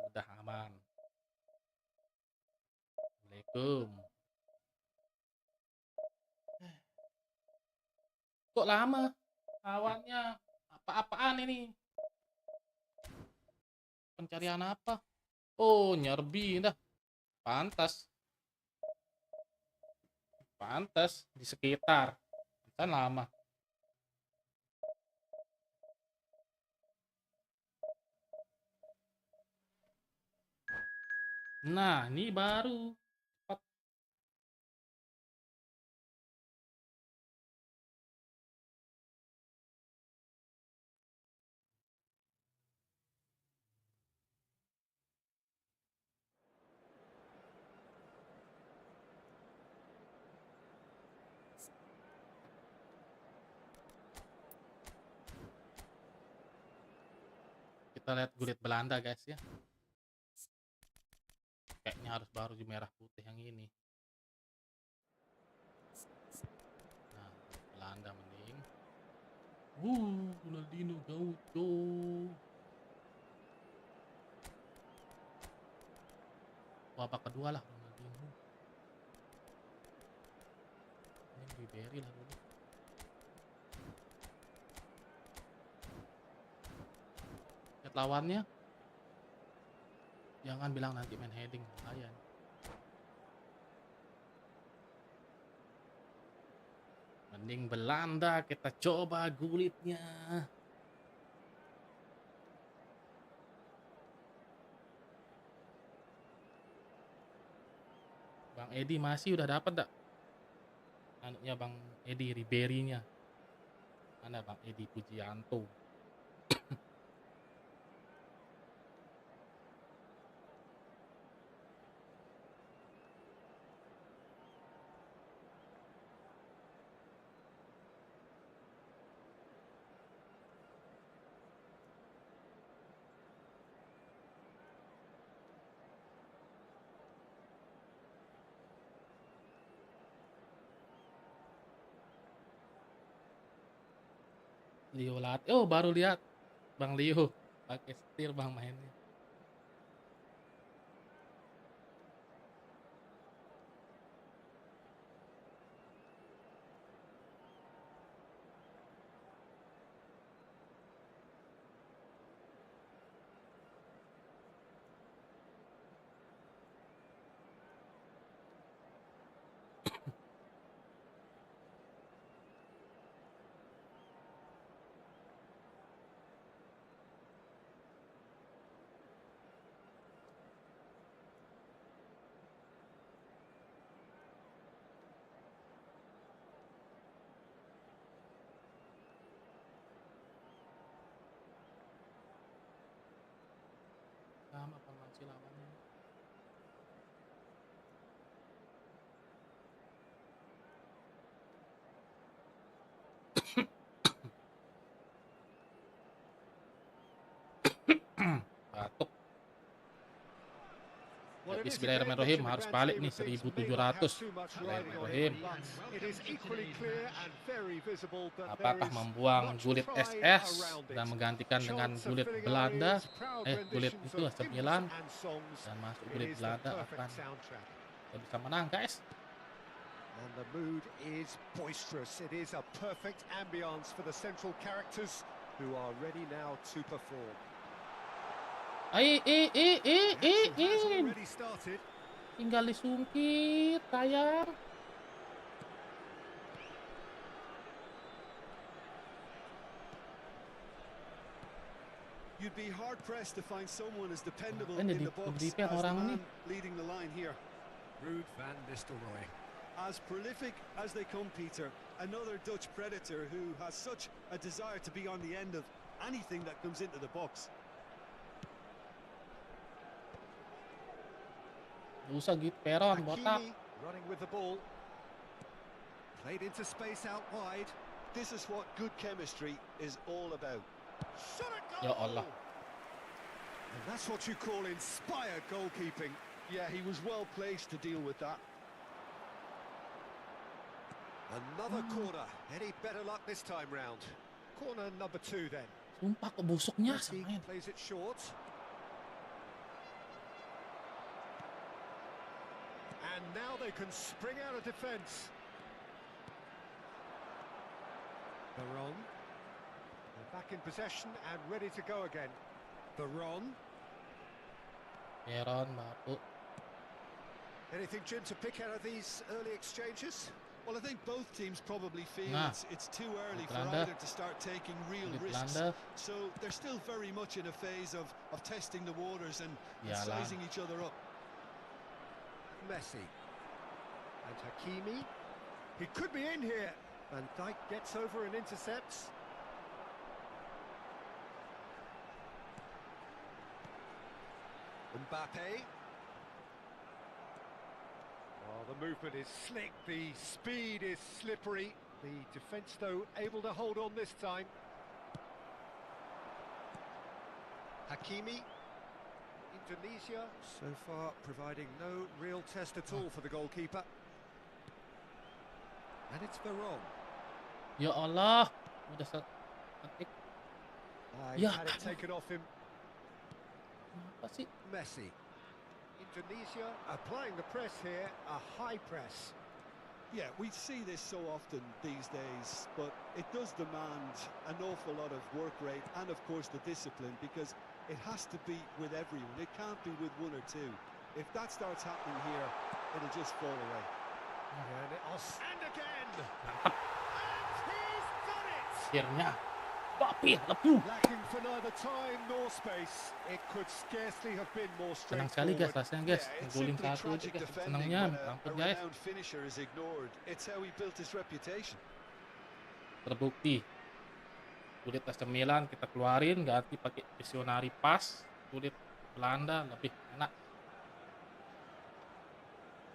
Udah aman. Assalamualaikum. Kok lama? Awannya apa-apaan ini? Pencarian apa? Oh, nyerbi dah. Pantas di sekitar. Kan lama. Nah, ini baru. Kita lihat Gullit Belanda guys ya. Kayaknya harus baru di merah putih yang ini. Nah, Belanda mending. Ronaldinho Gaucho. Babak kedua lah Ronaldinho. Ini Ribery lah dulu. Lihat lawannya. Jangan bilang nanti main heading bahaya. Mending Belanda, kita coba Gullitnya. Bang Edi masih udah dapat dak? Anunya Bang Edi Ribery-nya. Mana Bang Edi Pujianto? Leo latih. Oh, baru lihat Bang Leo pakai setir Bang mainnya. Sama formasi lawannya. Batuk. Ya, bismillahirrahmanirrahim, harus balik nih 1700. Bismillahirrahmanirrahim. Apakah membuang Gullit SS dan menggantikan dengan Gullit Belanda? Gullit itu 9 dan masuk Gullit Belanda akan kita bisa menang guys.
And the mood is boisterous. It is a perfect ambience for the central characters who are ready now to perform.
Tinggal disungkit, sayang.
You'd be hard pressed to find someone as dependable in the box as the man leading the line here.
Ruud van Nistelrooy.
As prolific as they come, Peter, another Dutch predator who has such a desire to be on the end of anything that comes into the box.
Susah gitu, Peron, botak.
Running with the ball. Played into space out wide.
This is what good chemistry is all about.
Ya Allah.
And that's what you call inspired goalkeeping.
Yeah, he was well placed to deal with that.
Another corner. Any better luck this time round? Corner number 2 then.
Sumpah kok busuknya samain.
Plays it short. And now they can spring out of defence. Veron. They're back in possession and ready to go again. Veron.
Peron, Bapu.
Anything, Jim, to pick out of these early exchanges?
Well, I think both teams probably feel it's too early for either to start taking real risks. So they're still very much in a phase of testing the waters and sizing each other up.
Messi. And Hakimi. He could be in here. Van Dijk gets over and intercepts. Mbappe. Oh, the movement is slick, the speed is slippery. The defence, though, able to hold on this time. Hakimi. Indonesia so far providing no real test at all for the goalkeeper. And it's Verón.
Ya Allah, udah setik.
He's
Ya,
had it taken off him.
apa sih?
Messi. Indonesia applying the press here, a high press.
Yeah, we see this so often these days, but it does demand an awful lot of work rate and, of course, the discipline, because it has to be with everyone. It can't be with one or two. If that starts happening here, it'll just fall away.
And again!
Mantap.
And he's done it!
Akhirnya. Tapi, lepu.
Lacking for neither time nor space. It could scarcely have been more
Senang sekali guys,
straightforward.
rasanya guys.
Yeah, it's
Golin
simply
satu aja
tragic
guys.
defending
Senangnya,
when a
ampun guys.
renowned finisher is ignored. It's how he built his reputation.
Terbukti. Gullit AC Milan kita keluarin, ganti pakai visionary pass. Gullit Belanda lebih enak.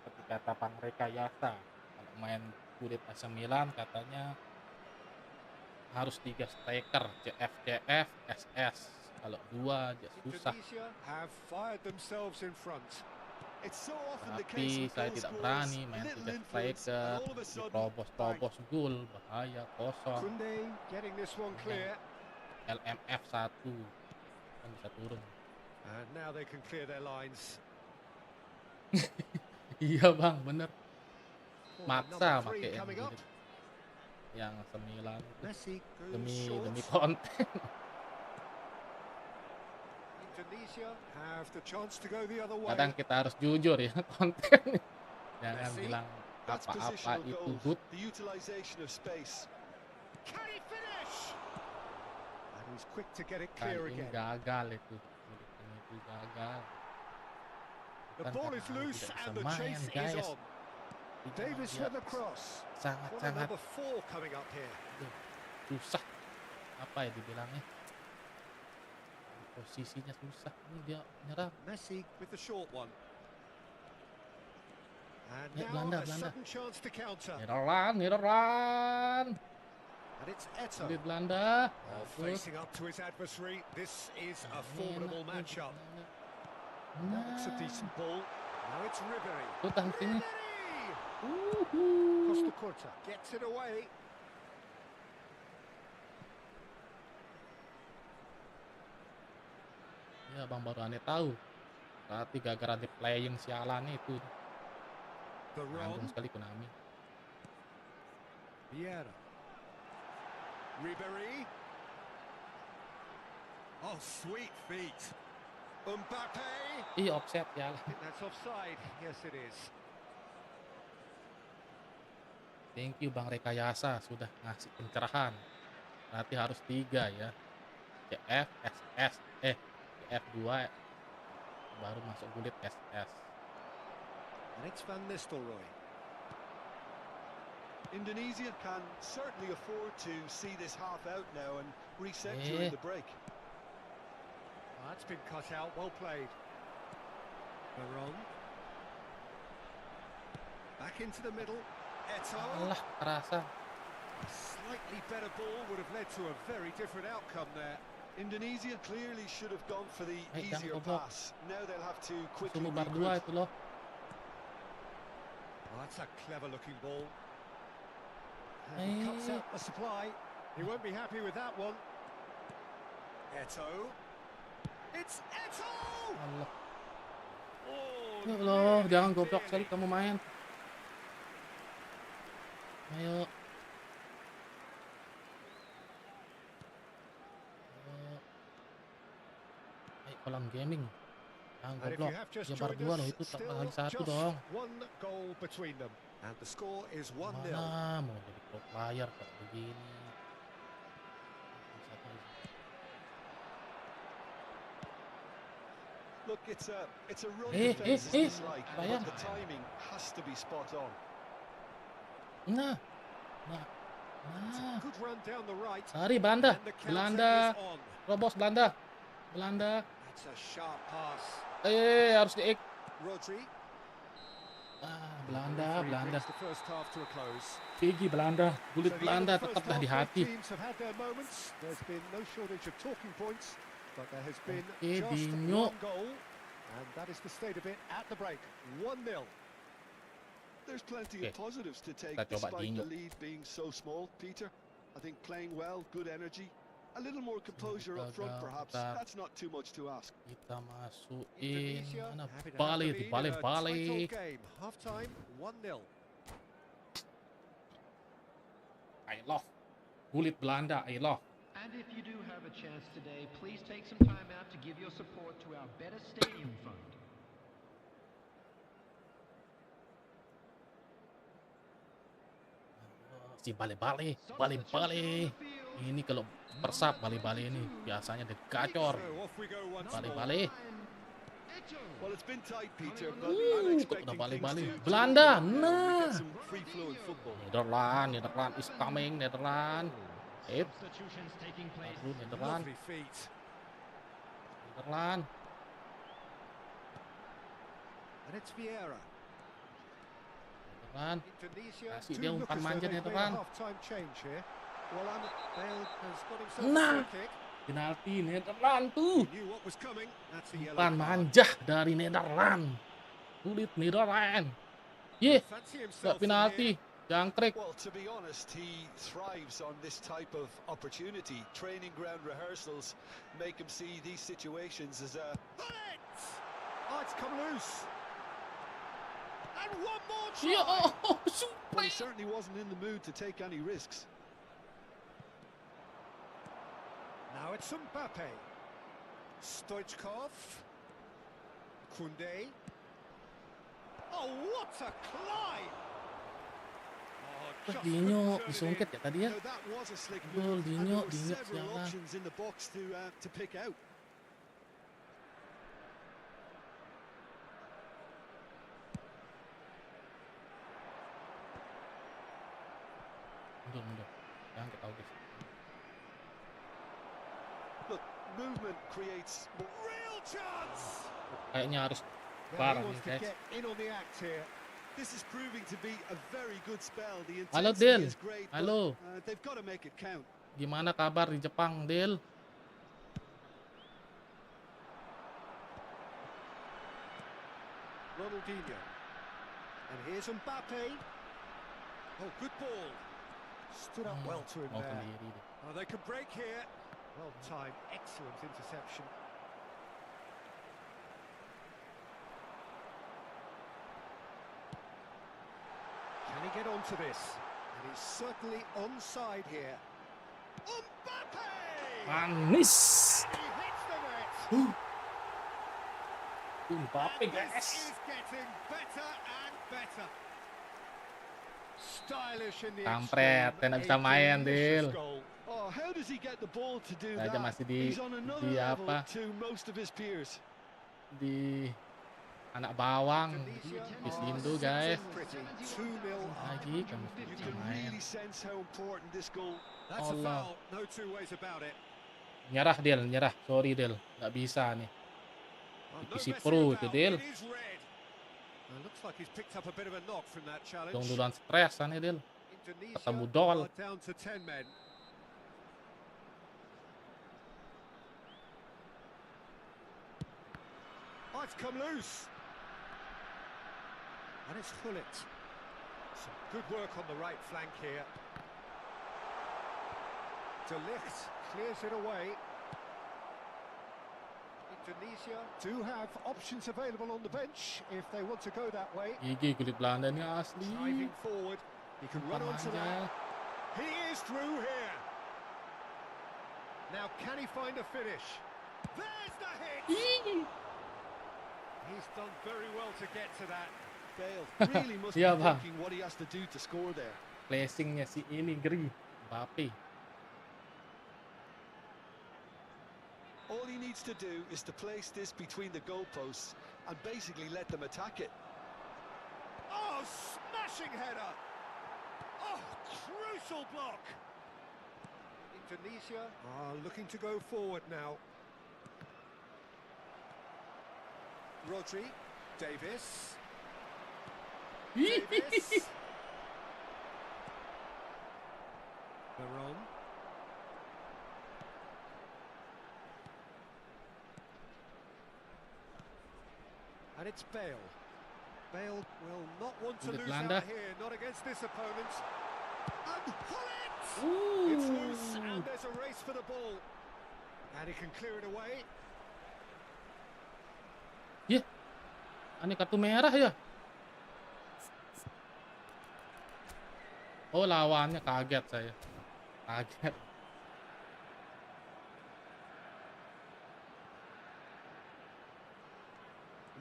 Seperti kata Bang Rekayasa, kalau main Gullit AC Milan katanya harus 3 striker, CF, SS. Kalau 2 aja susah.
Indonesia have fired themselves in front.
It's so often the case
Tapi
with
saya
goal
tidak
scorers,
berani main
little
3
influence,
striker,
and all of a sudden,
terobos gol, bahaya, kosong.
Kunde getting this one clear.
LMF 1 kan bisa turun.
And now they can clear their lines.
Iya bang, bener.
Number
Maksa
3
pakai yang
coming up.
Gullit. Yang 9 itu
Messi goes
demi
short.
konten.
Indonesia have the chance to go the other way.
Kadang kita harus jujur ya konten. Jangan
Messi.
bilang
That's
apa-apa
positional
itu
goals,
good.
the utilization of space.
Can he finish? And he's quick to get it
Kan
clear
ini
again.
gagal itu. Ini itu gagal.
The
Bukan
ball
karena
is
aku
loose
tidak
and
bisa
the
main,
chase is
guys.
on.
Tidak,
Davis
dia
with the cross. Corner
sangat-sangat
number 4 coming up here.
susah. Apa ya dibilangnya? Posisinya susah. Ini dia nyerang.
Messi with the short one. And
Ya,
now
Belanda,
a
Belanda.
sudden chance to counter.
Nederland.
And it's Eto.
Gullit Belanda.
Oh, facing up to his adversary. This is a formidable matchup. That looks a decent ball. Now it's Ribery.
Tutang sini.
Ribery! Costa Curta gets it away.
Ya bang, baru aneh tahu. Berarti gara-gara di playing sialan itu. Nanggung
Verón.
sekali Konami.
Vieira. Ribery. Oh, sweet feet. Mbappe.
Ih, offset ya.
I think that's offside. Yes, it is.
Thank you Bang Rekayasa sudah ngasih pencerahan. Berarti harus 3 ya. CF, SS, CF2 baru masuk Gullit SS.
And it's Van Nistelrooy.
Indonesia can certainly afford to see this half out now and reset
Eh.
during the break.
That's been cut out. Well played. Verón. Back into the middle. Eto.
Alah, kerasa.
A slightly better ball would have led to a very different outcome there.
Indonesia clearly should have gone for the
Hey,
easier
jangan goblok.
pass. Now they'll have to quickly
Sumu bar 2
regroup.
itu loh.
Oh, that's a clever looking ball. And he cuts out the supply. He won't be happy with that one. Eto. It's Eto!
Allah.
Oh,
Ya Allah,
really
jangan goblok sekali
clearly.
kamu main. Ayo. Ayo kolam gaming. Jangan
And if
goblok.
you have just
Ya bar
joined
2 loh
us,
itu tak
still
lagi 1
just
dong.
one goal between them. And the score is 1-0.
Mana mau jadi pro player kok begini.
Look, it's a run
Eh,
defense is
eh,
dislike,
sayang.
but the timing has to be spot on.
Nah. Nah.
It's a
Nah.
good run down the right.
Sari Belanda.
And the counter
Belanda.
is on.
Robos Belanda. Belanda.
That's a sharp pass.
Harus di
Rodri.
Belanda,
Referee
Belanda.
brings the first half to a close.
Gigi Belanda.
So
Gullit
the end of
Belanda
the first
tetaplah di
half,
hati.
both teams have had their moments. There's been no shortage of talking points. But there has been
Oke,
just
Dinyo.
one goal, and that is the state of it at the break. 1-0.
There's plenty of positives to take
Kita coba
despite
Dinyo.
the lead being so small, Peter. I think playing well, good energy, a little more composure up front perhaps. That's not too much to ask.
Kita masukin.
Indonesia
Mana
happy to have the
balik,
lead in a
balik.
title game. Half time 1-0.
I love. Gullit Belanda, I love.
And if you do have a chance today, please take some time out to give your support to our Better Stadium Fund.
Si balik-balik. Ini kalau persap balik-balik ini biasanya degacor.
So off we go once more.
Balik-balik.
Well, it's been tight, Peter, but
Kok
unexpected
udah
things
balik-balik.
to
Belanda,
we
nah.
get some free flow in football.
Netherlands is coming, Netherlands.
Substitutions taking place.
Netherlands.
Lovely feet.
Netherlands.
And it's Vieira.
Netherlands.
Indonesia
Kasih
do
dia
look
umpan
as though
manja
they've made a
Netherlands.
half-time change here. Well, Bale has got himself a
Nah.
free kick.
Penalti Netherlands tuh.
He knew what was coming. That's a yellow
Umpan
card.
manja dari Netherlands. Gullit Netherlands. Yeh,
Fancy
gak
himself in
penalti.
here.
Jangkrik.
Well, to be honest, he thrives on this type of opportunity. Training ground rehearsals make him see these situations as a...
Gullit! Oh, it's come loose. And one more try.
Iya, oh,
Well,
super.
he certainly wasn't in the mood to take any risks.
Now it's Mbappe. Stoichkov. Koundé. Oh, what a climb! Oh, just
Dinyo,
couldn't turn it
disungkit
in.
ya tadi ya.
No, that was a slick
Betul,
move, and
Dinyo,
there were
Dinyo
several
siapa?
options in the box to pick out.
Mundur. Jangkrik tahu guys.
Look, movement creates
Real chance!
Kayaknya harus
Well, he
bareng
wants
nih
to
guys.
get in on the act here.
This is proving to be a very good spell. The
Halo,
intensity
Del.
is great, but
Halo.
they've got to make it count.
Gimana kabar di Jepang, Del?
Ronaldinho. And here's Mbappe. Oh, good ball. Stood up well to him
Mau
there.
sendiri deh.
Oh, they can break here. Well timed, excellent interception. Can he get onto this? And he's certainly onside here. Mbappe!
Manis.
He hits the net.
Mbappe,
And
guys.
this is getting better and better. Stylish in the
Kampret,
extreme.
tidak bisa
A
main,
delicious
Dil.
goal.
Oh, how does he get the ball to do
Aja
that?
masih di-
He's on another
di
level
apa?
to most of his peers.
Di anak bawang.
Indonesia
Di
are
Sindu, guys.
sitting pretty. 2-0 up.
Lagi kamu
You
bisa
can
main.
really sense how important this goal.
That's a
Allah.
foul. No two ways about it.
Nyerah, Del, nyerah. Sorry, Del. Nggak bisa nih.
Oh, no
Divisi
messing
pro
about.
itu, Del.
It is red. Looks like he's picked up a bit of a knock from that challenge.
Dong duluan stres nih, Del.
Indonesia
ketemu Dol.
are down to 10 men. Oh, it's come loose. And it's Gullit. Some good work on the right flank here. De Ligt clears it away. Indonesia do have options available on the bench if they want to go that way.
GG Gullit Belanda nih asli.
Driving forward, he can run onto that.
Manja.
He is through here. Now, can he find a finish? There's the hit. He's done very well to get to that.
Bale really must be
Iya, Bang.
thinking what he has to do to score there.
Placingnya si ini ngeri. Mbappe.
All he needs to do is to place this between the goalposts and basically let them attack it.
Oh, smashing header. Oh, crucial block. Indonesia are looking to go forward now. Rodri, Davis. Davis. Veron. It's Bale. Bale will not want to
Gullit
lose
Belanda.
out here, not against this opponent. And Gullit!
Ooh.
It's loose, and there's a race for the ball. And he can clear it away.
Yah, aneh kartu merah ya. Oh, lawannya, kaget saya. Kaget.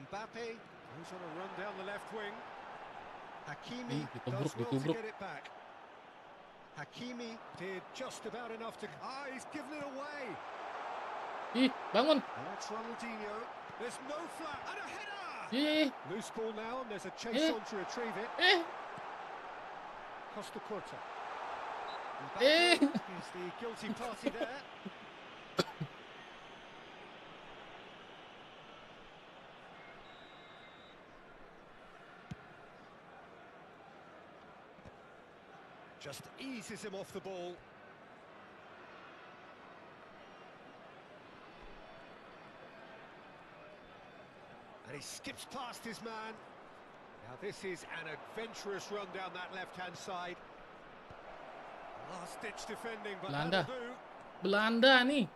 Mbappe, who's on a run down the left wing. Hakimi
Ditubruk,
does well to
ditubruk.
get it back. Hakimi did just about enough to... he's given it away.
Ih, bangun.
And that's Ronaldinho. There's no flat. And a header!
Ih,
Loose ball now, and there's a chase on to retrieve it. Costa Curta. Mbappe is the guilty party there. Just eases him off the ball. And he skips past his man. Now this is an adventurous run down that left-hand side. Last-ditch defending, but
Belanda.
that'll do.
Belanda nih.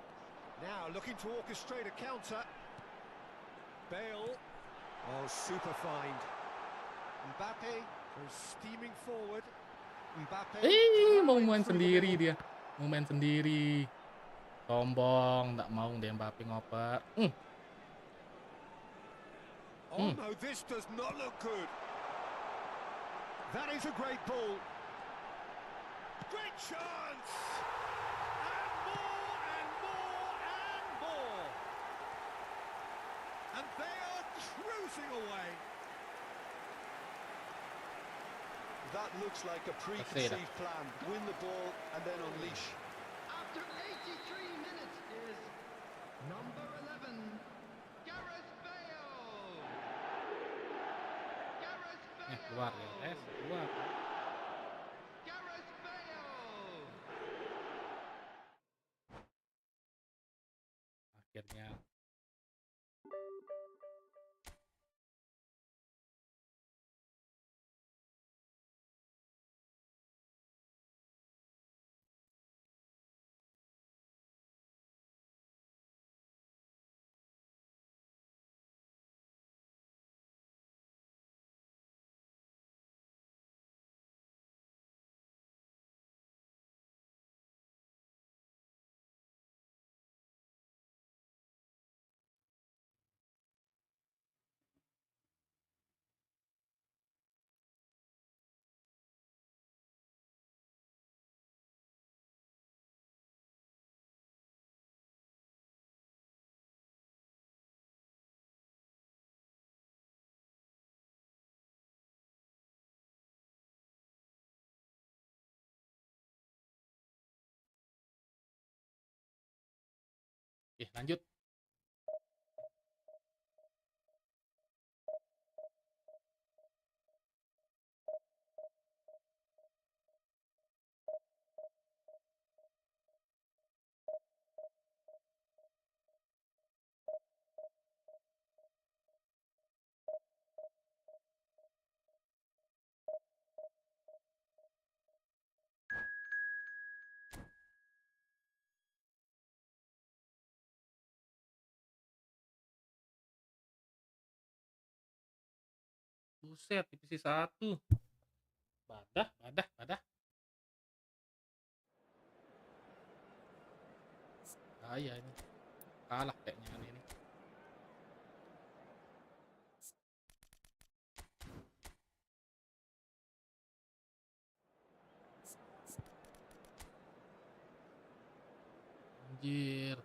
Now looking to orchestrate a counter. Bale. Oh, super find. Mbappe goes steaming forward. Mbappe.
Mau main sendiri dia. Mau main sendiri. Sombong, nggak mau dia Mbappe ngoper.
Oh no, this does not look good. That is a great ball. Great chance! And more, and more, and more. And they are cruising away.
That looks like a preconceived plan. Win the ball and then unleash.
After 83 minutes is number 11, Gareth Bale. Gareth Bale.
Keluar ya, keluar.
Gareth Bale.
Akhirnya. Lanjut. Buset, divisi 1. Badah. Bahaya ini. Kalah kayaknya ini. Anjir.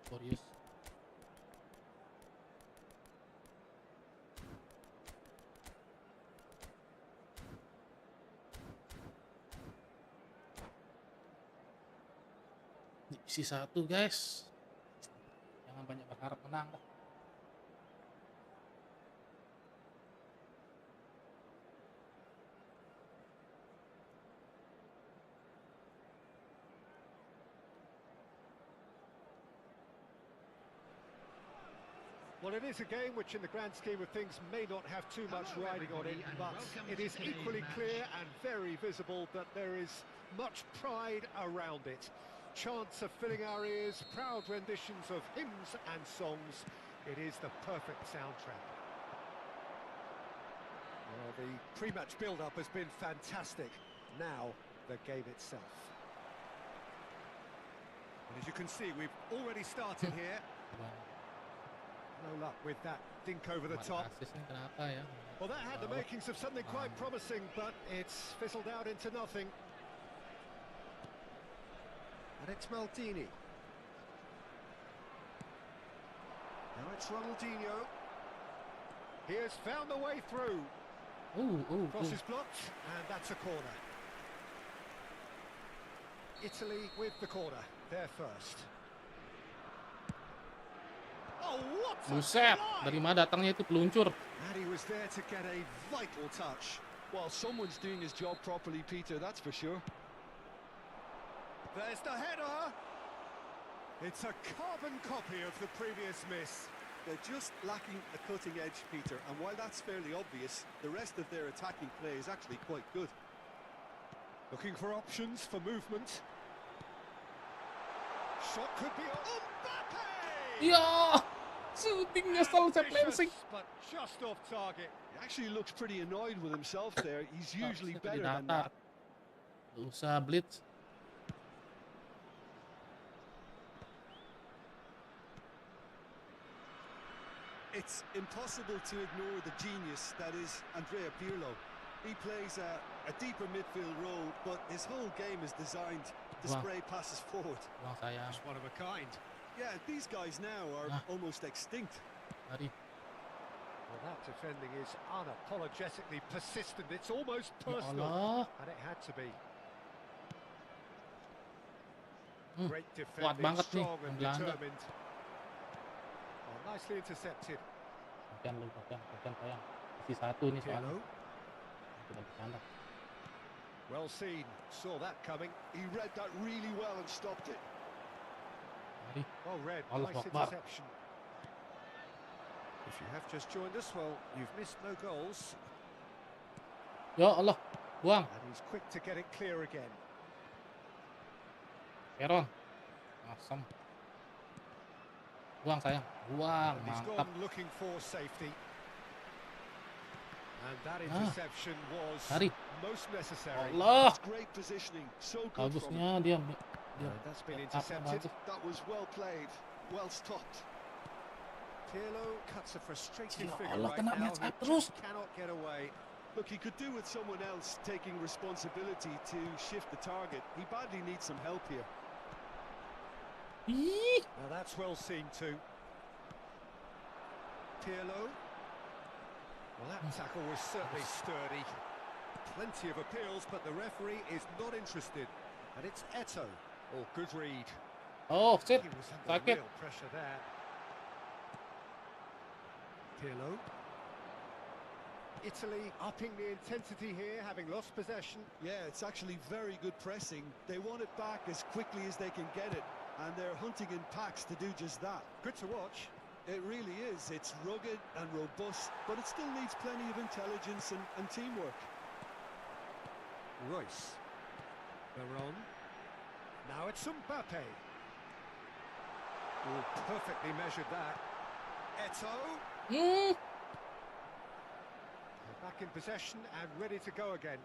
Serius. Divisi 1 guys. Jangan banyak berharap menang dah.
Well, it is a game which in the grand scheme of things may not have too much
Hello,
riding on it,
everybody, and
but
welcome
it
to
is
today's
equally
match.
clear and very visible that there is much pride around it. Chants are filling our ears, proud renditions of hymns and songs. It is the perfect soundtrack. Well, the pre-match build-up has been fantastic. Now, the game itself. And as you can see, we've already started here. No luck with that dink over the top.
Assist nih kenapa ya?
Well, that had the makings of something quite promising, but it's fizzled out into nothing. And it's Maldini. Now it's Ronaldinho. He has found the way through. Cross is blocked, and that's a corner. Italy with the corner. They're first. Oh, what a
Buset, dari mana datangnya itu peluncur?
And he was there to get a vital touch.
Well, someone's doing his job properly, Peter, that's for sure.
There's the header. It's a carbon copy of the previous miss.
They're just lacking a cutting edge, Peter, and while that's fairly obvious, the rest of their attacking play is actually quite good.
Looking for options for movement. Shot could be on. Mbappe!
Ya, shootingnya selalu saya flensing.
But just off target.
He actually looks pretty annoyed with himself there. He's usually better than
Datar.
that.
Susah blitz.
It's impossible to ignore the genius that is Andrea Pirlo. He plays a deeper midfield role, but his whole game is designed to
Wow.
spray passes forward.
Buang sayang.
Just one of a kind.
Yeah, these guys now are almost extinct.
Mari.
Well, that defending is unapologetically persistent. It's almost
Ya
personal.
Allah.
And it had to be. Great
Kuat
defending,
banget nih
strong and
Belanda.
determined. Oh, nicely intercepted.
Bagian lu, bagian sayang. Isi satu nih soalnya.
Pirlo,
Tidak bercanda.
well seen. Saw that coming.
He read that really well and stopped it.
Mari.
Well read.
Allah
Nice
Akbar.
interception. If you have just joined us, well, you've missed no goals.
Ya Allah, buang.
And he's quick to get it clear again.
Peron. Asam. Buang sayang. Buang,
And he's
mantap.
gone looking for safety. And that interception was
Mari.
most necessary.
Allah.
That's great positioning. So good from him.
Bagusnya dia
And that's been
tap
intercepted.
bagus.
That was well played. Well stopped.
Pirlo cuts a frustrated
Ya
figure
Allah,
right
kena
now.
match
He
up terus.
just cannot get away.
Look, he could do with someone else taking responsibility to shift the target. He badly needs some help here.
Ih,
Now that's well seen too. Pirlo. Well, that tackle was certainly sturdy. Plenty of appeals, but the referee is not interested. And it's Eto. Oh, good read.
oh shit,
He was under
sakit.
real pressure there. Pirlo. Italy upping the intensity here, having lost possession.
Yeah, it's actually very good pressing. They want it back as quickly as they can get it, and they're hunting in packs to do just that.
Good to watch.
It really is. It's rugged and robust, but it still needs plenty of intelligence and teamwork.
Royce. Veron. Now it's Mbappe. Oh, perfectly measured that. Eto.
Hmm.
They're back in possession and ready to go again.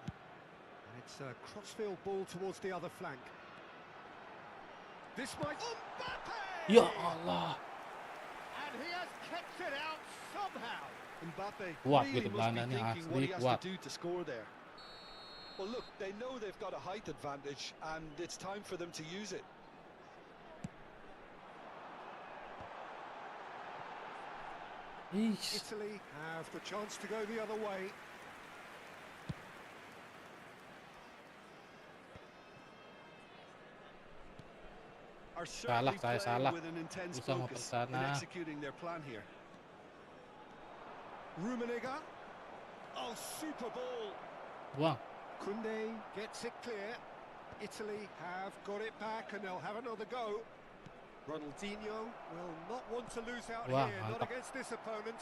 And it's a crossfield ball towards the other flank. This might... Mbappe!
Ya Allah.
And he has kept it out somehow.
Mbappe
Kuat
really
gitu
must
Belanda
be
nih,
thinking what
asli
he has
kuat.
to do to score there. Well, look, they know they've got a height advantage, and it's time for them to use it.
Ih,
Italy have the chance to go the other way.
Are certainly
saya
playing
salah.
with an intense
Bisa ngoper
focus in
sana.
executing their plan here.
Rummenigge. Oh, super ball.
buang.
Koundé gets it clear. Italy have got it back and they'll have another go. Ronaldinho will not want to lose out
Wah,
here, not
mantap.
against this opponent.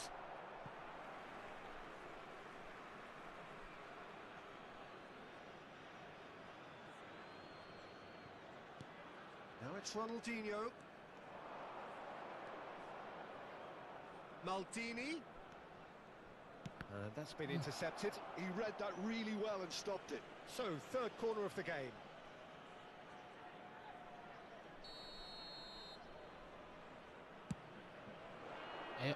Now it's Ronaldinho. Maldini. And that's been intercepted.
He read that really well and stopped it.
So, third corner of the game.
Ayo.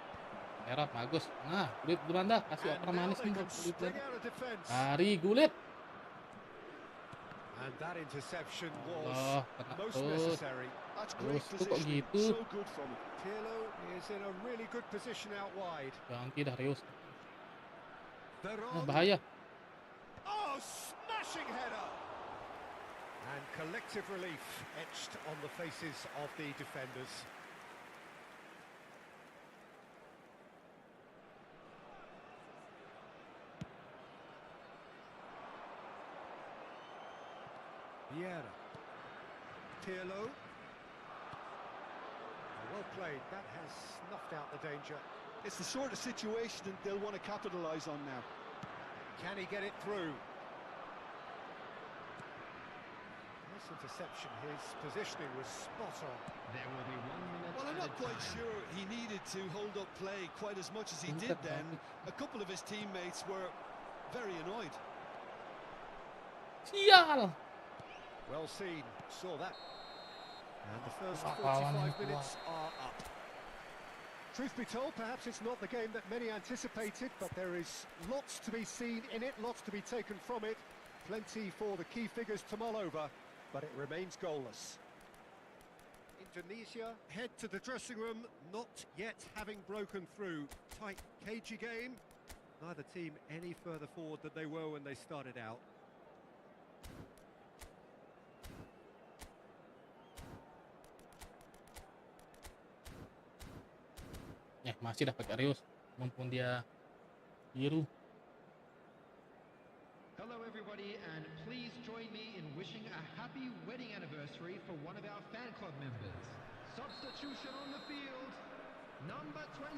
Merah, bagus. Nah, Gullit Belanda. Kasih
And
oper
now
manis
they
nih
can
buat Gullit
spring
Belanda.
out of defence.
Lari, Gullit.
And that interception was
Allah, kena
most
terus.
necessary.
That's great
Terus tuh kok
positioning.
gitu?
So good from him.
Pirlo is in a really good position out wide.
Ganti dah Reus.
Veron.
Bahaya.
Oh, smashing header! And collective relief etched on the faces of the defenders. Vieira. Pirlo. Well played. That has snuffed out the danger.
It's the sort of situation that they'll want to capitalise on now.
Can he get it through? Nice interception. His positioning was spot on.
There will be 1 minute.
Well, I'm not
added
quite
time.
sure he needed to hold up play quite as much as he did then. A couple of his teammates were very annoyed.
Sial.
Well seen. Saw that. And the first
Wow.
45 minutes are up. Truth be told, perhaps it's not the game that many anticipated, but there is lots to be seen in it, lots to be taken from it. Plenty for the key figures to mull over, but it remains goalless. Indonesia head to the dressing room, not yet having broken through. Tight, cagey game. Neither team any further forward than they were when they started out.
Ya, masih dah pakai Reus. Mumpung dia biru.
Hello everybody, and please join me in wishing a happy wedding anniversary for one of our fan club members. Substitution on the field, number 20.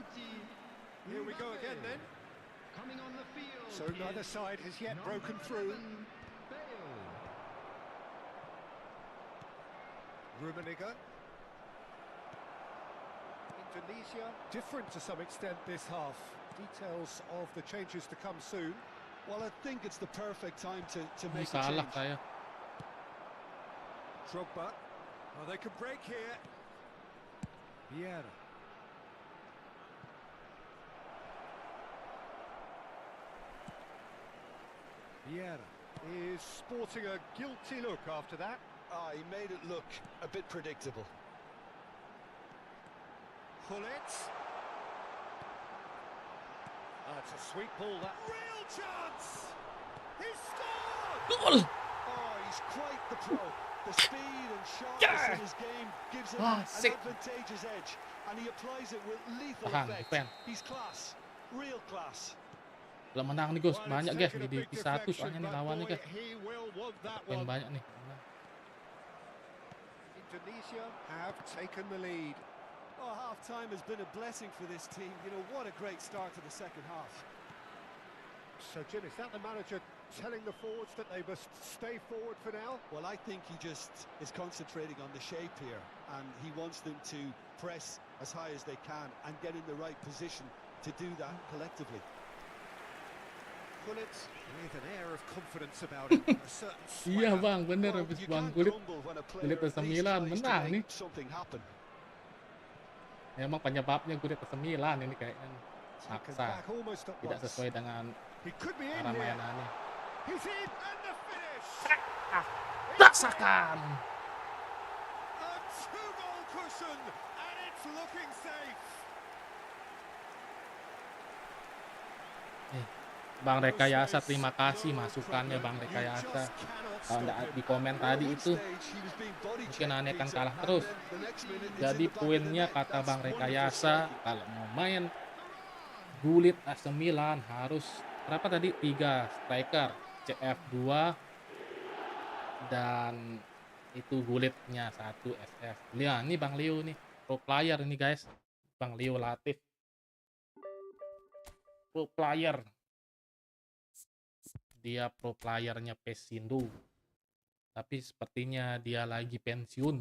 Here we go again then.
Coming on the field.
So neither
is
side has yet
number
broken through.
11, Bale.
Rummenigge. Indonesia, different to some extent this half. Details of the changes to come soon.
Well, I think it's the perfect time to
Ini
make a
salah
change.
saya.
Drogba. Oh, they could break here. Vieira. Vieira is sporting a guilty look after that.
Ah, he made it look a bit predictable.
Gullit. That's a sweet ball, that real chance! He scored!
Gol.
Oh, he's quite the pro. The speed and sharpness in his game gives him
Ah,
an
sick.
advantageous edge, and he applies it with lethal
Tahan,
effect.
defend.
He's class, real class.
Belum menang nih, Gus.
Well,
Banyak
it's
guys
taken a
di
big
divisi 1
deflection,
soalnya nih
but
lawannya
boy,
guys.
he will want that
Poin
one.
banyak nih.
Indonesia have taken the lead.
Oh, half-time has been a blessing for this team. You know, what a great start to the second half.
So, Jim, is that the manager telling the forwards that they must stay forward for now?
Well, I think he just is concentrating on the shape here, and he wants them to press as high as they can and get in the right position to do that collectively.
Gullit with an air of confidence about it. A certain
Iya
swagger.
bang, bener
Well,
habis
you
Bang
can't
Gullit.
grumble when a
Gullit
player
ke
at least
9
tries to
menang nih.
make something happen.
Emang penyebabnya Gullit ke 9 ini kayaknya
Taken
maksa.
back almost at
Tidak
once.
sesuai dengan
He could be in
cara
here.
mainannya.
He's in, and the finish!
Rasakan.
A two-goal cushion, and it's looking safe.
Bang Rekayasa, terima kasih masukannya Bang Rekayasa. Kalau nggak di komen tadi itu mungkin aneh akan kalah terus. Jadi poinnya kata Bang Rekayasa, kalau mau main Gullit AC Milan harus berapa tadi? 3 striker, CF2 dan Itu Gullitnya 1 SF. Lihat ini Bang Leo nih, pro player ini guys. Bang Leo Latif. Pro player. Dia pro playernya Pesindo. Tapi sepertinya dia lagi pensiun.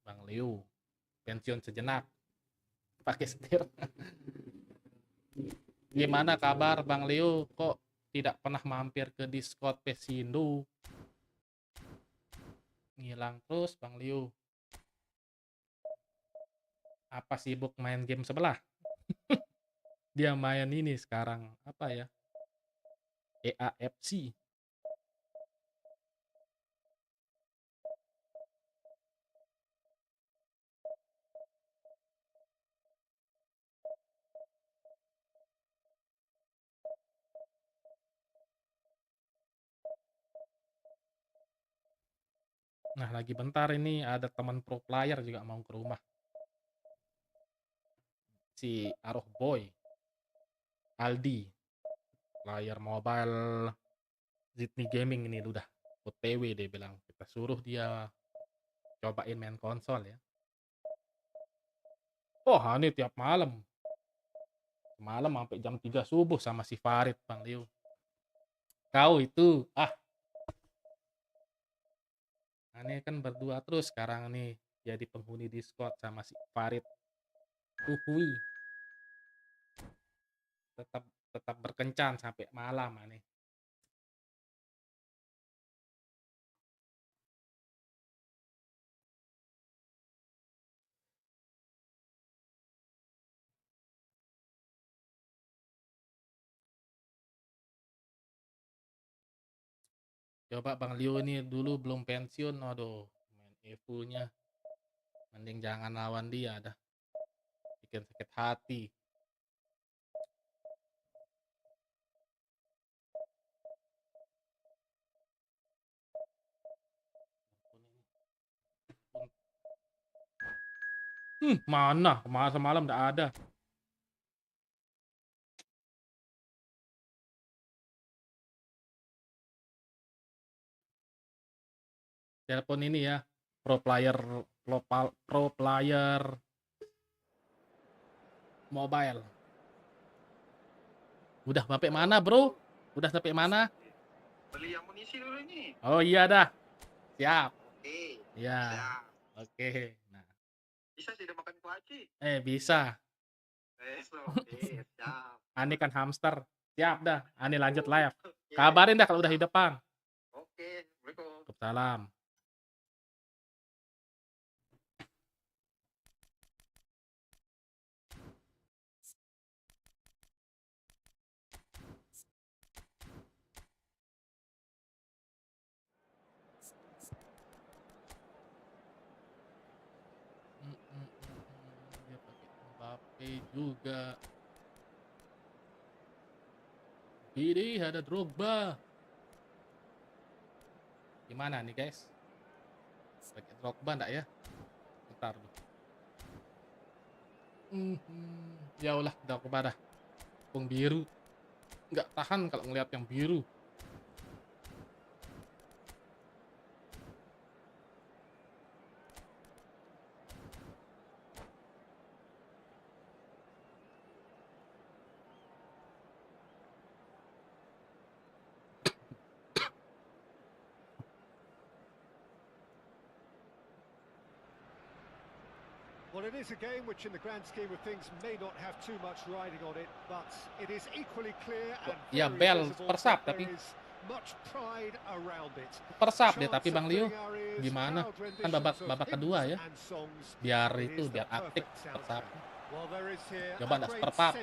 Bang Leo. Pensiun sejenak. Pakai setir. Gimana kabar Bang Leo? Kok tidak pernah mampir ke Discord Pesindo? Ngilang terus Bang Leo. Apa sibuk main game sebelah? Dia main ini sekarang. Apa ya? EAFC. Nah, lagi bentar ini ada teman pro player juga mau ke rumah. Si Aroh Boy. Aldi. Player mobile Zidni Gaming ini udah OTW dia bilang. Kita suruh dia cobain main konsol ya. Oh, ini tiap malam. Malam sampai jam 3 subuh sama si Farid Bang Leo. Kau itu, aneh kan berdua terus sekarang nih jadi penghuni Discord sama si Farid. Uhui. Tetap berkencan sampai malam aneh. Coba Bang Leo ini dulu belum pensiun, aduh, main Evo-nya. Mending jangan lawan dia dah. Bikin sakit hati. Mana? Semalam enggak ada. Telepon ini ya, pro player mobile. Udah sampai mana, Bro? Udah sampai mana?
Beli amunisi dulu ini.
Oh iya dah. Siap.
Oke.
Iya.
Siap.
Oke. Nah.
Bisa sih makan kuaci.
Bisa.
Oke, siap.
Ani kan hamster. Siap dah. Ani lanjut live. Kabarin dah kalau udah di depan.
Oke, Assalamualaikum.
Salam. Dia pakai Mbappe juga. Ini ada Drogba. Gimana nih guys? Pakai Drogba enggak ya? Bentar dulu. Ya udah Drogba dah. Pung biru. Nggak tahan kalau ngeliat yang biru.
Well, it is a game which in the grand scheme of things may not have too much riding on it, but it is equally clear and
Ya
very
bel
visible
persap
that
tapi
there is much pride around it.
persap deh tapi Bang Leo gimana? Kan babak kedua ya. Biar aktif persap. Coba enggak persap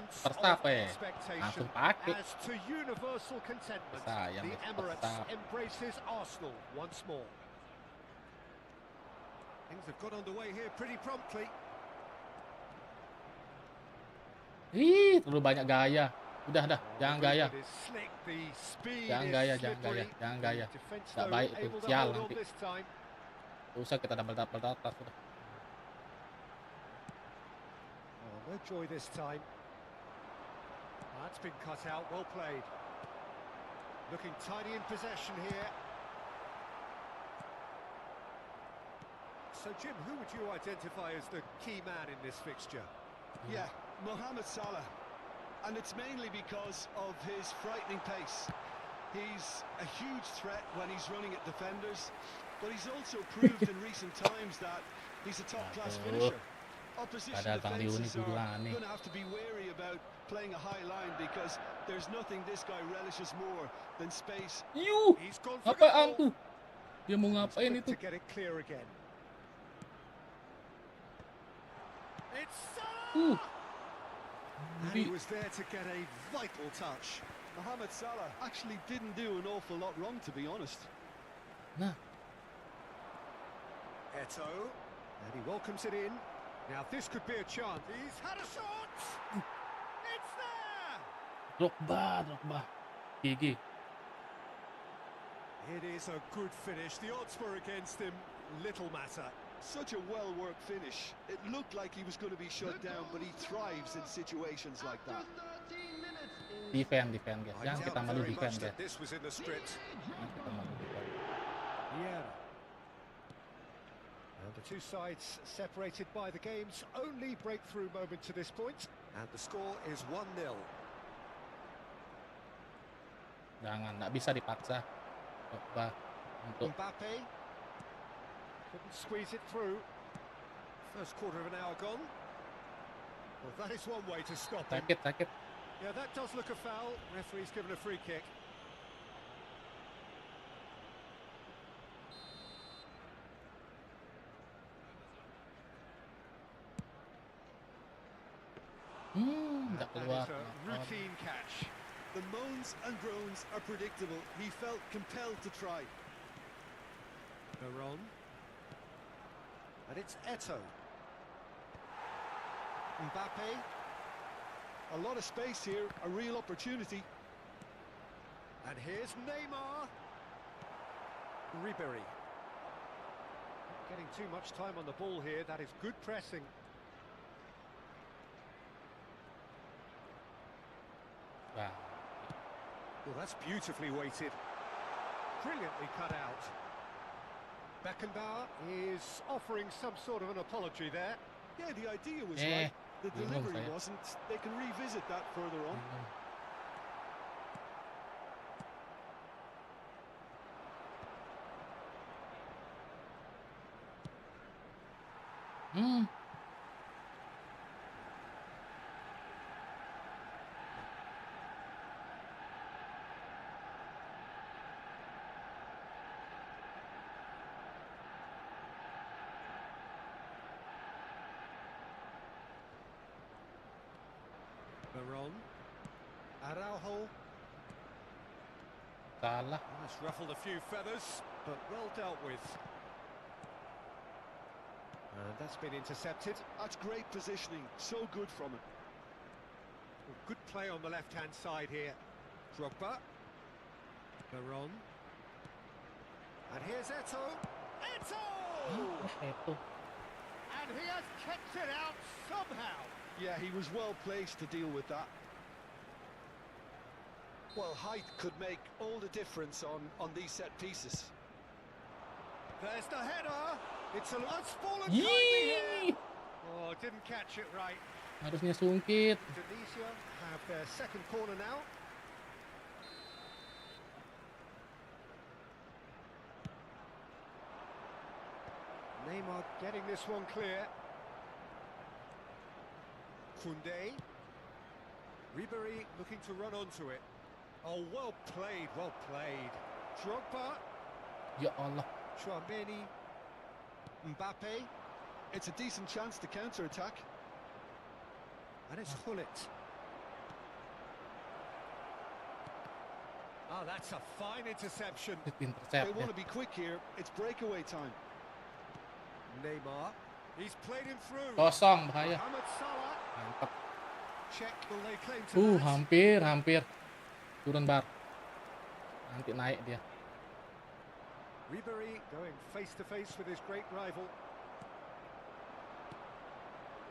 langsung pakai. Sayang persap.
Things have got underway here pretty promptly.
Terlalu banyak gaya. Udah dah, jangan gaya. Jangan gaya. Enggak baik itu, sial nanti. Usah kita double data sudah.
Oh, no joy this time. That's been cut out, well played. Looking tidy in possession here. So, Jim, who would you identify as the key man in this fixture?
Yeah, Mohamed Salah. And it's mainly because of his frightening pace. He's a huge threat when he's running at defenders, but he's also proved in recent times that he's a top-class finisher. Opposition defenses are going to have to be wary about playing a high line because there's nothing this guy relishes more than space.
He's gone for
Apaan
goal.
tuh? Dia mau
He's
ngapain
quick
itu?
to get it clear again. It's Salah! And he was there to get a vital touch.
Mohamed Salah actually didn't do an awful lot wrong, to be honest.
Nah,
Eto, and he welcomes it in. Now this could be a chance. He's had a shot! It's there!
Drogba. GG.
It is a good finish. The odds were against him. Little matter.
Such a well-worked finish. It looked like he was going to be shut down, but he thrives in situations like that.
Defend guys.
I
Jangan kita
doubt
malu
very
defend
much
guys.
that this was in the script.
Jangan kita malu defend.
Yeah. And the two sides separated by the game's only breakthrough moment to this point. And the score is 1-0.
Jangan, nggak bisa dipaksa. Drogba untuk
Mbappe couldn't squeeze it through. First quarter of an hour gone. Well, that is one way to stop him.
sakit.
Yeah, that does look a foul. Referee's given a free kick.
Nggak
That
keluar.
is a routine catch.
The moans and groans are predictable. He felt compelled to try.
Veron. And it's Eto. Mbappe.
A lot of space here, a real opportunity.
And here's Neymar. Ribery. Getting too much time on the ball here. That is good pressing.
Wah,
Well, that's beautifully weighted. Brilliantly cut out. Beckenbauer is offering some sort of an apology there.
Yeah, the idea was
Eh,
right. The
bingung
delivery
saya.
wasn't. They can revisit that further on.
Veron. Araujo.
Salah.
That's ruffled a few feathers, but well dealt with. And that's been intercepted.
That's great positioning. So good from him.
Well, good play on the left-hand side here. Drogba. Veron. And here's Eto. Eto!
Itu.
And he has kept it out somehow.
Yeah, he was well placed to deal with that. Well, height could make all the difference on these set pieces.
There's the header. It's fallen tightly here.
Yee!
Oh, didn't catch it right.
Harusnya sungkit.
Indonesia have their second corner now. Neymar getting this one clear. Koundé. Ribery looking to run onto it. Oh, well played, well played. Drogba.
Ya Allah.
Chouameni. Mbappe.
It's a decent chance to counter-attack.
And it's Gullit. Oh, that's a fine interception.
Intercept
They
ya.
want to be quick here. It's breakaway time.
Neymar. He's played him through.
Kosong, bahaya.
Mohamed Salah.
Mantap.
Check will they claim to that.
Hampir. Turun bar. Nanti naik dia.
Ribery going face to face with his great rival.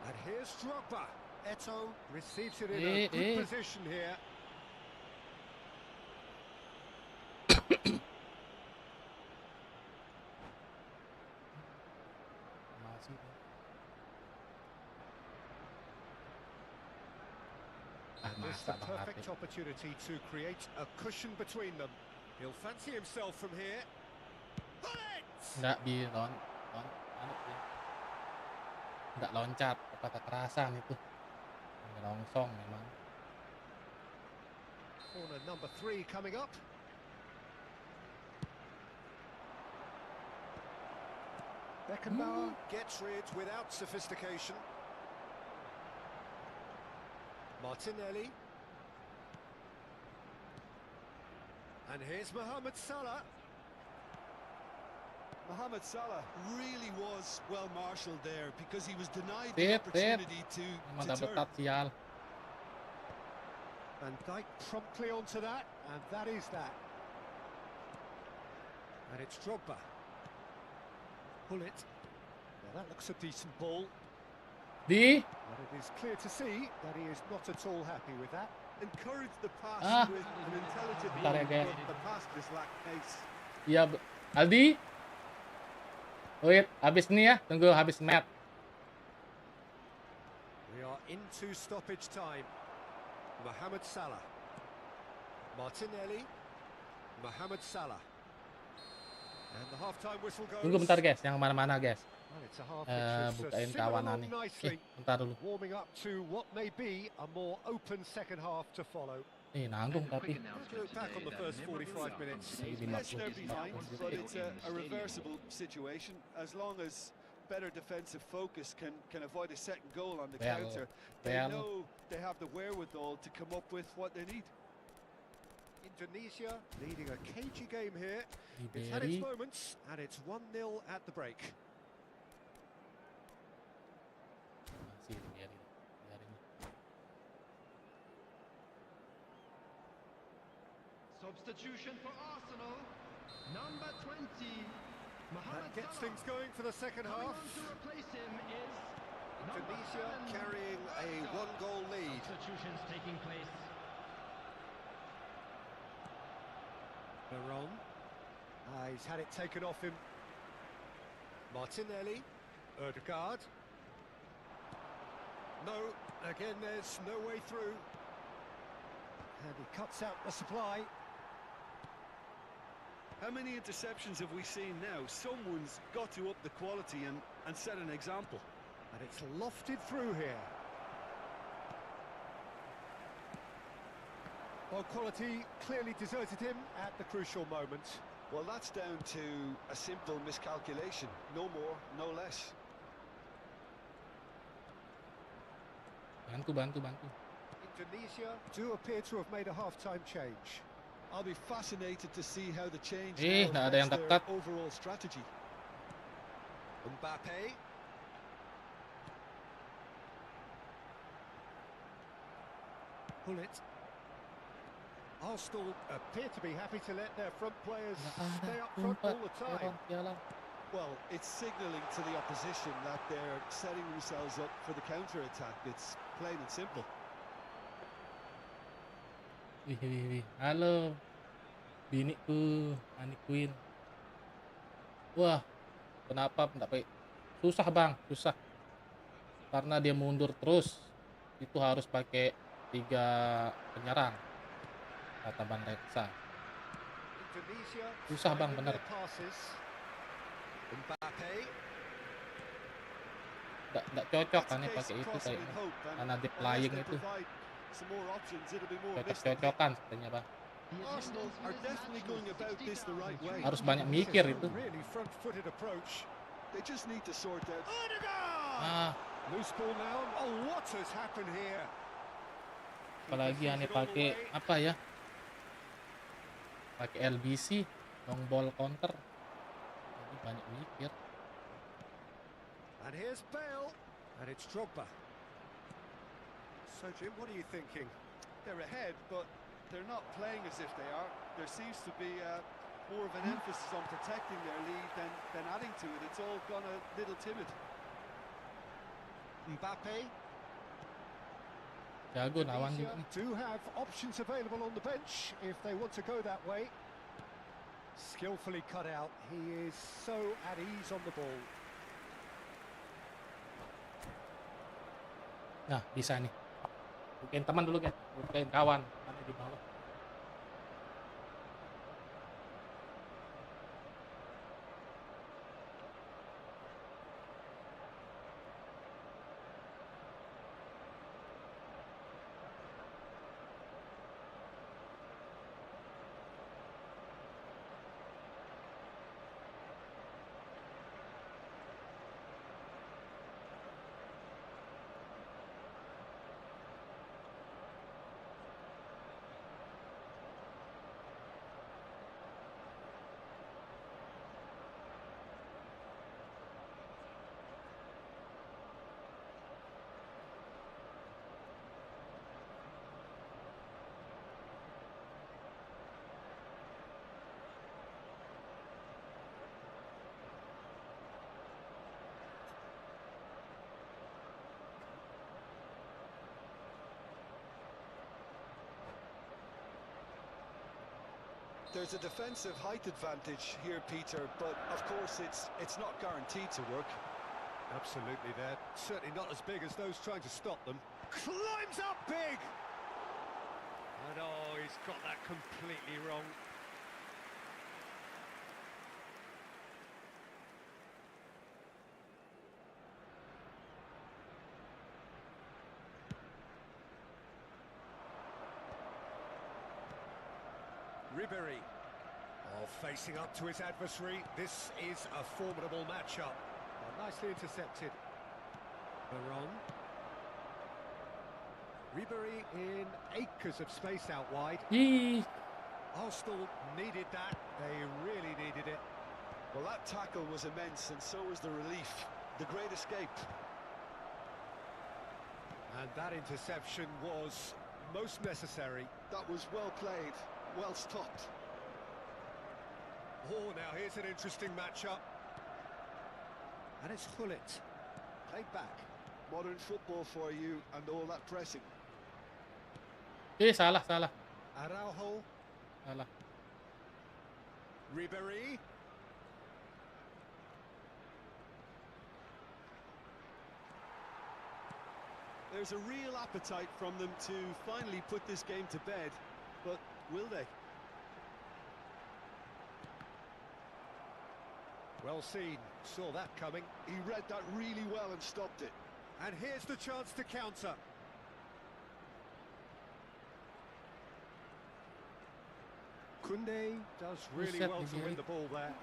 And here's Drogba. Eto receives it in a good position here.
sih. Ah,
This
masa
the
Bang
perfect
Latif.
opportunity to create a cushion between them. He'll fancy himself from here. Gullit!
Nggak anu ya. Nggak loncat, apa kekerasan itu. Ngerongsong memang.
Corner number 3 coming up. Beckenbauer gets rid without sophistication. Martinelli. And here's Mohamed Salah.
Mohamed Salah really was well marshalled there because he was denied
Tit.
the opportunity
Emang
to
dapet
turn.
tat sial.
Van Dijk promptly onto that, and that is that. And it's Drogba. Gullit. Well, that looks a decent ball,
Di.
but it is clear to see that he is not at all happy with that.
Encourage the pass
Ah.
with an intelligent
Bentar ya,
move,
guys.
but the pass just lacked pace.
Iya, Aldi. Wait, habis nih ya. Tunggu habis match.
We are into stoppage time. Mohamed Salah. Martinelli. Mohamed Salah. And the half-time whistle goes.
Tunggu bentar guys, yang mana-mana guys.
Well, it's a half which is
Bukain
simmering
kawanan
along
nih.
nicely,
Bentar dulu.
warming up to what may be a more open second half to follow.
Nanggung tapi.
Let's look back on the first 45 minutes.
Yes, they're behind, but it's a reversible situation. As long as better defensive focus can avoid a second goal on the counter, they know they have the wherewithal to come up with what they need.
Indonesia leading a cagey game here. It's had its
Iberi.
moments, and it's 1-0 at the break.
Masih biarin.
Substitution for Arsenal, number 20.
That gets things going for the second
Coming
half.
on to replace him is number
Indonesia
7.
carrying a one-goal lead.
Substitutions taking place.
Raul. He's had it taken off him. Martinelli. Ødegaard. No, again there's no way through. And he cuts out the supply.
How many interceptions have we seen now? Someone's got to up the quality and set an example.
And it's lofted through here. Well, quality clearly deserted him at the crucial moment.
Well, that's down to a simple miscalculation. No more, no less.
Bantu.
Indonesia do appear to have made a half-time change.
I'll be fascinated to see how the change
Nggak ada yang
affects
dekat.
their overall strategy.
Mbappe. Gullit. Arsenal appear to be happy to let their front players stay up front all the time.
Well, it's signalling to the opposition that they're setting themselves up for the counter-attack. It's plain and simple.
Wih. Halo. Biniku, Ani Queen. Wah, kenapa enggak pakai? Susah bang, susah. Karena dia mundur terus. Itu harus pakai 3 penyerang. Kata Bang Reksa.
Indonesia
Susah bang,
finding
bener.
their passes. Mbappe.
Nggak cocok
That's
kan
a
ya
case
pakai
of
itu
crossing
kayak
in hope, and
karena deep
unless
lying
they
itu
provide some more options, it'll be more missed than hit.
cocok-cocokan sebenarnya bang.
Arsenal are definitely going about this the right way.
Harus banyak
This
mikir
is a
itu.
really front-footed approach.
They just need to sort out.
Ødegaard!
Ah,
Loose ball now. Oh, what has happened here?
apalagi Ani pakai apa ya? Pakai LBC, long ball counter. Jadi banyak mikir.
And here's Bale. And it's Drogba. So, Jim, what are you thinking?
They're ahead, but they're not playing as if they are. There seems to be more of an emphasis on protecting their lead than adding to it. It's all gone a little timid.
Mbappe.
Jago nawan juga
Indonesia
nih.
do have options available on the bench if they want to go that way. Skillfully cut out. He is so at ease on the ball.
Nah, bisa nih. Bukain teman dulu kan, bukain kawan. Mana di bawah.
There's a defensive height advantage here, Peter, but of course it's not guaranteed to work.
Absolutely, they're certainly not as big as those trying to stop them. Climbs up big! And oh, he's got that completely wrong. Ribery, facing up to his adversary. This is a formidable matchup. Nicely intercepted. Baron. Ribery in acres of space out wide.
Ih,
Arsenal needed that. They really needed it.
Well, that tackle was immense, and so was the relief. The great escape.
And that interception was most necessary.
That was well played, well stopped.
Oh, now here's an interesting matchup. And it's Gullit. Played back.
Modern football for you, and all that pressing.
salah.
Araujo.
Salah.
Ribery.
There's a real appetite from them to finally put this game to bed, but will they?
Well seen, saw that coming.
He read that really well and stopped it.
And here's the chance to counter. Kunde does really
Set
well to win
Ribery.
the ball there.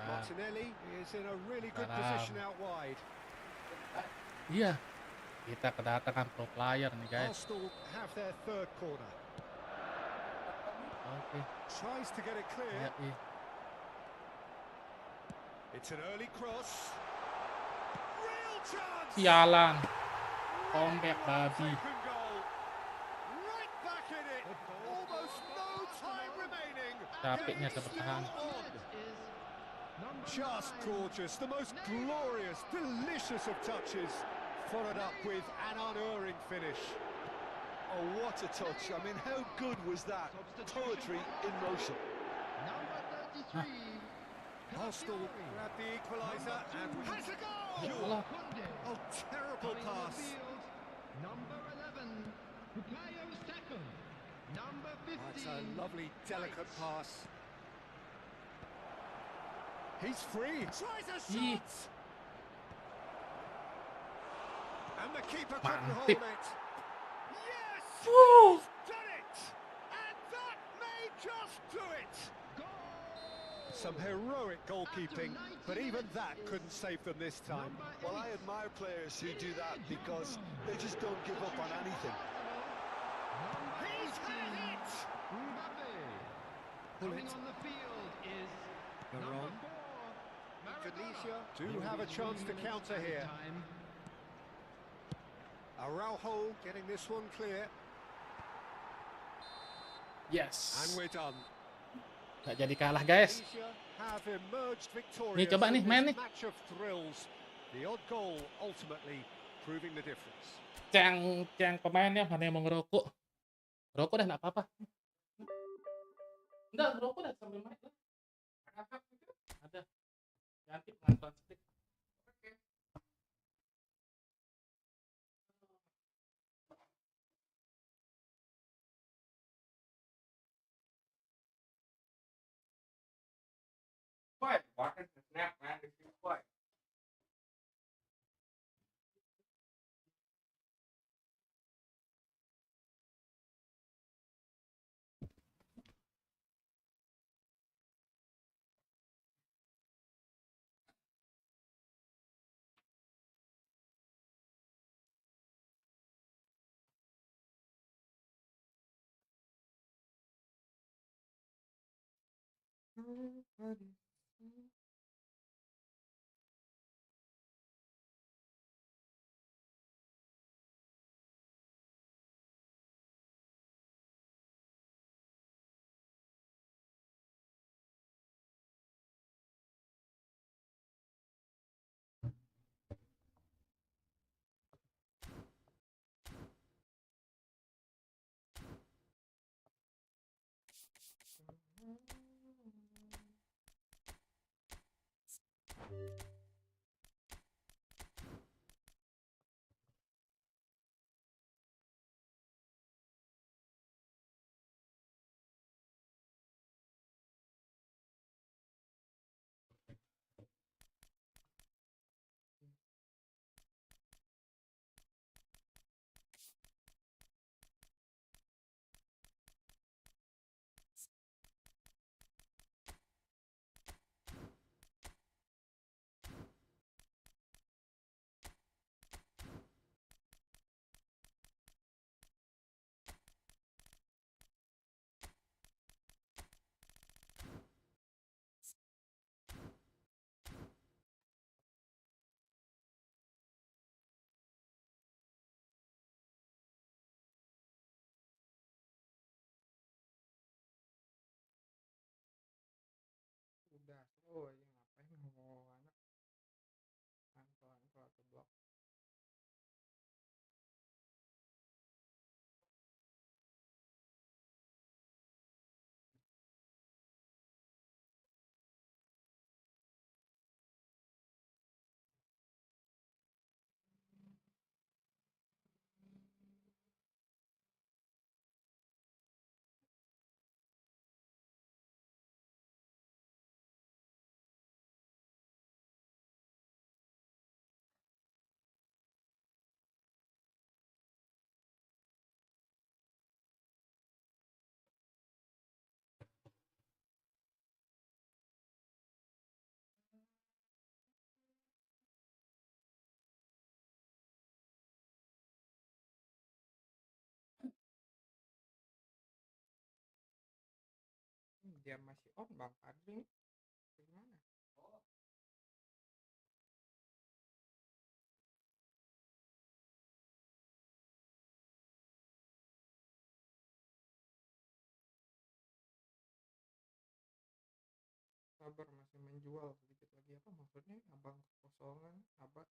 Martinelli is in a really good position out wide.
Iya. Kita kedatangan pro player nih, guys.
Arsenal have their third corner.
Oke.
Tries to get it clear.
Ya, iya.
It's an early cross. Real chance.
Sialan. Comeback babi.
Second goal. Right back in it. Almost no time remaining.
Capeknya saya bertahan.
Just gorgeous. The most glorious, delicious of touches. Followed up with an unerring finish.
Oh, what a touch. I mean, how good was that? Poetry in motion.
Arsenal grab the equaliser and has a goal!
Allah.
Oh, terrible pass.
Number 11, Bukayo Saka. Number 15.
That's a lovely, delicate pass. He's free. Tries a
Ih.
shot. And the keeper couldn't hold
Mantip.
it. Yes!
Woo.
He's done it! And that may just do it! Some heroic goalkeeping, but even that couldn't save them this time.
Well, I admire players who do that because they just don't give up on anything.
He's had it!
Coming on the field is
Baron.
number 4.
Tunisia do have a chance to counter here. Araujo getting this one clear.
Yes.
And we're done.
Nggak jadi kalah, guys.
Tunisia have emerged victorious
Nih, coba nih,
in
main
this
nih.
match of thrills. The odd goal ultimately proving the difference.
Cang pemainnya mana yang mau ngerokok? Ngerokok dah, nggak apa-apa. Enggak, ngerokok dah sambil main lah. Ada. Ganti pengantuan stick.
Udah slow aja, ngapain mau anak antro atau blok. Dia masih on Bang Fadli nih. Gimana? Sabar, masih menjual sedikit lagi. Apa maksudnya? Abang kekosongan, abang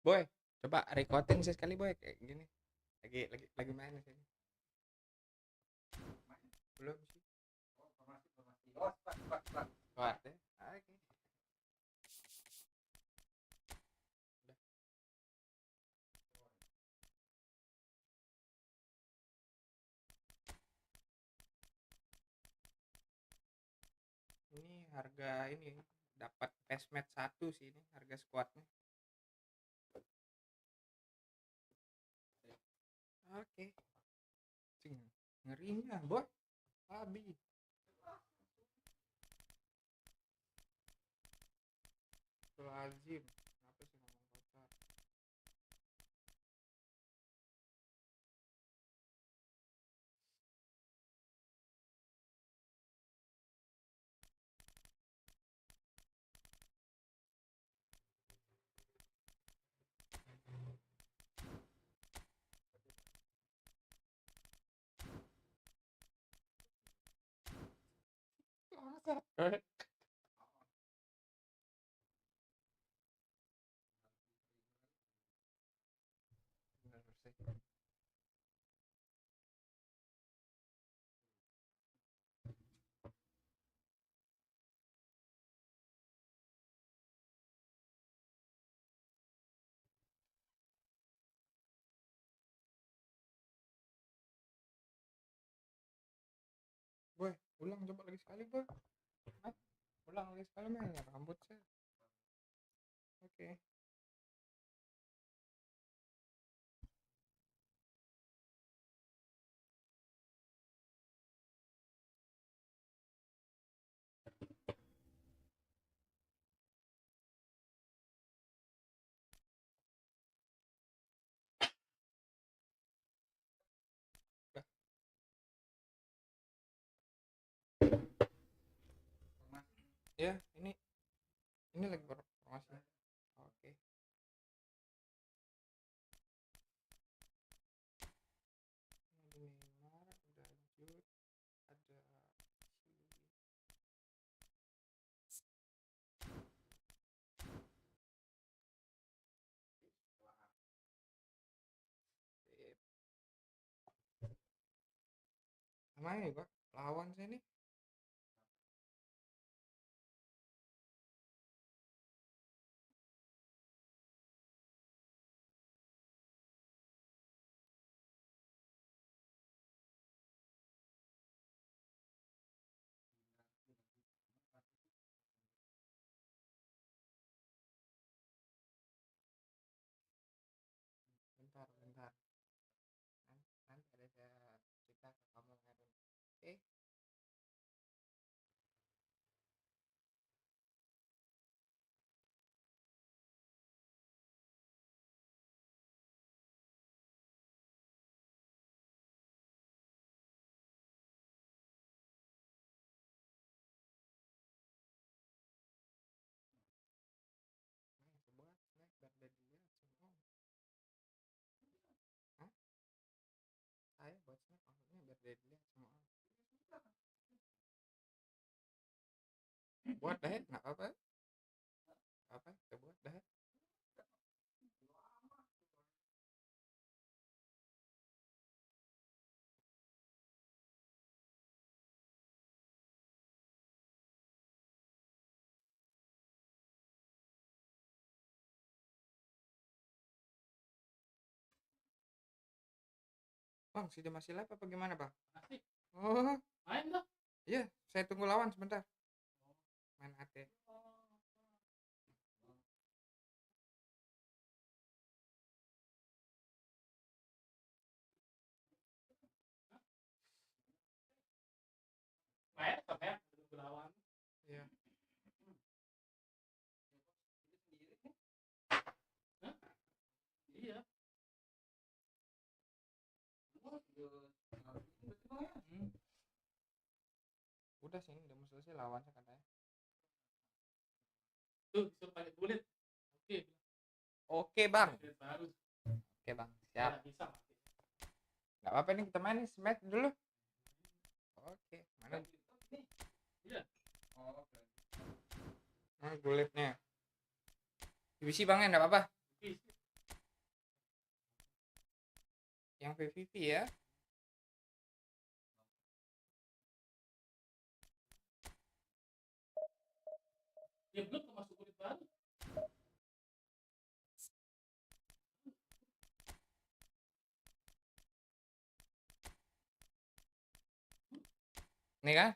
Boy, coba recording sekali Boy kayak gini. Lagi main di sini. Belum sih. Kuat ya. Oke. Udah. Ini harga ini dapat pesmat 1 sih ini harga squadnya. Oke. Cing, ngerinya Boy. Habis. Lazim. Kenapa sih ngomong kotor? bangsat. Bener sih. Boy, ulang coba lagi sekali, boy. Ulang lagi sekali main ya rambut saya. Oke. Dah. Ya, ini lagi promosi. Oke. Ada Neymar, udah lanjut. Ada Sip. Sama ini, Pak. Lawan saya nih. Bentar. Nanti ada saya cerita ke kamu Erwin. Oke. Sebuah snack biar dia semua. Hah? Saya buat snack maksudnya biar dia dilihat semua. Buat deh, nggak apa-apa. Apa? Kita buat deh. Bang, sudah masih live apa gimana, Bang?
Asik.
Oh,
Main dong.
iya, saya tunggu lawan sebentar. Main AT.
Main tetap ya. Lawan.
Iya.
Hah? Iya.
Udah sih, udah mau selesai lawannya katanya.
Tuh, disuruh pakai Gullit. Oke.
Oke, Bang.
Gullit baru.
Oke, Bang. Siap.
Ya, bisa mati.
Nggak apa-apa nih kita main nih smash dulu. Oke, mana?
Iya.
Nah, Gullitnya. Devisi Bang, enggak apa-apa.
Bisa.
Yang PVP ya.
Ya belum masuk Gullit baru.
Nih kan?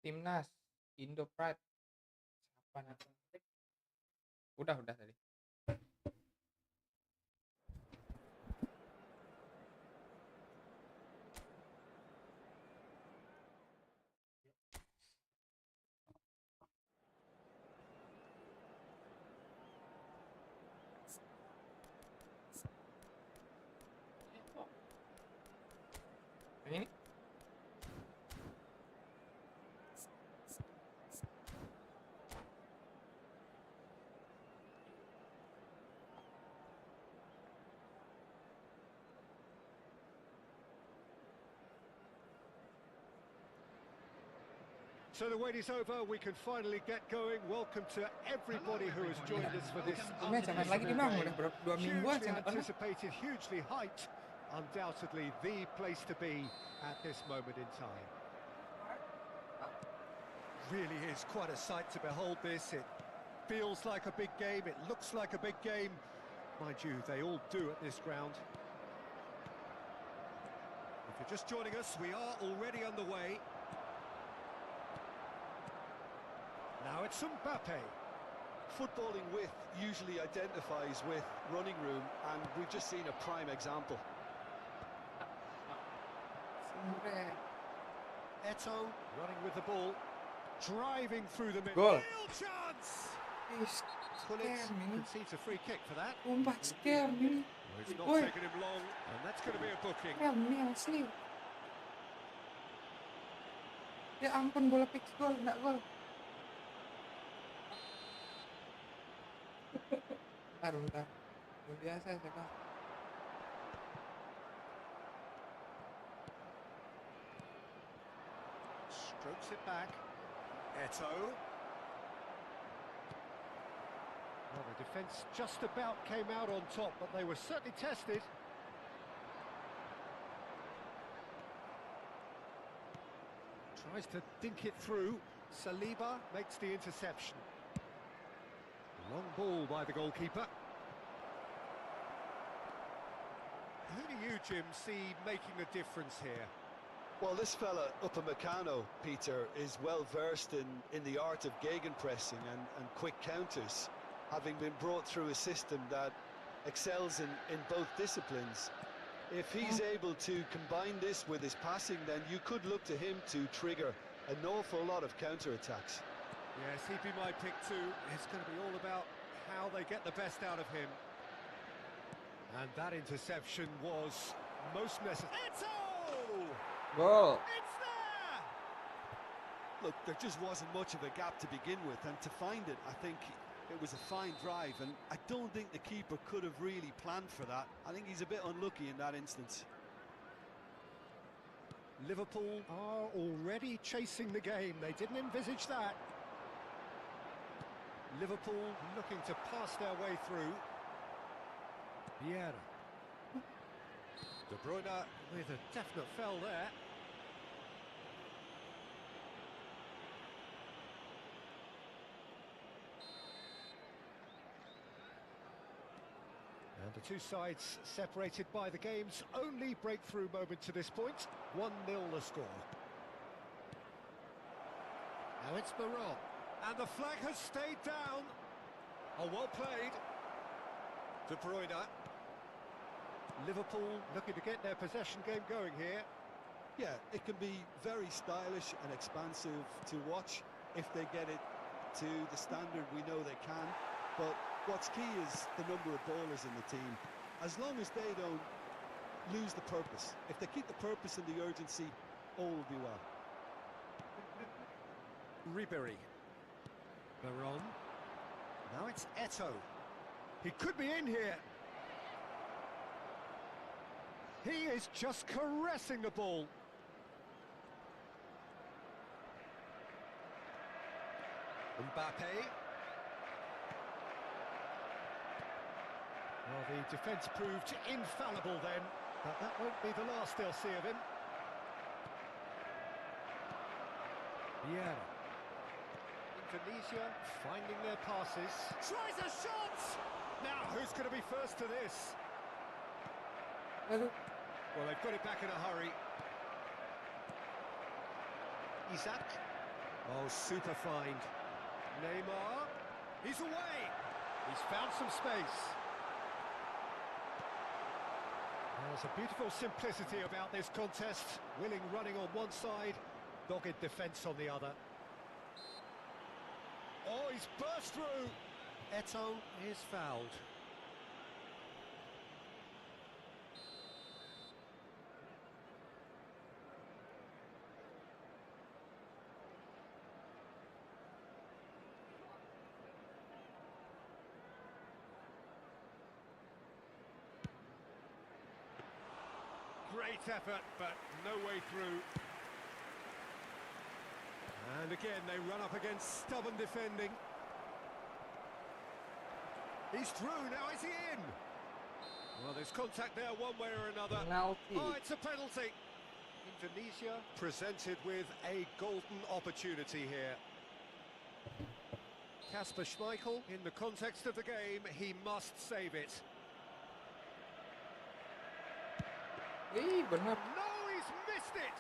Timnas Indo Pride. Siapa nanti? Udah tadi. Yang ini?
So the wait is over, we can finally get going. Welcome to everybody who has joined us for this
Ini jangan lagi di Mang, udah berapa 2 mingguan
hugely
sih depan.
anticipated, hugely hyped, undoubtedly the place to be at this moment in time. Really is quite a sight to behold this. It feels like a big game, it looks like a big game. Mind you, they all do at this ground. If you're just joining us, we are already underway. Now it's Mbappe.
Footballing width usually identifies with running room, and we've just seen a prime example.
Eto'o running with the ball, driving through the middle.
Goal.
Real chance!
Scam
Gullit
ini.
concedes a free kick for that.
Umpat scam ini.
Well, it's not
Oi.
taken him long, and that's going to be a booking.
Scam ini asli. Ya ampun, bola fix gol, enggak gol. Bentar. Belum biasa siapa?
Strokes it back. Eto'o. Well, the defence just about came out on top, but they were certainly tested. Tries to dink it through. Saliba makes the interception. Long ball by the goalkeeper. Who do you, Jim, see making a difference here?
Well, this fella, Upamecano, Peter, is well versed in the art of gegenpressing and quick counters, having been brought through a system that excels in both disciplines. If he's able to combine this with his passing, then you could look to him to trigger an awful lot of counter-attacks.
Yes, he'd be my pick too. It's going to be all about how they get the best out of him. And that interception was most necessary. Eto'o!
Gol.
It's there!
Look, there just wasn't much of a gap to begin with, and to find it, I think it was a fine drive, and I don't think the keeper could have really planned for that. I think he's a bit unlucky in that instance.
Liverpool are already chasing the game. They didn't envisage that. Liverpool looking to pass their way through. Vieira. De Bruyne with a definite foul there. And the two sides separated by the game's only breakthrough moment to this point. 1-0 the score. Now it's Baron. And the flag has stayed down. Oh, well played. De Bruyne. Liverpool looking to get their possession game going here.
Yeah, it can be very stylish and expansive to watch if they get it to the standard we know they can. But what's key is the number of ballers in the team. As long as they don't lose the purpose. If they keep the purpose and the urgency, all will be well.
Ribery. Baron. Now it's Eto'o. He could be in here. He is just caressing the ball. Mbappe. Well, the defence proved infallible then, but that won't be the last they'll see of him. Vieira. Indonesia finding their passes. Tries a shot! Now, who's going to be first to this?
Aduh.
Well, they've got it back in a hurry. Isaac. Oh, super find. Neymar. He's away. He's found some space. There's a beautiful simplicity about this contest. Willing running on one side, dogged defence on the other. Oh, he's burst through. Eto'o is fouled. Great effort, but no way through. And again, they run up against stubborn defending. He's through, now is he in? Well, there's contact there one way or another.
Penalty.
Oh, it's a penalty. Indonesia presented with a golden opportunity here. Kasper Schmeichel, in the context of the game, he must save it.
Ih, benar.
No, he's missed it!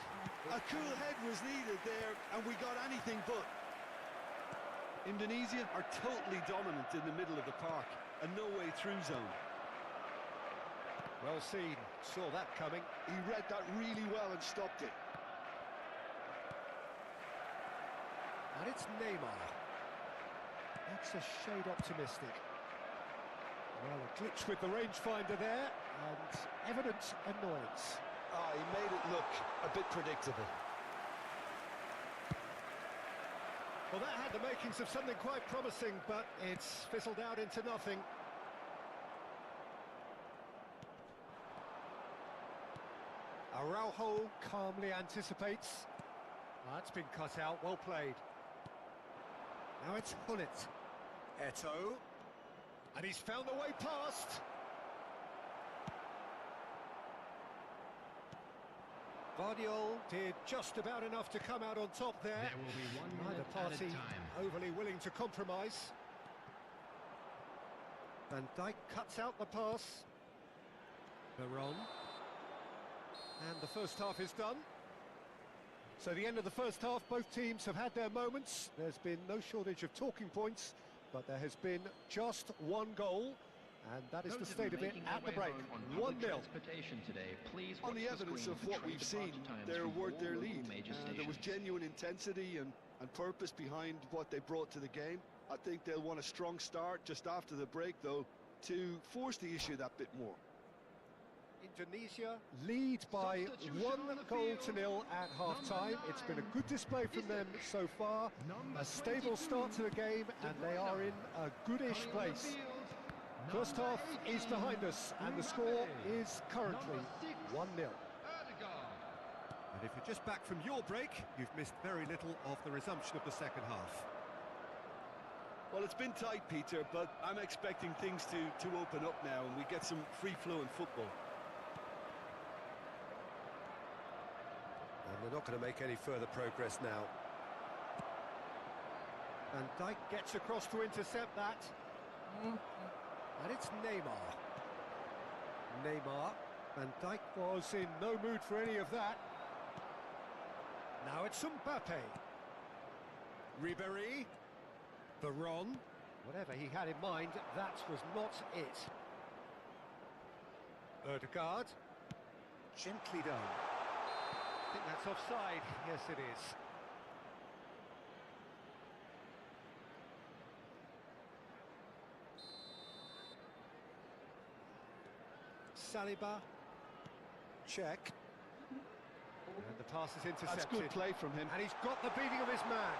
A cool head was needed there, and we got anything but. Indonesia are totally dominant in the middle of the park, a no-way through zone.
Well seen, saw that coming.
He read that really well and stopped it.
And it's Neymar. That's a shade optimistic. Well, a glitch with the rangefinder there, and evident annoyance.
Ah, he made it look a bit predictable.
Well, that had the makings of something quite promising, but it's fizzled out into nothing. Raul calmly anticipates. That's been cut out, well played. Now it's Gullit. Eto'o. And he's found the way past. Vardiol did just about enough to come out on top there.
There will be 1
Neither
minute at a
party
time.
overly willing to compromise. Van Dijk cuts out the pass. Veron. And the first half is done. So the end of the first half, both teams have had their moments. There's been no shortage of talking points, but there has been just one goal, and that is the state of it at the break. 1-0.
On the evidence of what we've seen, they're worth their lead. There was genuine intensity and purpose behind what they brought to the game. I think they'll want a strong start just after the break, though, to force the issue that bit more.
Indonesia lead by 1-0 at half-time. It's been a good display from them so far. A stable start to the game, and they are in a goodish place. First half is behind us, and the score is currently 1-0. And if you're just back from your break, you've missed very little of the resumption of the second half.
Well, it's been tight, Peter, but I'm expecting things to open up now, and we get some free-flowing football.
And they're not going to make any further progress now. And Dijk gets across to intercept that. And it's Neymar. Neymar. Van Dijk was in no mood for any of that. Now it's Mbappe. Ribéry. Veron. Whatever he had in mind, that was not it. Ødegaard. Gently done. I think that's offside. Yes, it is. Saliba. Check. And the pass is intercepted.
That's good play from him.
And he's got the beating of his man.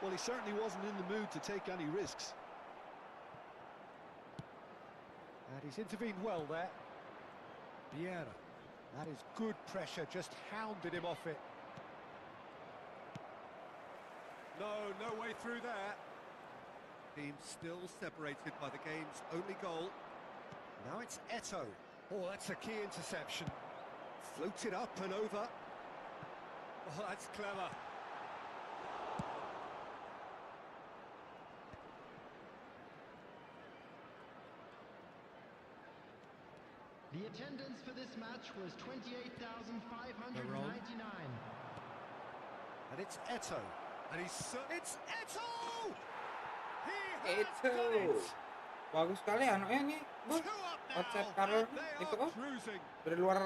Well, he certainly wasn't in the mood to take any risks.
And he's intervened well there. Vieira. That is good pressure, just hounded him off it. No way through there. Team still separated by the game's only goal. Now it's Eto'o. Oh, that's a key interception. Floated up and over. Oh, that's clever.
The attendance for this match was 28,599.
And it's Eto. And it's Eto! He has
Eto.
done it!
Bagus sekali anaknya nih, Bos.
Two up
Outside
now,
Carol
and they
itu
are
oh,
cruising.
dari luar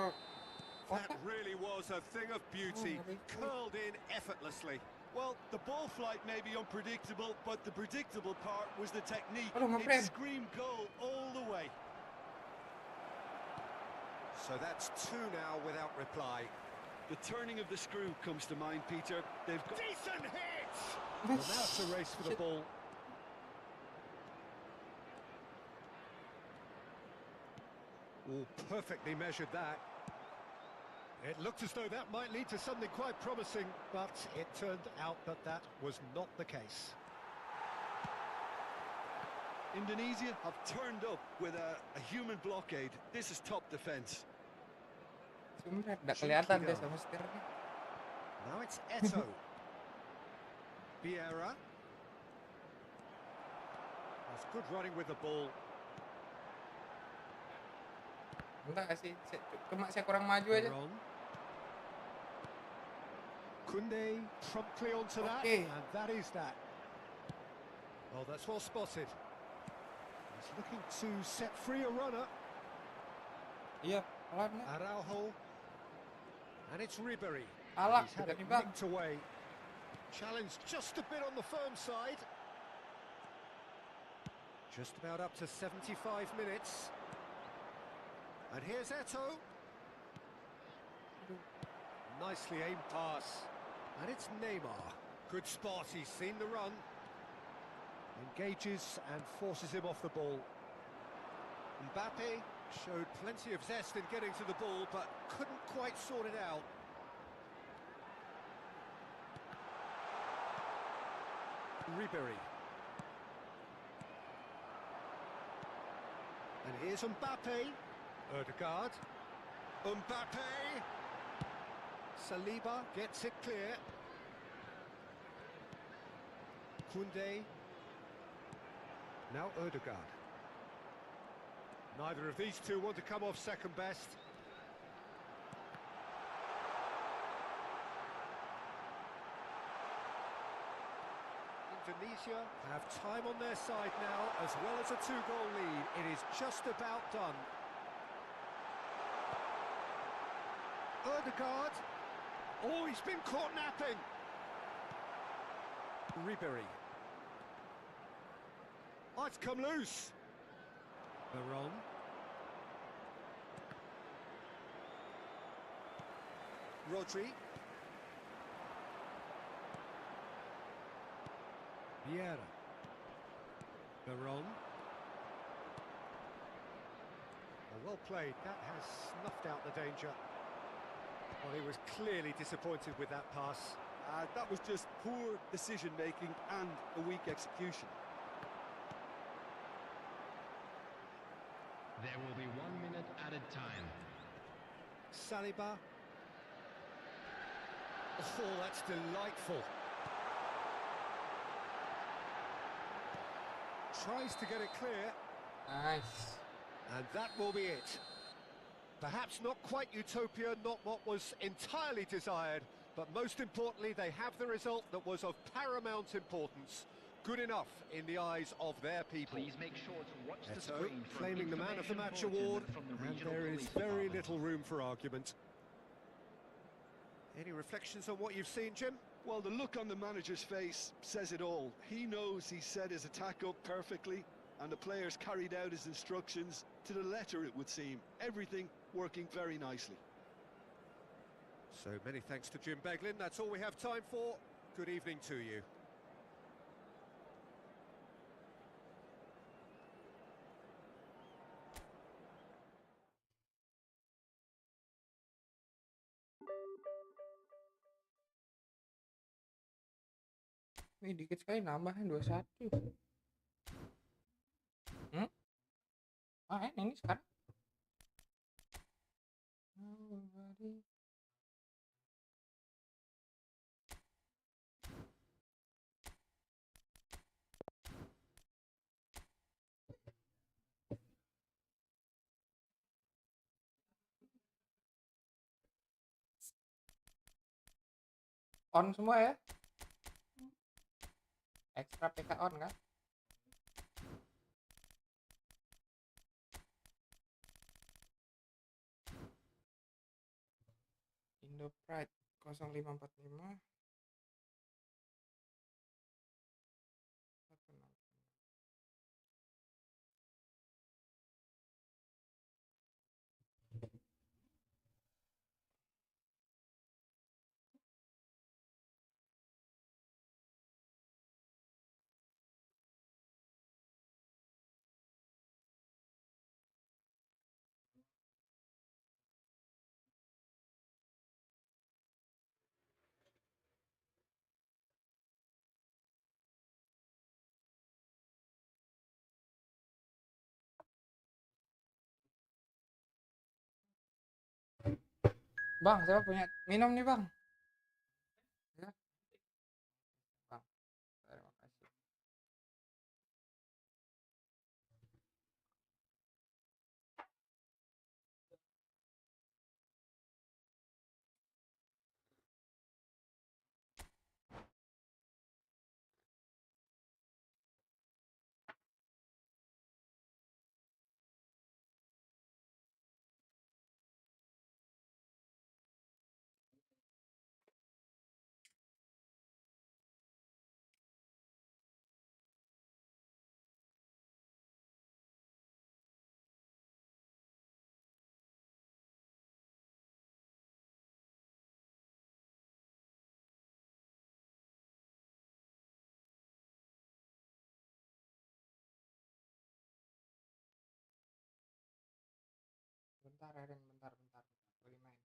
That
kotak.
really was a thing of beauty,
Oh,
curled in effortlessly.
Well, the ball flight may be unpredictable, but the predictable part was the technique.
Aduh,
It
ngeprem.
screamed goal all the way.
So that's two now without reply.
The turning of the screw comes to mind, Peter. They've got
Decent hit! Well, now it's a race for the ball. Oh, perfectly measured that. It looked as though that might lead to something quite promising, but it turned out that that was not the case.
Indonesia have turned up with a human blockade. This is top defense.
Sebenarnya nggak kelihatan deh sama setirnya.
Now it's Eto. Vieira. That's good running with the ball.
Enggak sih, cuma saya kurang maju aja.
Ron. Kunde promptly onto that,
Okay.
and that is that. Oh, that's well spotted. He's looking to set free a runner.
Iya, pelan ya.
Araujo. And it's Ribery.
Alak,
He's had it
jadi bang.
nicked away. Challenge just a bit on the firm side. Just about up to 75 minutes. And here's Eto. Nicely aimed pass. And it's Neymar. Good spot, he's seen the run. Engages and forces him off the ball. Mbappe showed plenty of zest in getting to the ball, but couldn't quite sort it out. Ribery. And here's Mbappe. Ødegaard. Mbappe. Saliba gets it clear. Kunde. Now Ødegaard. Neither of these two want to come off second best. Indonesia have time on their side now, as well as a two-goal lead. It is just about done. Ødegaard. Oh, he's been caught napping. Ribery. Oh, it's come loose. Veron. Rodri. Vieira. Veron. Well played. That has snuffed out the danger. Well, he was clearly disappointed with that pass.
That was just poor decision-making and a weak execution.
There will be 1 minute added time.
Saliba. Oh, that's delightful. Tries to get it clear,
Nice.
and that will be it. Perhaps not quite utopia, not what was entirely desired, but most importantly, they have the result that was of paramount importance. Good enough in the eyes of their people.
Please make sure to watch the
Eto
screen for
claiming the man of the match award,
from the
and
regional
there is
police
very
department.
little room for argument. Any reflections on what you've seen, Jim?
Well, the look on the manager's face says it all. He knows he set his attack up perfectly, and the players carried out his instructions to the letter, it would seem. Everything working very nicely.
So many thanks to Jim Beglin. That's all we have time for. Good evening to you.
Wih, dikit sekali nambahan 21. Ini sekarang. On semua ya. Ekstra PK on kan. Indo Pride 0545 16. Bang, siapa punya minum nih, Bang? Ya, Bang. Terima kasih. Bentar, Erin, bentar. Lagi main.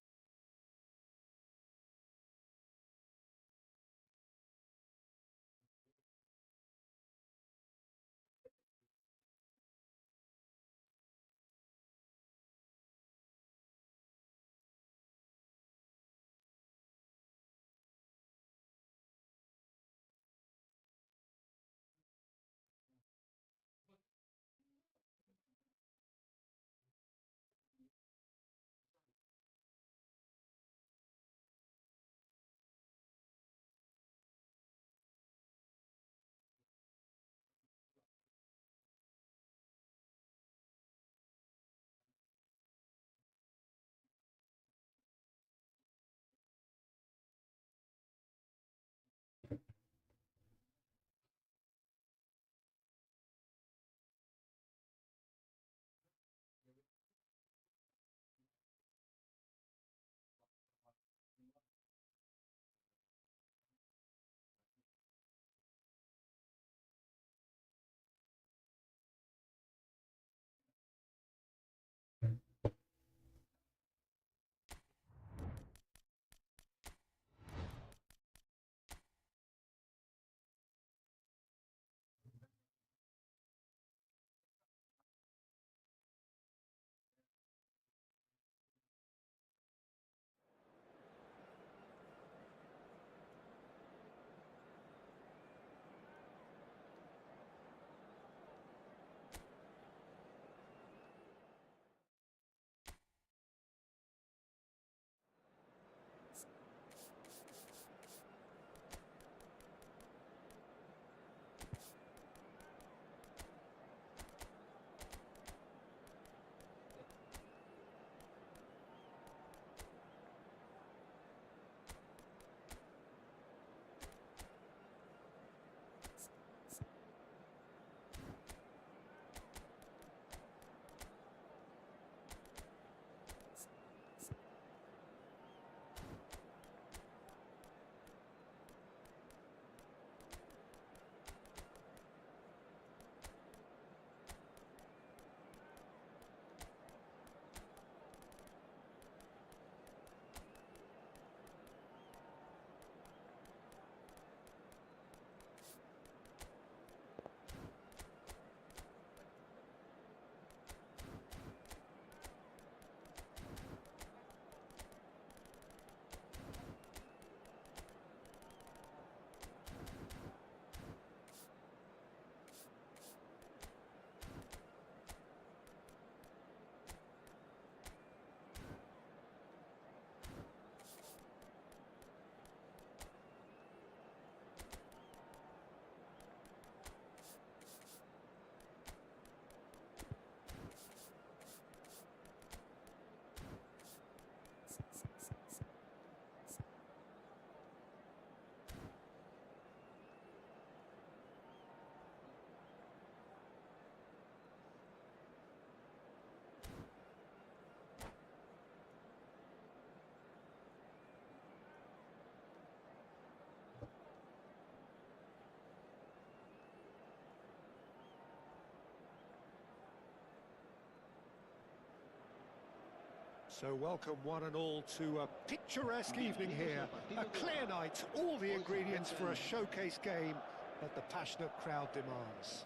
So welcome one and all to a picturesque evening here. A clear night, all the ingredients for a showcase game that the passionate crowd demands.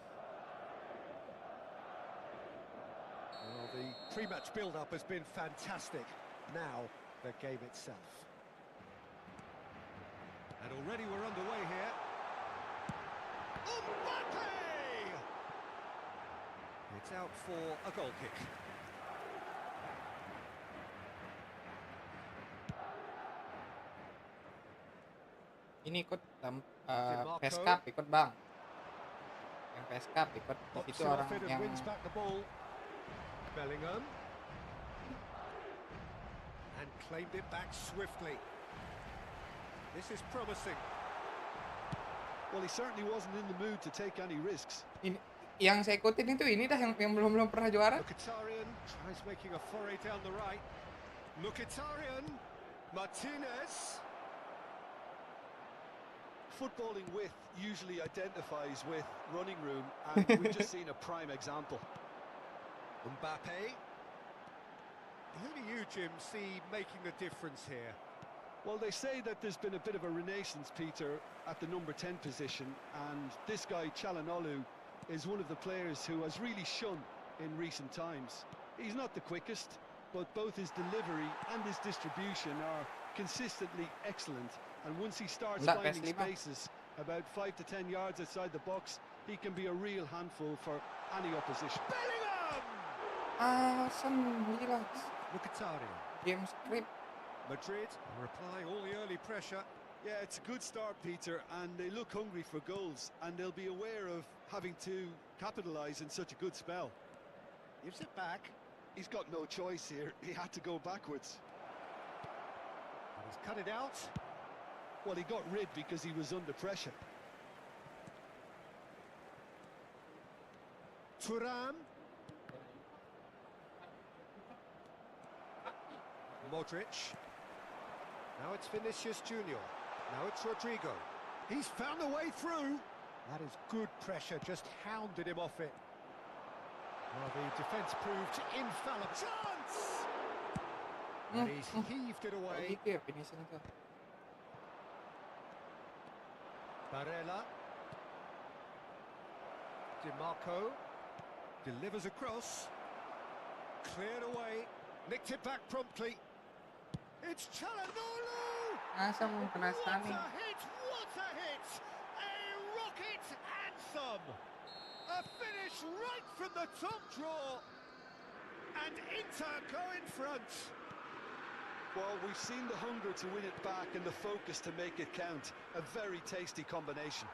Well, the pre-match build-up has been fantastic. Now, the game itself. And already we're underway here. Mbappe! It's out for a goal kick.
Ini ikut PES Cup ikut bang. Yang PES Cup ikut di situ orang yang
wins back the ball. Bellingham. And claimed it back swiftly. This is promising.
Well, he certainly wasn't in the mood to take any risks.
ini yang saya ikutin itu ini dah yang belum pernah juara.
Mkhitaryan tries making a foray down the right. Mkhitaryan, Martinez.
Footballing width usually identifies with running room, and we've just seen a prime example.
Mbappe. Who do you, Jim, see making the difference here?
Well, they say that there's been a bit of a renaissance, Peter, at the number 10 position, and this guy, Çalhanoğlu, is one of the players who has really shone in recent times. He's not the quickest, but both his delivery and his distribution are consistently excellent, and once he starts finding spaces about 5 to 10 yards outside the box, he can be a real handful for any opposition.
Bellingham!
Relax.
Mkhitaryan.
Game script.
Madrid are applying all the early pressure.
Yeah, it's a good start, Peter, and they look hungry for goals, and they'll be aware of having to capitalise in such a good spell.
Gives it back.
He's got no choice here. He had to go backwards.
And he's cut it out.
Well, he got rid because he was under pressure.
Thuram. Modric. Now it's Vinicius Junior. Now it's Rodrigo. He's found a way through. That is good pressure, just hounded him off it. Well, the defence proved infallible. Chance! And he's heaved it away. Barella. DiMarco. Delivers across. Cleared away. Nicked it back promptly. It's Çalhanoğlu!
Asa mo
What a hit! What a hit! A rocket anthem! A finish right from the top draw. And Inter go in front.
Well, we've seen the hunger to win it back and the focus to make it count. A very tasty combination.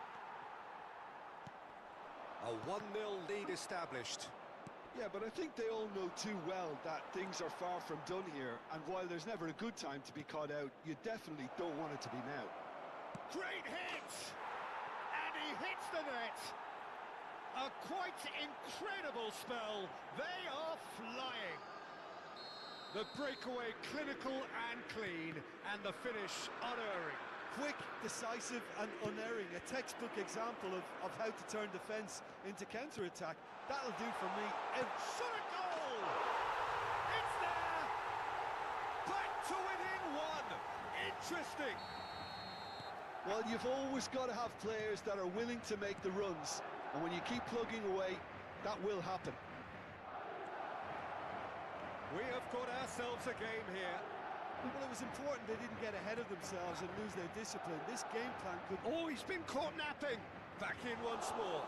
A 1-0 lead established.
Yeah, but I think they all know too well that things are far from done here, and while there's never a good time to be caught out, you definitely don't want it to be now.
Great hit! And he hits the net! A quite incredible spell. They are flying. The breakaway clinical and clean, and the finish unerring.
Quick, decisive and unerring. A textbook example of how to turn defence into counter-attack. That'll do for me.
Shot a goal! It's there! Back to within one! Interesting!
Well, you've always got to have players that are willing to make the runs. And when you keep plugging away, that will happen.
We have got ourselves a game here.
Well, it was important they didn't get ahead of themselves and lose their discipline. This game plan could...
Oh, he's been caught napping! Back in once more.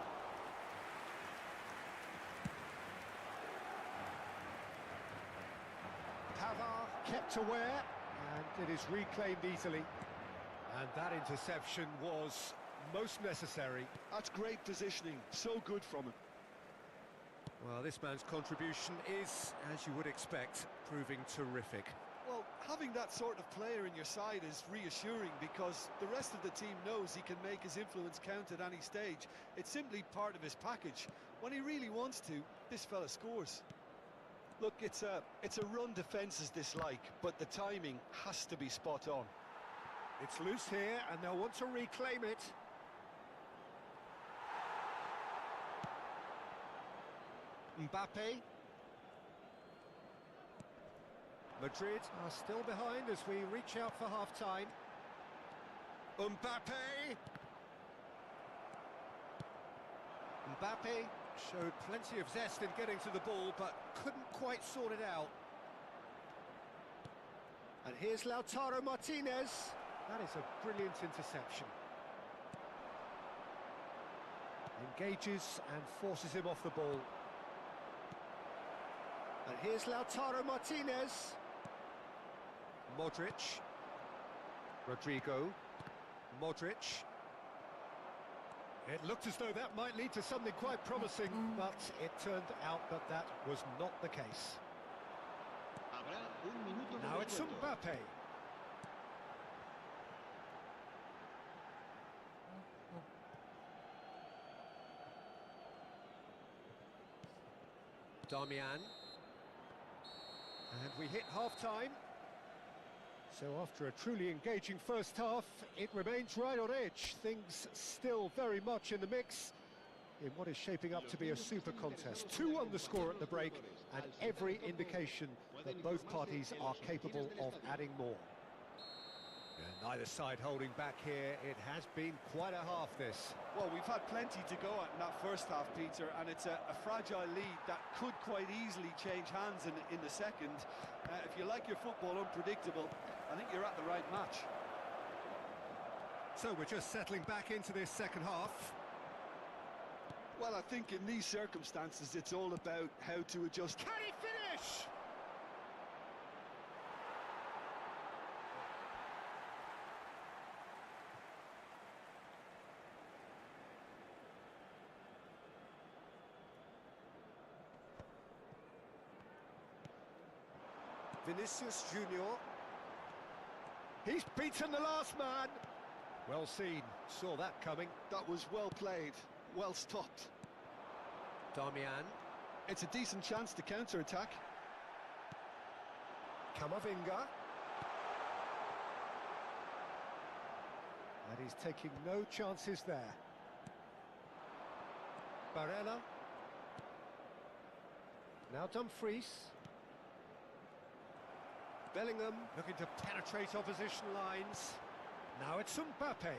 Pavard kept aware, and it is reclaimed easily. And that interception was most necessary.
That's great positioning. So good from him.
Well, this man's contribution is, as you would expect, proving terrific.
Well, having that sort of player in your side is reassuring because the rest of the team knows he can make his influence count at any stage. It's simply part of his package. When he really wants to, this fella scores. Look, it's a run defence's dislike, but the timing has to be spot on.
It's loose here, and they'll want to reclaim it. Mbappe. Madrid are still behind as we reach out for half-time. Mbappe! Mbappe showed plenty of zest in getting to the ball, but couldn't quite sort it out. And here's Lautaro Martinez. That is a brilliant interception. Engages and forces him off the ball. And here's Lautaro Martinez. Modric. Rodrigo. Modric. It looked as though that might lead to something quite promising, but it turned out that that was not the case. Now it's Mbappe. Damian. And we hit half-time. So after a truly engaging first half, it remains right on edge. Things still very much in the mix in what is shaping up to be a super contest. 2 on the score at the break, and every indication that both parties are capable of adding more. And neither side holding back here. It has been quite a half, this.
Well, we've had plenty to go at in that first half, Peter, and it's a fragile lead that could quite easily change hands in the second. If you like your football unpredictable, I think you're at the right match.
So we're just settling back into this second half.
Well, I think in these circumstances, it's all about how to adjust.
Can he finish? Vinicius Junior. He's beaten the last man. Well seen, saw that coming.
That was well played, well stopped.
Damian.
It's a decent chance to counter-attack.
Camavinga. And he's taking no chances there. Barella. Now Dumfries. Bellingham looking to penetrate opposition lines. Now it's Mbappe.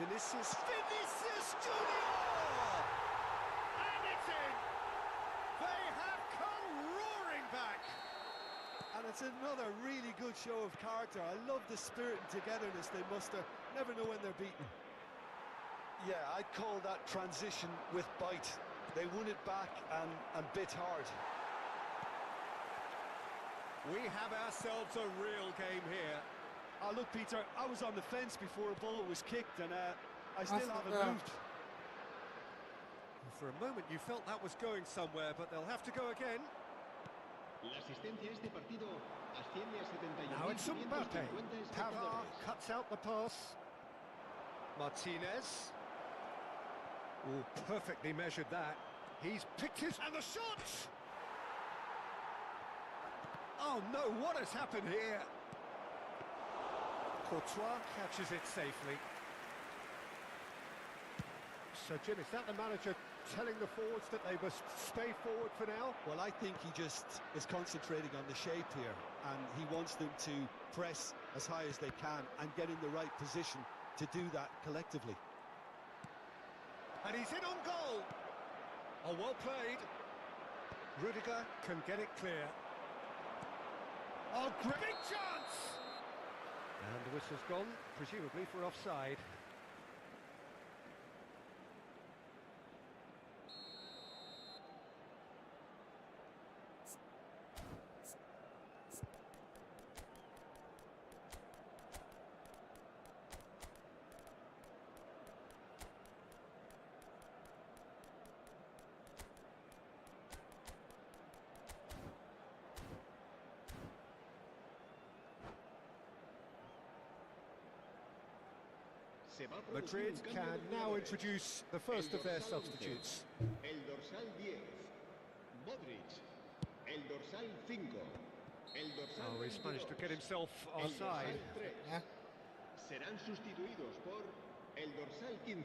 Vinicius Junior! And it's in! They have come roaring back!
And it's another really good show of character. I love the spirit and togetherness they muster. Never know when they're beaten. Yeah, I'd call that transition with bite. They won it back and bit hard.
We have ourselves a real game here.
Oh, look, Peter, I was on the fence before a ball was kicked, and I still haven't moved.
For a moment, you felt that was going somewhere, but they'll have to go again. Now it's Mbappe. Pavard cuts out the pass. Martinez. Oh, perfectly measured that. He's picked his... And the shot! Oh no, what has happened here? Courtois catches it safely. So Jim, is that the manager telling the forwards that they must stay forward for now?
Well, I think he just is concentrating on the shape here, and he wants them to press as high as they can and get in the right position to do that collectively.
And he's in on goal. Oh, well played. Rudiger can get it clear. Oh, great big chance! And the whistle's gone, presumably for offside. Madrid can now introduce the first of their substitutes.
El dorsal 10, Modric. El dorsal 5, el dorsal
Oh, he's managed to get himself offside.
Serán sustituidos por el dorsal 15,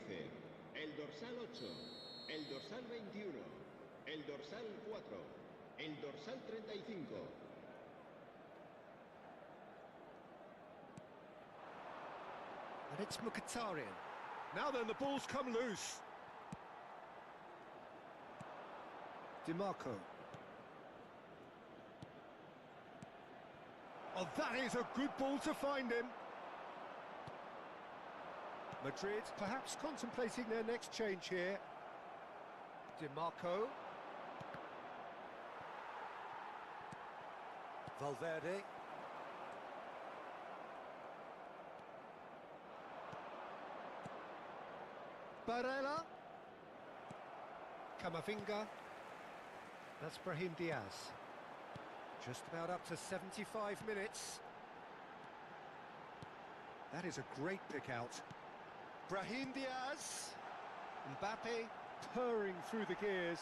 el dorsal 8, el dorsal 21, el dorsal 4, el dorsal 35.
And it's Mkhitaryan. Now then, the ball's come loose. DiMarco. Oh, that is a good ball to find him. Madrid perhaps contemplating their next change here. DiMarco. Valverde. Barella. Camavinga. That's Brahim Diaz. Just about up to 75 minutes. That is a great pick out. Brahim Diaz. Mbappe purring through the gears.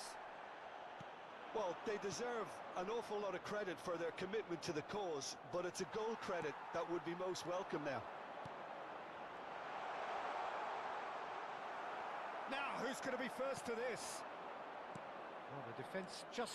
Well, they deserve an awful lot of credit for their commitment to the cause, but it's a goal credit that would be most welcome now.
Now, who's going to be first to this? Well, the defence just